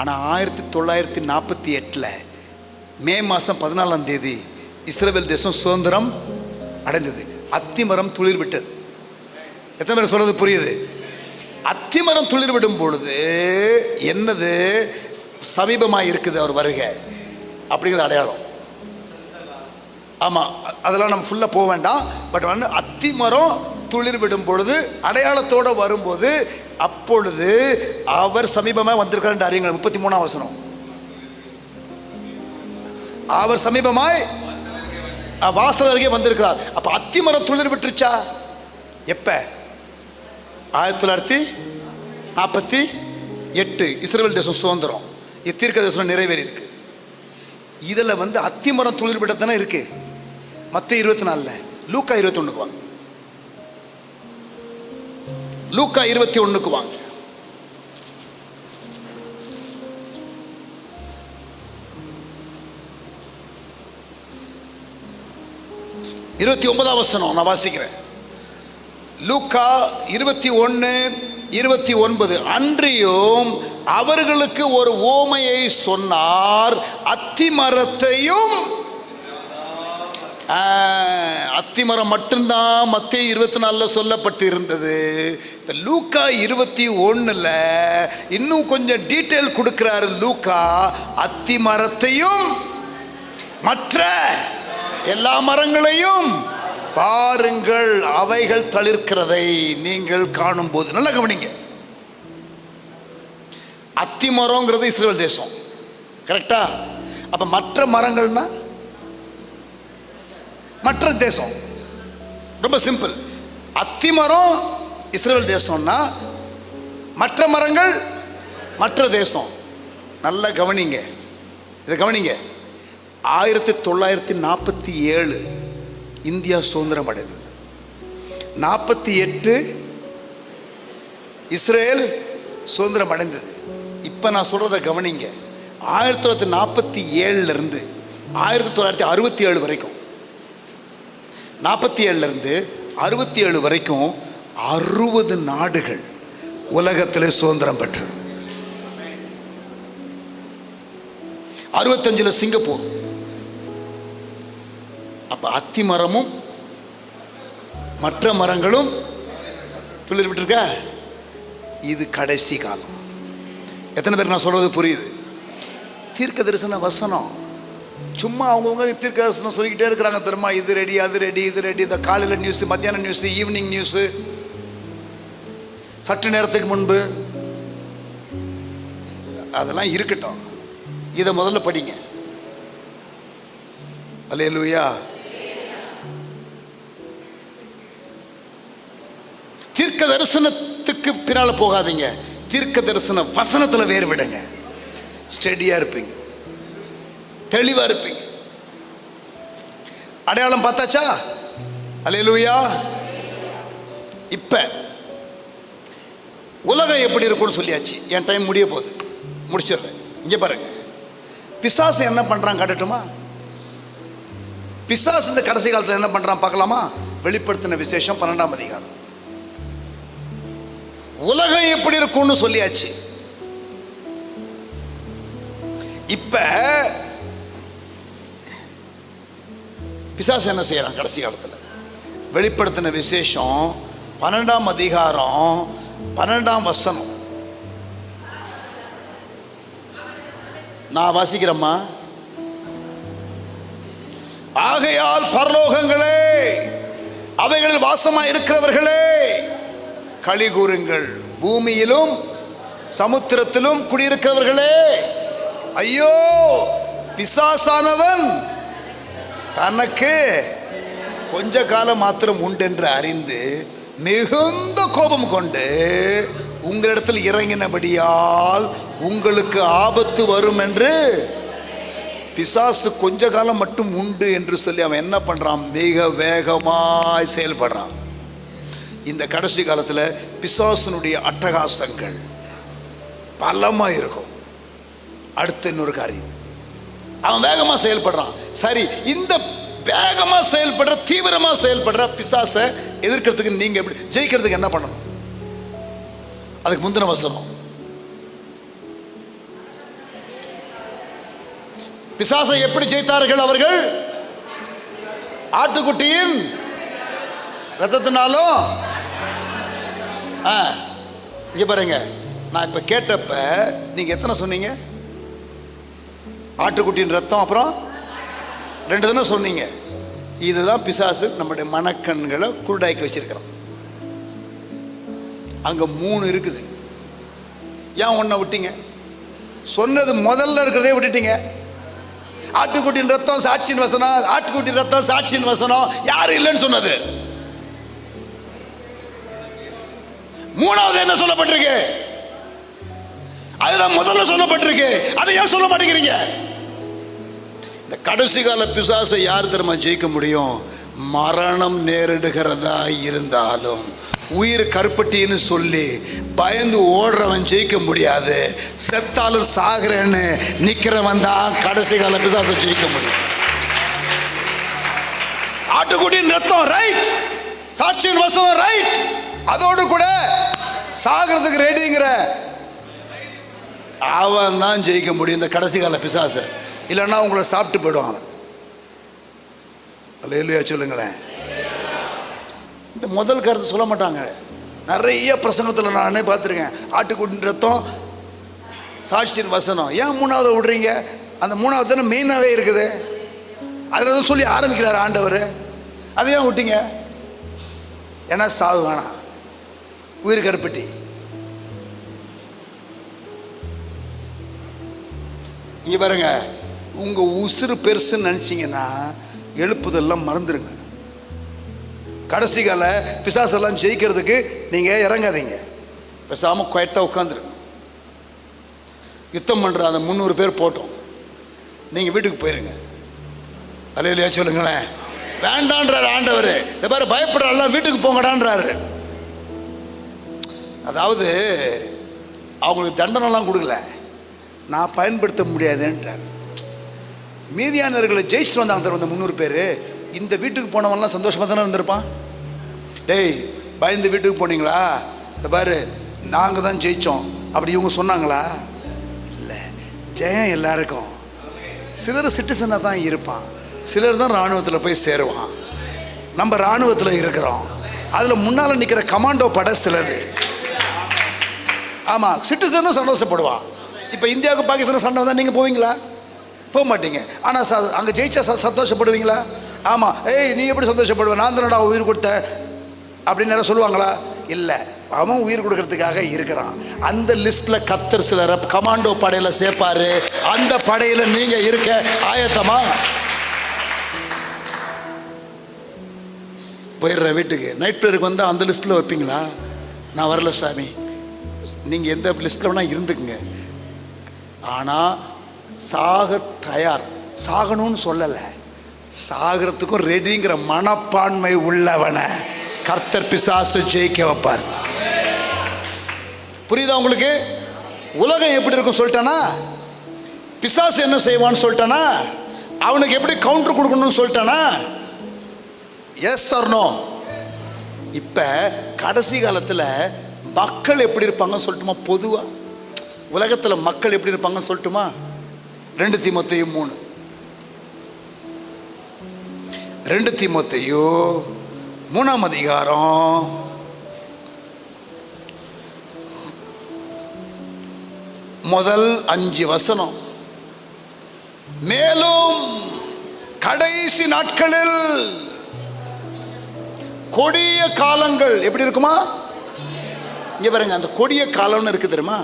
ஆனால் 1948 மே மாதம் 14ஆம் தேதி இஸ்ரவேல் தேசம் சுதந்திரம் அடைந்தது. அத்தி மரம் துளிர் விட்டது. எத்தனை பேர் சொல்றது புரியுது? அத்திமரம் துளிர் விடும் பொழுது என்னது? சமீபமாக இருக்குது அவர் வருகை அப்படிங்கிறது அடையாளம். ஆமாம், அதெல்லாம் நம்ம ஃபுல்லாக போக வேண்டாம். பட் அத்திமரம் துளிர் விடும் பொழுது அடையாளத்தோடு வரும்போது அப்பொழுது அவர் சமீபமாக வந்திருக்கார் அறியுங்கள். 33ஆம் வசனம், அவர் சமீபமாய் வாசல் அருகே வந்திருக்கிறார். அப்போ அத்திமரம் துளிர் விட்டுருச்சா? எப்போ? 1948 இஸ்ரவேல் தேசம் சுதந்திரம். தீர்க்க தேசம் நிறைவேறி இருக்கு. இதில் அத்திமரம் துளிர் விடத்தானே இருக்கு. மத்தேயு 24, லூக்கா 21 வாங்க. லூக்கா 21 வாங்க. இருபத்தி 29ஆம் வசனம் நான் வாசிக்கிறேன். லூக்கா 21:29, அன்றியும் அவர்களுக்கு ஒரு ஓமையை சொன்னார், அத்தி மரத்தையும். அத்திமரம் மட்டும்தான் மத்தேயு 24 சொல்லப்பட்டு இருந்தது. இப்போ லூக்கா 21 இன்னும் கொஞ்சம் டீட்டெயில் கொடுக்கிறாரு லூக்கா. அத்தி மரத்தையும் மற்ற எல்லா மரங்களையும் பாருங்கள், அவைகள் தளிர்க்கிறதை நீங்கள் காணும் போது. நல்லா கவனிங்க. அத்தி மரம்ங்கிறது இஸ்ரவேல் தேசம், கரெக்டா? அப்ப மற்ற மரங்கள்னா மற்ற தேசம். ரொம்ப சிம்பிள். அத்தி மரம் இஸ்ரவேல் தேசம்னா மற்ற மரங்கள் மற்ற தேசம். நல்லா கவனிங்க, இதை கவனிங்க. 1947 இந்தியா சுதந்திரம் அடைந்தது. 48 இஸ்ரேல் சுதந்திரம் அடைந்தது. இப்போ நான் சொல்கிறத கவனிங்க. 1947 1967 வரைக்கும், 47 67 வரைக்கும் 60 நாடுகள் உலகத்தில் சுதந்திரம் பெற்றது. 65 சிங்கப்பூர். அப்போ அத்தி மரமும் மற்ற மரங்களும் துளிர் விட்டுருக்க. இது கடைசி காலம். எத்தனை பேர் நான் சொல்றது புரியுது? தீர்க்க தரிசன வசனம் சும்மா அவங்கவுங்க தீர்க்க தரிசனம் சொல்லிக்கிட்டே இருக்கிறாங்க தெரியுமா? இது ரெடி, அது ரெடி, இது ரெடி. இந்த காலையில் நியூஸ், மத்தியான நியூஸ், ஈவினிங் நியூஸு, சற்று நேரத்துக்கு முன்பு. அதெல்லாம் இருக்கட்டும், இதை முதல்ல படிங்க. அல்லேலூயா. தீர்க்க தரிசனத்துக்கு பின்னால போகாதீங்க. தீர்க்க தரிசன வசனத்தில் வேறு விடுங்க. ஸ்டெடியா இருப்பீங்க, தெளிவா இருப்பீங்க. அடையாளம் பார்த்தாச்சா? அல்லேலூயா. இப்ப உலகம் எப்படி இருக்கும்னு சொல்லியாச்சு. என் டைம் முடிய போகுது, முடிச்சிடுறேன். இங்க பாருங்க, பிசாசு என்ன பண்றான் காட்டட்டுமா? பிசாசு இந்த கடைசி காலத்தில் என்ன பண்றான் பார்க்கலாமா? வெளிப்படுத்தின விசேஷம் 12ஆம் அதிகாரம். உலகம் எப்படி இருக்கும்னு சொல்லியாச்சு. இப்ப பிசாசு என்ன செய்யறான் கடைசி காலத்தில்? வெளிப்படுத்தின விசேஷம் 12ஆம் அதிகாரம் 12ஆம் வசனம். நான் வாசிக்கிறேம்மா. ஆகையால் பரலோகங்களே, அவைகளில் வாசமாய் இருக்கிறவர்களே, களி கூறுங்கள். பூமியிலும் சமுத்திரத்திலும் குடியிருக்கிறவர்களே, ஐயோ, பிசாசானவன் தனக்கு கொஞ்ச காலம் மாத்திரம் உண்டென்று அறிந்து மிகுந்த கோபம் கொண்டு உங்களிடத்தில் இறங்கினபடியால் உங்களுக்கு ஆபத்து வரும் என்று. பிசாசு கொஞ்ச காலம் மட்டும் உண்டு என்று சொல்லி அவன் என்ன பண்றான்? மிக வேகமாய் செயல்படுறான். இந்த கடைசி காலத்தில் பிசாசனுடைய அட்டகாசங்கள் பலமா இருக்கும். அடுத்த இன்னொரு காரியம், அவன் வேகமா செயல்படுறான். சரி, இந்த வேகமா செயல்படுற, தீவிரமா செயல்படுற பிசாசை எதிர்க்கிறதுக்கு நீங்க எப்படி ஜெயிக்கிறதுக்கு என்ன பண்ணணும்? அதுக்கு முந்தின வசனம், பிசாசை எப்படி ஜெயித்தார்கள் அவர்கள்? ஆட்டுக்குட்டியின் ரத்தத்தினாலும். இங்க பாருங்க, நான் இப்ப கேட்டப்ப நீங்க எத்தனை சொன்னீங்க? ஆட்டுக்குட்டியின் ரத்தம், அப்புறம் 2 தானே சொன்னீங்க. இதுதான் பிசாசு நம்முடைய மனக்கண்களை குருடாக்கி வச்சிருக்கிறோம். அங்க 3 இருக்குது. ஏன் ஒன்ன விட்டீங்க? சொன்னது முதல்ல இருக்கிறதே விட்டுட்டீங்க. ஆட்டுக்குட்டியின் ரத்தம் சாட்சியின் வசனம், ஆட்டுக்குட்டியின் ரத்தம் சாட்சியின் வசனம். யாரும் இல்லைன்னு சொன்னது? 3வது என்ன சொல்லப்பட்டிருக்கு? அதுதான் முதல்ல சொல்லப்பட்டிருக்கு. அதை ஏன் சொல்ல மாட்டேங்கிறீங்க? இந்த கடைசி கால பிசாசை யார் தெரியுமா ஜெயிக்க முடியும்? மரணம் நேரிடுகிறதா இருந்தாலும், உயிர் கருப்பட்டின்னு சொல்லி பயந்து ஓடுறவன் ஜெயிக்க முடியாது. செத்தாலும் சாகிறேன்னு நிக்கிறவன் தான் கடைசி கால பிசாசை ஜெயிக்க முடியும். ஆட்டுக்குட்டியின் ரத்தம் ரைட், சாட்சியின் வசனம் ரைட், அதோடு கூட சாகிறதுக்கு ரெடிங்கிற அவன் தான் ஜெயிக்க முடியும் இந்த கடைசி கால பிசாசை. இல்லைன்னா உங்களை சாப்பிட்டு போயிடுவான். அல்லேலூயா சொல்லுங்களேன். இந்த முதல் கருத்து சொல்ல மாட்டாங்க. நிறைய பிரசங்கத்தில் நானே பார்த்துருக்கேன். ஆட்டுக்குட்டியின் ரத்தம், சாட்சியின் வசனம். ஏன் 3வது விடுறீங்க? அந்த 3வது தானே மெயினாகவே இருக்குது. அதில் தான் சொல்லி ஆரம்பிக்கிறார் ஆண்டவர். அதை ஏன் விட்டீங்க? ஏன்னா சாவு வேணாம், உயிர் கருப்பட்டி. இங்க பாருங்க, உங்க உசுறு பெருசுன்னு நினைச்சீங்கன்னா எழுப்புதெல்லாம் மறந்துடுங்க. கடைசி கால பிசாசெல்லாம் ஜெயிக்கிறதுக்கு நீங்க இறங்காதீங்க. பேசாம குவைட்டா உட்காந்துருங்க. யுத்தம் பண்ற அந்த 300 பேர் போட்டோம், நீங்க வீட்டுக்கு போயிருங்க. அல்லேலூயா சொல்லுங்களேன். வேண்டான்றாரு ஆண்டவர். இந்த பாரு பயப்படுறாள் வீட்டுக்கு போங்கடான்றாரு. அதாவது அவங்களுக்கு தண்டனைலாம் கொடுக்கல, நான் பயன்படுத்த முடியாதுன்றார். மீதியானவர்களை ஜெயிச்சுட்டு வந்தாங்க அந்த 300 பேர். இந்த வீட்டுக்கு போனவன்லாம் சந்தோஷமாக தானே இருந்திருப்பான். டேய் பயந்து வீட்டுக்கு போனீங்களா, இந்த பாரு நாங்கள் தான் ஜெயித்தோம் அப்படி இவங்க சொன்னாங்களா? இல்லை, ஜெயம் எல்லாருக்கும். சிலர் சிட்டிசனாக தான் இருப்பான், சிலர் தான் இராணுவத்தில் போய் சேருவான். நம்ம இராணுவத்தில் இருக்கிறோம், அதில் முன்னால் நிற்கிற கமாண்டோ படை சிலது. ஆமாம், சிட்டிசனும் சந்தோஷப்படுவான். இப்போ இந்தியாவுக்கு பாகிஸ்தானுக்கு சண்டை வந்தால் நீங்கள் போவீங்களா? போக மாட்டீங்க. ஆனால் அங்கே ஜெயிச்சா சந்தோஷப்படுவீங்களா? ஆமாம். ஏய் நீ எப்படி சந்தோஷப்படுவேன், நான் தானடா உயிர் கொடுத்த அப்படின்னு யாரும் சொல்லுவாங்களா? இல்லை, அவன் உயிர் கொடுக்கறதுக்காக இருக்கிறான். அந்த லிஸ்ட்டில் கர்த்தர் சிலரை கமாண்டோ படையில் சேர்ப்பார். அந்த படையில் நீங்கள் இருக்க ஆயத்தமா? போயிடுற வீட்டுக்கு நைட் ப்ரேயருக்கு வந்தால் அந்த லிஸ்ட்டில் வைப்பீங்களா? நான் வரல சாமி, நீங்கள் எந்த லிஸ்ட்டில் வேணால் இருந்துக்குங்க, ஆனால் சாக தயார், சாகணும்னு சொல்லலை, சாகிறதுக்கும் ரெடிங்கிற மனப்பான்மை உள்ளவனை கர்த்தர் பிசாசு ஜெயிக்க வைப்பார். புரியுதா உங்களுக்கு? உலகம் எப்படி இருக்கும் சொல்லிட்டானா, பிசாசு என்ன செய்வான்னு சொல்லிட்டானா, அவனுக்கு எப்படி கவுண்டர் கொடுக்கணும்னு சொல்லிட்டானா? S or no? இப்போ கடைசி காலத்தில் மக்கள் எப்படி இருப்பாங்கன்னு சொல்லட்டுமா? பொதுவாக உலகத்தில் மக்கள் எப்படி இருப்பாங்கன்னு சொல்லட்டுமா? 2 தீமோத்தேயு 3, 2 தீமோத்தேயு 3ஆம் அதிகாரம் 5 வசனம். மேலும் கடைசி நாட்களில் கொடிய காலங்கள் எப்படி இருக்குமா? இங்கே பாருங்க, அந்த கொடிய காலம்னு இருக்கு தெரியுமா?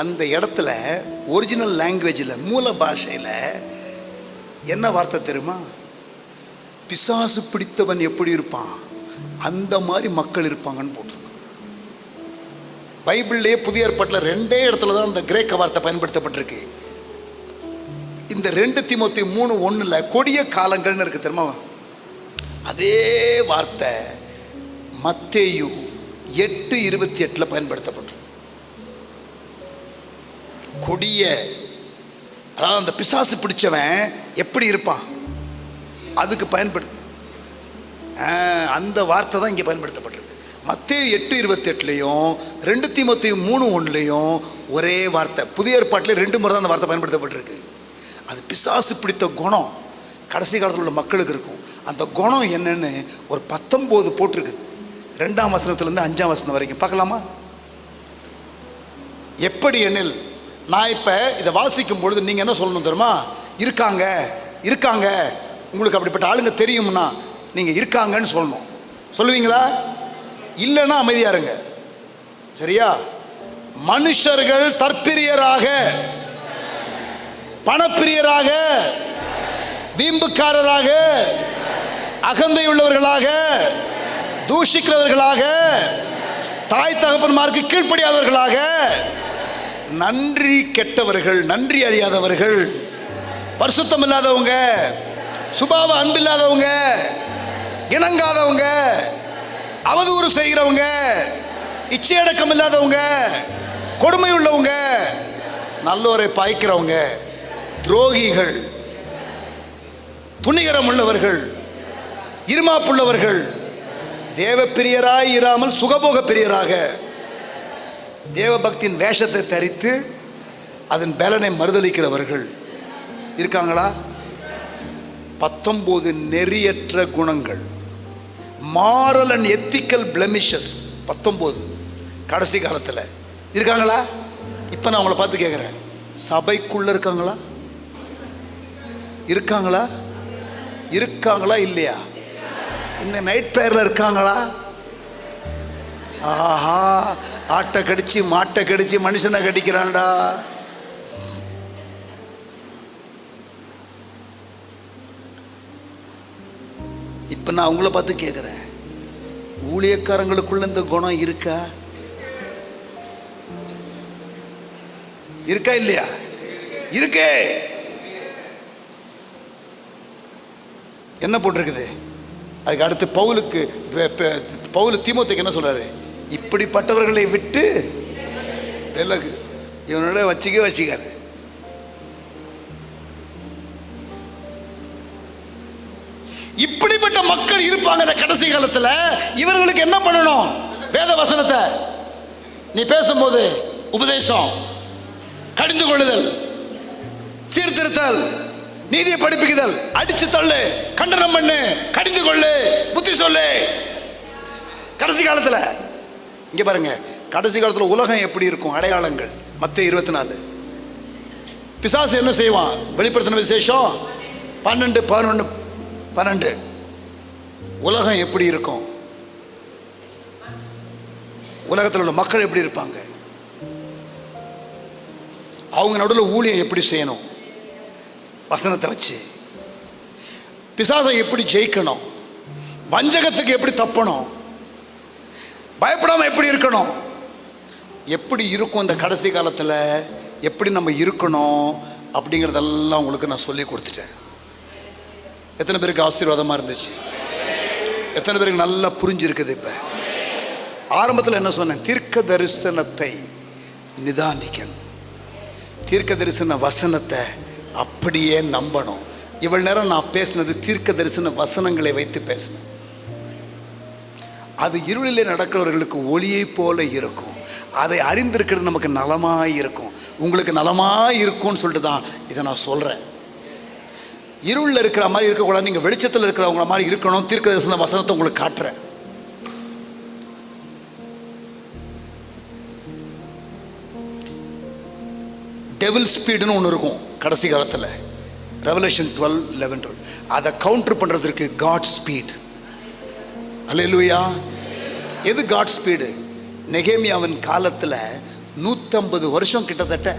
அந்த இடத்துல ஒரிஜினல் லாங்குவேஜில், மூல பாஷையில் என்ன வார்த்தை தெரியுமா? பிசாசு பிடித்தவன் எப்படி இருப்பான் அந்த மாதிரி மக்கள் இருப்பாங்கன்னு போட்டிருக்கு. பைபிள்லேயே புதிய ஏற்பாட்டில் 2 இடத்துல தான் இந்த கிரேக்க வார்த்தை பயன்படுத்தப்பட்டிருக்கு. இந்த 2 தீமோத்தேயு 3:1 கொடிய காலங்கள்னு இருக்கு தெரியுமா? அதே வார்த்தை மத்தேயு 8:28 பயன்படுத்தப்பட்டிருக்கு. கொடிய, அதாவது அந்த பிசாசு பிடிச்சவன் எப்படி இருப்பான் அதுக்கு பயன்படுத்த அந்த வார்த்தை தான் இங்கே பயன்படுத்தப்பட்டிருக்கு. மத்தேயு 8:28 2 தீமோத்தேயு 3:1 ஒரே வார்த்தை. புதிய ஏற்பாட்டில் 2 முறை தான் அந்த வார்த்தை பயன்படுத்தப்பட்டிருக்கு. அது பிசாசு பிடித்த குணம் கடைசி காலத்தில் உள்ள மக்களுக்கு இருக்கும். அந்த குணம் என்னன்னு ஒரு 19 போட்டிருக்குது, 2ஆம் வசனத்துலேருந்து 5ஆம் வசனம் வரைக்கும் பார்க்கலாமா? எப்படி எனில், நான் இப்போ இதை வாசிக்கும் பொழுது நீங்கள் என்ன சொல்லணும் தெரியுமா? இருக்காங்க இருக்காங்க, உங்களுக்கு அப்படிப்பட்ட ஆளுங்க தெரியும்னா நீங்கள் இருக்காங்கன்னு சொல்லணும். சொல்லுவீங்களா? இல்லைன்னா அமைதியாக இருங்க, சரியா? மனுஷர்கள் தற்பிரியராக, பணப்பிரியராக, வீம்புக்காரராக, அகந்தை உள்ளவர்களாக, தூஷிக்கிறவர்களாக, தாய் தகப்பன்மாருக்கு கீழ்ப்படியாதவர்களாக, நன்றி கெட்டவர்கள், நன்றி அறியாதவர்கள், பரிசுத்தம் இல்லாதவங்க, சுபாவ அன்பில்லாதவங்க, இணங்காதவங்க, அவதூறு செய்கிறவங்க, இச்சையடக்கம் இல்லாதவங்க, கொடுமை உள்ளவங்க, நல்லோரை பாய்க்கிறவங்க, துரோகிகள், துணிகரம் உள்ளவர்கள், இருமாப்புள்ளவர்கள், தேவ பிரியராய் இராமல் சுகபோக பிரியராக, தேவபக்தியின் வேஷத்தை தரித்து அதன் பலனை மறுதளிக்கிறவர்கள் இருக்காங்களா? 19 நெறியற்ற குணங்கள், மாரல் அண்ட் எத்திக்கல் பிளெமிஷஸ் 19 கடைசி காலத்தில் இருக்காங்களா? இப்போ நான் அவங்கள பார்த்து கேட்குறேன், சபைக்குள்ள இருக்காங்களா? இருக்காங்களா? இருக்காங்களா இல்லையா? இந்த நைட் ப்ரேயரில் இருக்காங்களா? ஆஹா, ஆட்டை கடிச்சு மாட்டை கடிச்சு மனுஷனை கடிக்கிறான்டா. இப்போ நான் அவங்கள பார்த்து கேட்குறேன், ஊழியக்காரங்களுக்குள்ள இந்த குணம் இருக்கா? இருக்கா இல்லையா? இருக்கே. என்ன போட்டிருக்குது? அதுக்கு அடுத்து பவுல் தீமோத்தேயுக்கு என்ன சொல்றாரு? இப்படிப்பட்டவர்களை விட்டு விலகு. இவனோட வச்சுக்காது. இப்படிப்பட்ட மக்கள் இருப்பாங்க இந்த கடைசி காலத்துல. இவர்களுக்கு என்ன பண்ணணும்? வேத வசனத்தை நீ பேசும்போது உபதேசம், கடிந்து கொள்ளுதல், சீர்திருத்தல், நீதியை படிப்புக்குதல், அடிச்சு தள்ளு, கண்டனம் பண்ணு, கடிந்து கொள்ளு, புத்தி சொல்லு. கடைசி காலத்துல இங்க பாருங்க, கடைசி காலத்துல உலகம் எப்படி இருக்கும்? அடையாளங்கள் மத்தேயு 24. பிசாசு என்ன செய்வான்? வெளிப்படுத்தின விசேஷம் 12, 11, 12. உலகம் எப்படி இருக்கும்? உலகத்தில் உள்ள மக்கள் எப்படி இருப்பாங்க? அவங்க நடுவில் ஊழியம் எப்படி செய்யணும்? வசனத்தை வச்சு. பிசாசை எப்படி ஜெயிக்கணும்? வஞ்சகத்துக்கு எப்படி தப்பணும்? பயப்படாம எப்படி இருக்கணும்? எப்படி இருக்கும் இந்த கடைசி காலத்தில்? எப்படி நம்ம இருக்கணும் அப்படிங்கிறதெல்லாம் உங்களுக்கு நான் சொல்லி கொடுத்துட்டேன். எத்தனை பேருக்கு ஆசீர்வாதமாக இருந்துச்சு? எத்தனை பேருக்கு நல்லா புரிஞ்சிருக்குது? இப்போ ஆரம்பத்தில் என்ன சொன்னேன்? தீர்க்க தரிசனத்தை நிதானிக்கணும். தீர்க்க தரிசன வசனத்தை அப்படியே நம்பணும். இவ்வளவு நேரம் நான் பேசினது தீர்க்க தரிசன வசனங்களை வைத்து பேசினேன். அது இருளிலே நடக்கிறவர்களுக்கு ஒளியை போல இருக்கும். அதை அறிந்திருக்கிறது நமக்கு நலமாய் இருக்கும். உங்களுக்கு நலமாய் இருக்கும்னு சொல்லிட்டு தான் இதை நான் சொல்கிறேன். இருளில் இருக்கிற மாதிரி இருக்கக்கூடாது, நீங்கள் வெளிச்சத்தில் இருக்கிறவங்கள மாதிரி இருக்கணும். தீர்க்க தரிசன வசனத்தை உங்களுக்கு காட்டுறேன். டெவில் ஸ்பீடுன்னு ஒன்று இருக்கும் கடைசி காலத்தில். ரெவலேஷன் 12:11. அதை கவுண்டர் பண்ணுறதுக்கு காட் ஸ்பீட். அல்லேலூயா. எது காட் ஸ்பீடு? நெகேமியாவின் காலத்தில் 150 வருஷம் கிட்டத்தட்ட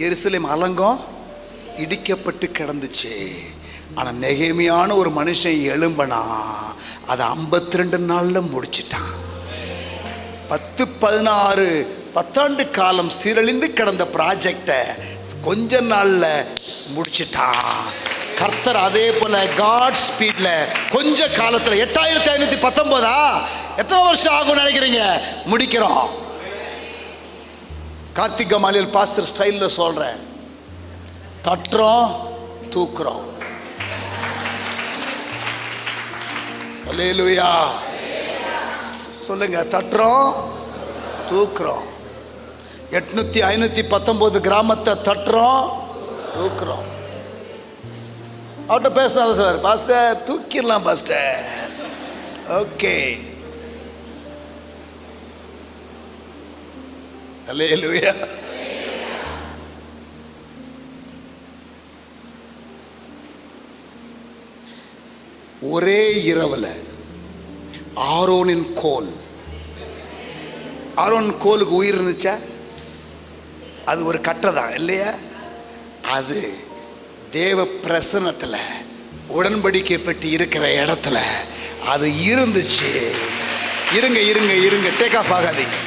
எருசலேம் அலங்கம் இடிக்கப்பட்டு கிடந்துச்சு. ஆனால் நெகேமியான ஒரு மனுஷன் எழும்பனா அதை 52 நாளில் முடிச்சிட்டான். 10-16 பத்தாண்டு காலம் சீரழிந்து கிடந்த ப்ராஜெக்டை கொஞ்ச நாளில் முடிச்சிட்டான் கர்த்தர். அதே போல காட் ஸ்பீட்ல கொஞ்ச காலத்தில் 8519 எத்தனை வருஷம் ஆகும் நினைக்கிறீங்க? முடிக்கிறோம். கார்த்திக் கமாலியல் பாஸ்டர் ஸ்டைலில் சொல்றேன், தட்டுறோம், தூக்குறோம். அல்லேலூயா. சொல்லுங்க, தட்டுறோம், தூக்குறோம். 800-519 கிராமத்தை தட்டுறோம், தூக்குறோம். அவர்கிட்ட பேசினாலும் சார், பாஸ்டர் தூக்கிடலாம் பாஸ்டர். ஓகே, அல்லேலூயா. ஒரே இரவுல ஆரோனின் கோல், ஆரோன் கோலுக்கு உயிர் இருந்துச்சா? அது ஒரு கட்டை தான் இல்லையா? அது தேவ பிரசன்னத்தில் உடன்படிக்கை பெட்டி இருக்கிற இடத்துல அது இருந்துச்சு. இருங்க இருங்க இருங்க, டேக் ஆஃப் ஆகாதீங்க,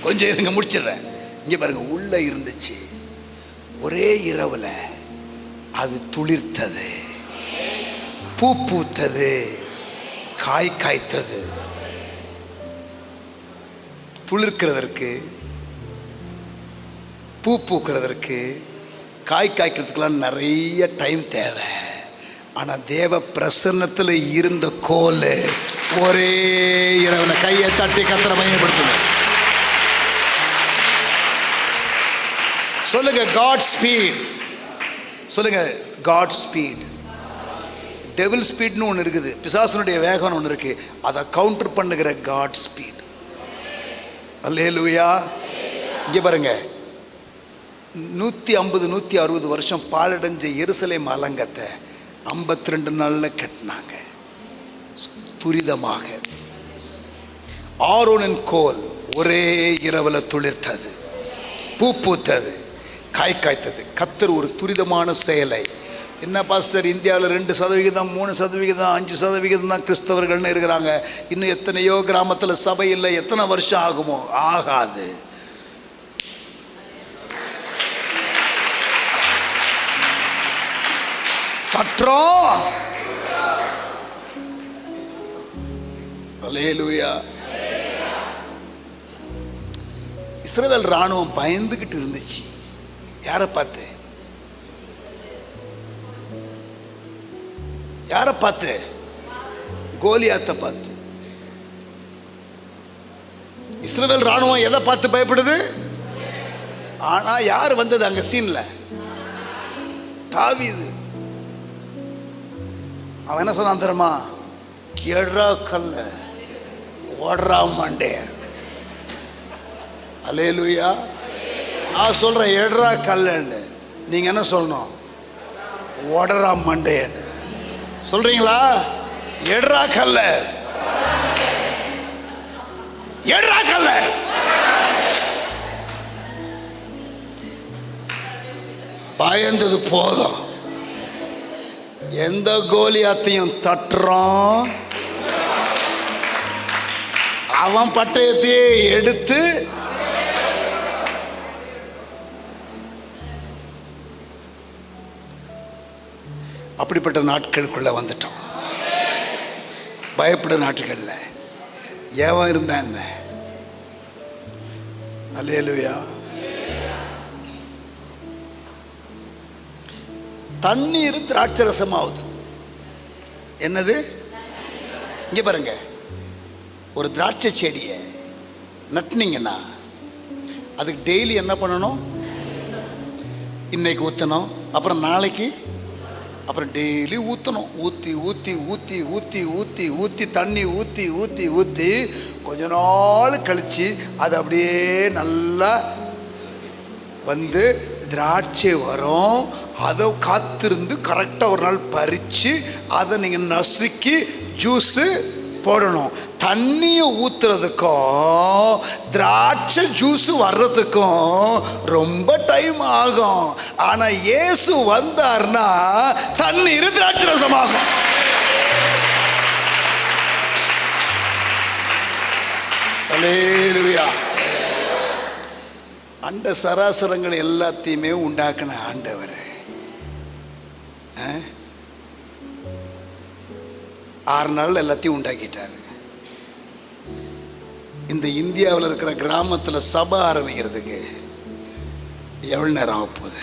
கொஞ்சம் இருங்க, முடிச்சிடுறேன். இங்கே பாருங்க, உள்ள இருந்துச்சு. ஒரே இரவுல அது துளிர்த்தது, பூ பூத்தது, காய் காய்த்தது. துளிர்க்கிறதற்கு, பூ பூக்கிறதற்கு, காய் காய்க்கிறதுக்கெல்லாம் நிறைய டைம் தேவை. ஆனால் தேவ பிரசன்னத்தில் இருந்த கோல் ஒரே இரவுல கையை தட்டி கத்தரை மையப்படுத்துங்க. சொல்லுங்க, காட் ஸ்பீட். சொல்லுங்க, காட் ஸ்பீட். டெவில் ஸ்பீட்னு ஒன்று இருக்குது, பிசாசனுடைய வேகம் ஒன்று இருக்கு. அதை கவுண்டர் பண்ணுகிற காட் ஸ்பீட். அல்லேலூயா. இங்கே பாருங்க, 150-160 வருஷம் பாழடைஞ்ச எருசலேம் அலங்கத்தை 52 நாளில் கட்டினாங்க துரிதமாக. ஆரோனின் கோல் ஒரே இரவில் துளிர்த்தது, பூ பூத்தது, காய் காய்த்தது. கர்த்தர் ஒரு துரிதமான செயலை. என்ன பாஸ்டர், இந்தியாவில் 2%, 3%, 5% தான் கிறிஸ்தவர்கள்னு இருக்கிறாங்க. இன்னும் எத்தனையோ கிராமத்தில் சபை இல்லை. எத்தனை வருஷம் ஆகுமோ? ஆகாது. தற்றோம். அல்லேலூயா. இஸ்ரவேல் ராணுவம் பயந்துகிட்டு இருந்துச்சு. யாரை பார்த்து? யாரை பார்த்து? கோலியாத்தை பார்த்து. இஸ்ரவேல் ராணுவம் எதை பார்த்து பயப்படுது? ஆனா யார் வந்தது அங்க சீன்ல? தாவீது. அவன் என்ன சொன்னான் தெரியுமா? எட்ரா கல்ல ஓடுறா மண்டே. அல்லேலூயா. நான் சொல்றேன் எட்ரா கல்லுன்னு, நீங்க என்ன சொல்லணும்? ஓடுறா மண்டேன்னு சொல்றீங்களா? எட்ரா கல்ல, எட்ரா கல்ல. பயந்தது போதும். எந்த கோலியாத்தையும் தட்டுறோம், அவன் பட்டயத்தையே எடுத்து அப்படிப்பட்ட நாட்களுக்குள்ள வந்துட்டோம். பயப்பட நாட்கள்ல ஏவன் இருந்தான் என்ன? அல்லேலூயா. தண்ணீர் திராட்சரசமாகுது. என்னது? இங்க பாருங்க, ஒரு திராட்சை செடியை நட்டுனீங்கன்னா அதுக்கு டெய்லி என்ன பண்ணணும்? இன்னைக்கு ஊற்றணும், அப்புறம் நாளைக்கு, அப்புறம் டெய்லி ஊற்றணும். ஊற்றி ஊற்றி ஊற்றி ஊற்றி ஊற்றி ஊற்றி தண்ணி ஊற்றி ஊற்றி ஊற்றி கொஞ்ச நாள் கழித்து அது அப்படியே நல்லா வந்து திராட்சை வரும். அதை காத்திருந்து கரெக்டாக ஒரு நாள் பறித்து அதை நீங்கள் நசுக்கி ஜூஸு போடணும். தண்ணியை ஊற்றுறதுக்கும் திராட்சை ஜூஸு வர்றதுக்கும் ரொம்ப டைம் ஆகும். ஆனால் இயேசு வந்தார்னா தண்ணீர் திராட்சை ரசமாகும். அல்லேலூயா. அண்ட சராசரங்கள் எல்லாத்தையுமே உண்டாக்கின ஆண்டவர் 6 நாள் எல்லாத்தையும் உண்டாக்கிட்டார். இந்த இந்தியாவில் இருக்கிற கிராமத்தில் சபை ஆரம்பிக்கிறதுக்கு எவ்வளோ நேரம் ஆக போகுது?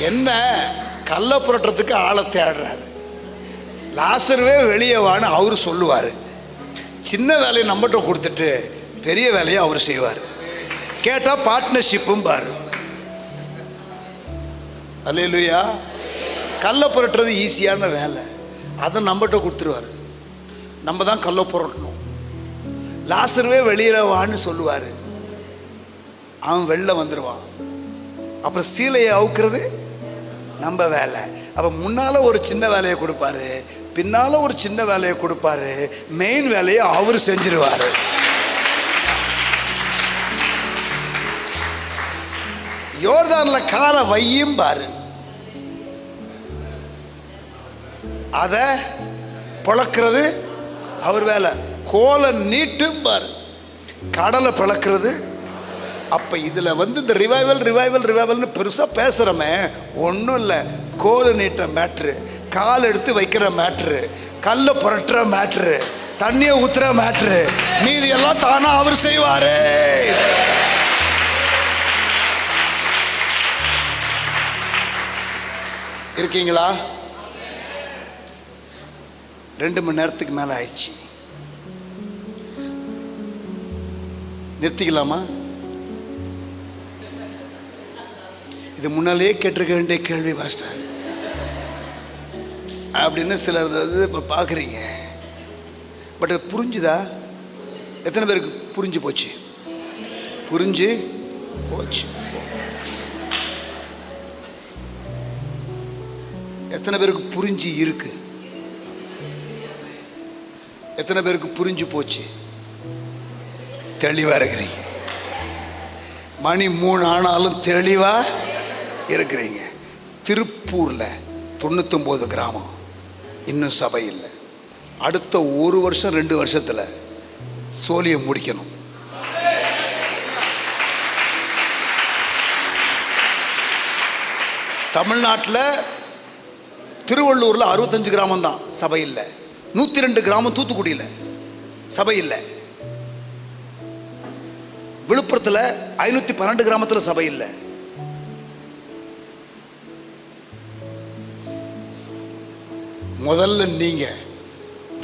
என்ன கல்லை புரட்டுறதுக்கு ஆளை தேடுறாரு. லாசருவே வெளியே வான்னு அவரு சொல்லுவார். சின்ன வேலையை நம்மகிட்ட கொடுத்துட்டு பெரிய வேலையை அவர் செய்வார். கேட்டால் பார்ட்னர்ஷிப்பும் பாரு. அல்லேலூயா. கல்லை புரட்டுறது ஈஸியான வேலை, அதை நம்மகிட்ட கொடுத்துருவார். நம்ம தான் கல்லை புரட்டணும். லாசருவே வெளியில் வான்னு சொல்லுவார், அவன் வெளில வந்துடுவான். அப்புறம் சீலையை அவுக்கிறது நம்ம வேலை. அப்போ முன்னால் ஒரு சின்ன வேலையை கொடுப்பாரு, பின்னால் ஒரு சின்ன வேலையை கொடுப்பாரு, மெயின் வேலையை அவர் செஞ்சிருவார். யோர்தானில் காலை வையும் பாரு, அதை பிளக்கிறது அவர் வேலை. கோலை நீட்டும் பாரு, கடலை பிளக்கிறது. அப்போ இதில் வந்து இந்த ரிவைவல் ரிவைவல் ரிவைவல்னு பெருசாக பேசுகிறோமே, ஒன்றும் இல்லை. கோலை நீட்டுற மேட்ரு, கால் எடுத்து வைக்கிற மேட்ரு, கல்லை புரட்டுற மேட்ரு, தண்ணியை ஊற்றுற மேட்ரு, மீதி எல்லாம் தானாக அவர் செய்வார். இருக்கீங்களா? 2 மணி நேரத்துக்கு மேலே ஆயிடுச்சு. நிறுத்திக்கலாமா? இது முன்னாலேயே கேட்டிருக்க வேண்டிய கேள்வி பாஸ்டர் அப்படின்னு சிலர் இப்போ பார்க்குறீங்க. பட் அது புரிஞ்சுதா? எத்தனை பேருக்கு புரிஞ்சு போச்சு? புரிஞ்சு போச்சு. எத்தனை பேருக்கு புரிஞ்சு இருக்கு? எத்தனை பேருக்கு புரிஞ்சு போச்சு? தெளிவாக இருக்கிறீங்க. மணி 3 ஆனாலும் தெளிவாக இருக்கிறீங்க. திருப்பூரில் 99 கிராமம் இன்னும் சபை இல்லை. அடுத்த 1 வருஷம் 2 வருஷத்தில் சோழியை முடிக்கணும். தமிழ்நாட்டில் திருவள்ளூரில் 65 கிராமம் தான் சபை இல்லை. 102 கிராமம் தூத்துக்குடியில் சபை இல்லை. விழுப்புரத்தில் 512 கிராமத்தில் சபை இல்லை. முதல்ல நீங்க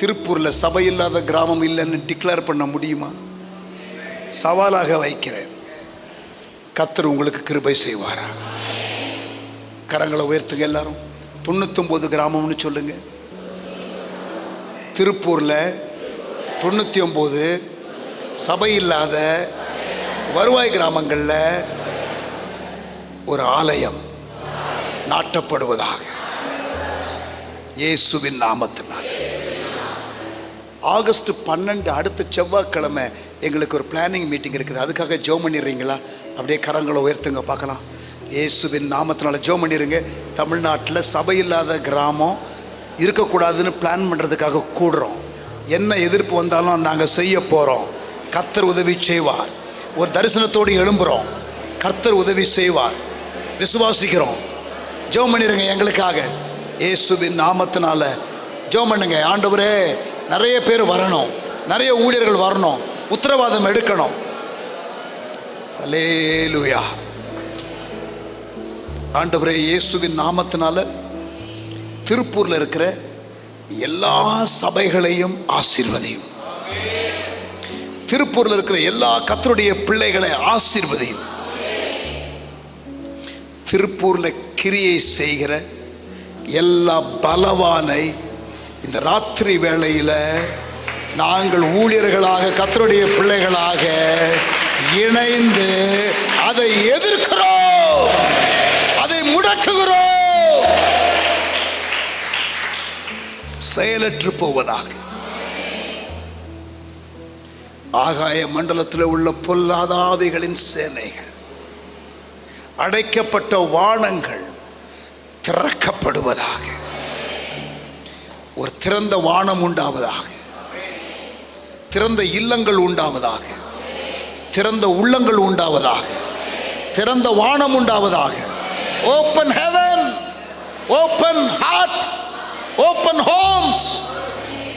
திருப்பூர்ல சபை இல்லாத கிராமம் இல்லைன்னு டிக்ளேர் பண்ண முடியுமா? சவாலாக வைக்கிறேன். கர்த்தர் உங்களுக்கு கிருபை செய்வாரா? கரங்களை உயர்த்துங்க எல்லாரும். 99 கிராமம்னு சொல்லுங்க. திருப்பூர்ல 99 சபை இல்லாத வருவாய் கிராமங்களில் ஒரு ஆலயம் நாட்டப்படுவதாக இயேசுவின் நாமத்தினால். ஆகஸ்ட் 12 அடுத்த செவ்வாய்க்கிழமை எங்களுக்கு ஒரு பிளானிங் மீட்டிங் இருக்குது. அதுக்காக ஜெபம் பண்ணிடுறீங்களா? அப்படியே கரங்களை உயர்த்துங்க பார்க்கலாம். இயேசுவின் நாமத்தினால ஜெபம் பண்ணிடுங்க. தமிழ்நாட்டில் சபை இல்லாத கிராமம் இருக்கக்கூடாதுன்னு பிளான் பண்ணுறதுக்காக கூடுறோம். என்ன எதிர்ப்பு வந்தாலும் நாங்கள் செய்ய போகிறோம். கர்த்தர் உதவி செய்வார். ஒரு தரிசனத்தோடு எழும்புகிறோம். கர்த்தர் உதவி செய்வார். விசுவாசிக்கிறோம். ஜெபம் பண்ணிடுங்க எங்களுக்காக இயேசுவின் நாமத்தினால ஜெபம் பண்ணுங்க. ஆண்டவரே, நிறைய பேர் வரணும், நிறைய ஊழியர்கள் வரணும், உத்தரவாதம் எடுக்கணும். அல்லேலூயா. ஆண்டவரே, இயேசுவின் நாமத்தினால திருப்பூர்ல இருக்கிற எல்லா சபைகளையும் ஆசீர்வதியும். திருப்பூர்ல இருக்கிற எல்லா கர்த்தருடைய பிள்ளைகளை ஆசீர்வதியும். திருப்பூர்ல கிரியை செய்கிற எல்லா பலவானை இந்த ராத்திரி வேளையில் நாங்கள் ஊழியர்களாக கர்த்தருடைய பிள்ளைகளாக இணைந்து அதை எதிர்க்கிறோம், அதை முடக்குகிறோம். செயலற்று போவதாக ஆகாய மண்டலத்தில் உள்ள பொல்லாத ஆவிகளின் சேனைகள், அடைக்கப்பட்ட வானங்கள் திறக்கப்படுவதாக. ஒரு திறந்த வானம் உண்டாவதாக, திறந்த இல்லங்கள் உண்டாவதாக, திறந்த உள்ளங்கள் உண்டாவதாக, திறந்த வானம் உண்டாவதாக. Open heaven, open heart, open homes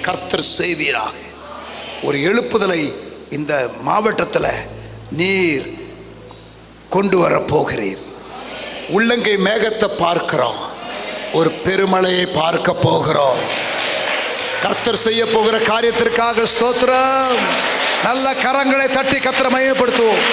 கர்த்தர் செய்வீராக. ஒரு எழுப்புதலை இந்த மாவட்டத்தில் நீர் கொண்டு வர போகிறீர். உள்ளங்கை மேகத்தை பார்க்கிறோம், ஒரு பெருமழையை பார்க்க போகிறோம். கர்த்தர் செய்ய போகிற காரியத்திற்காக ஸ்தோத்திரம். நல்ல கரங்களை தட்டி கர்த்தரை மகிமைப்படுத்துவோம்.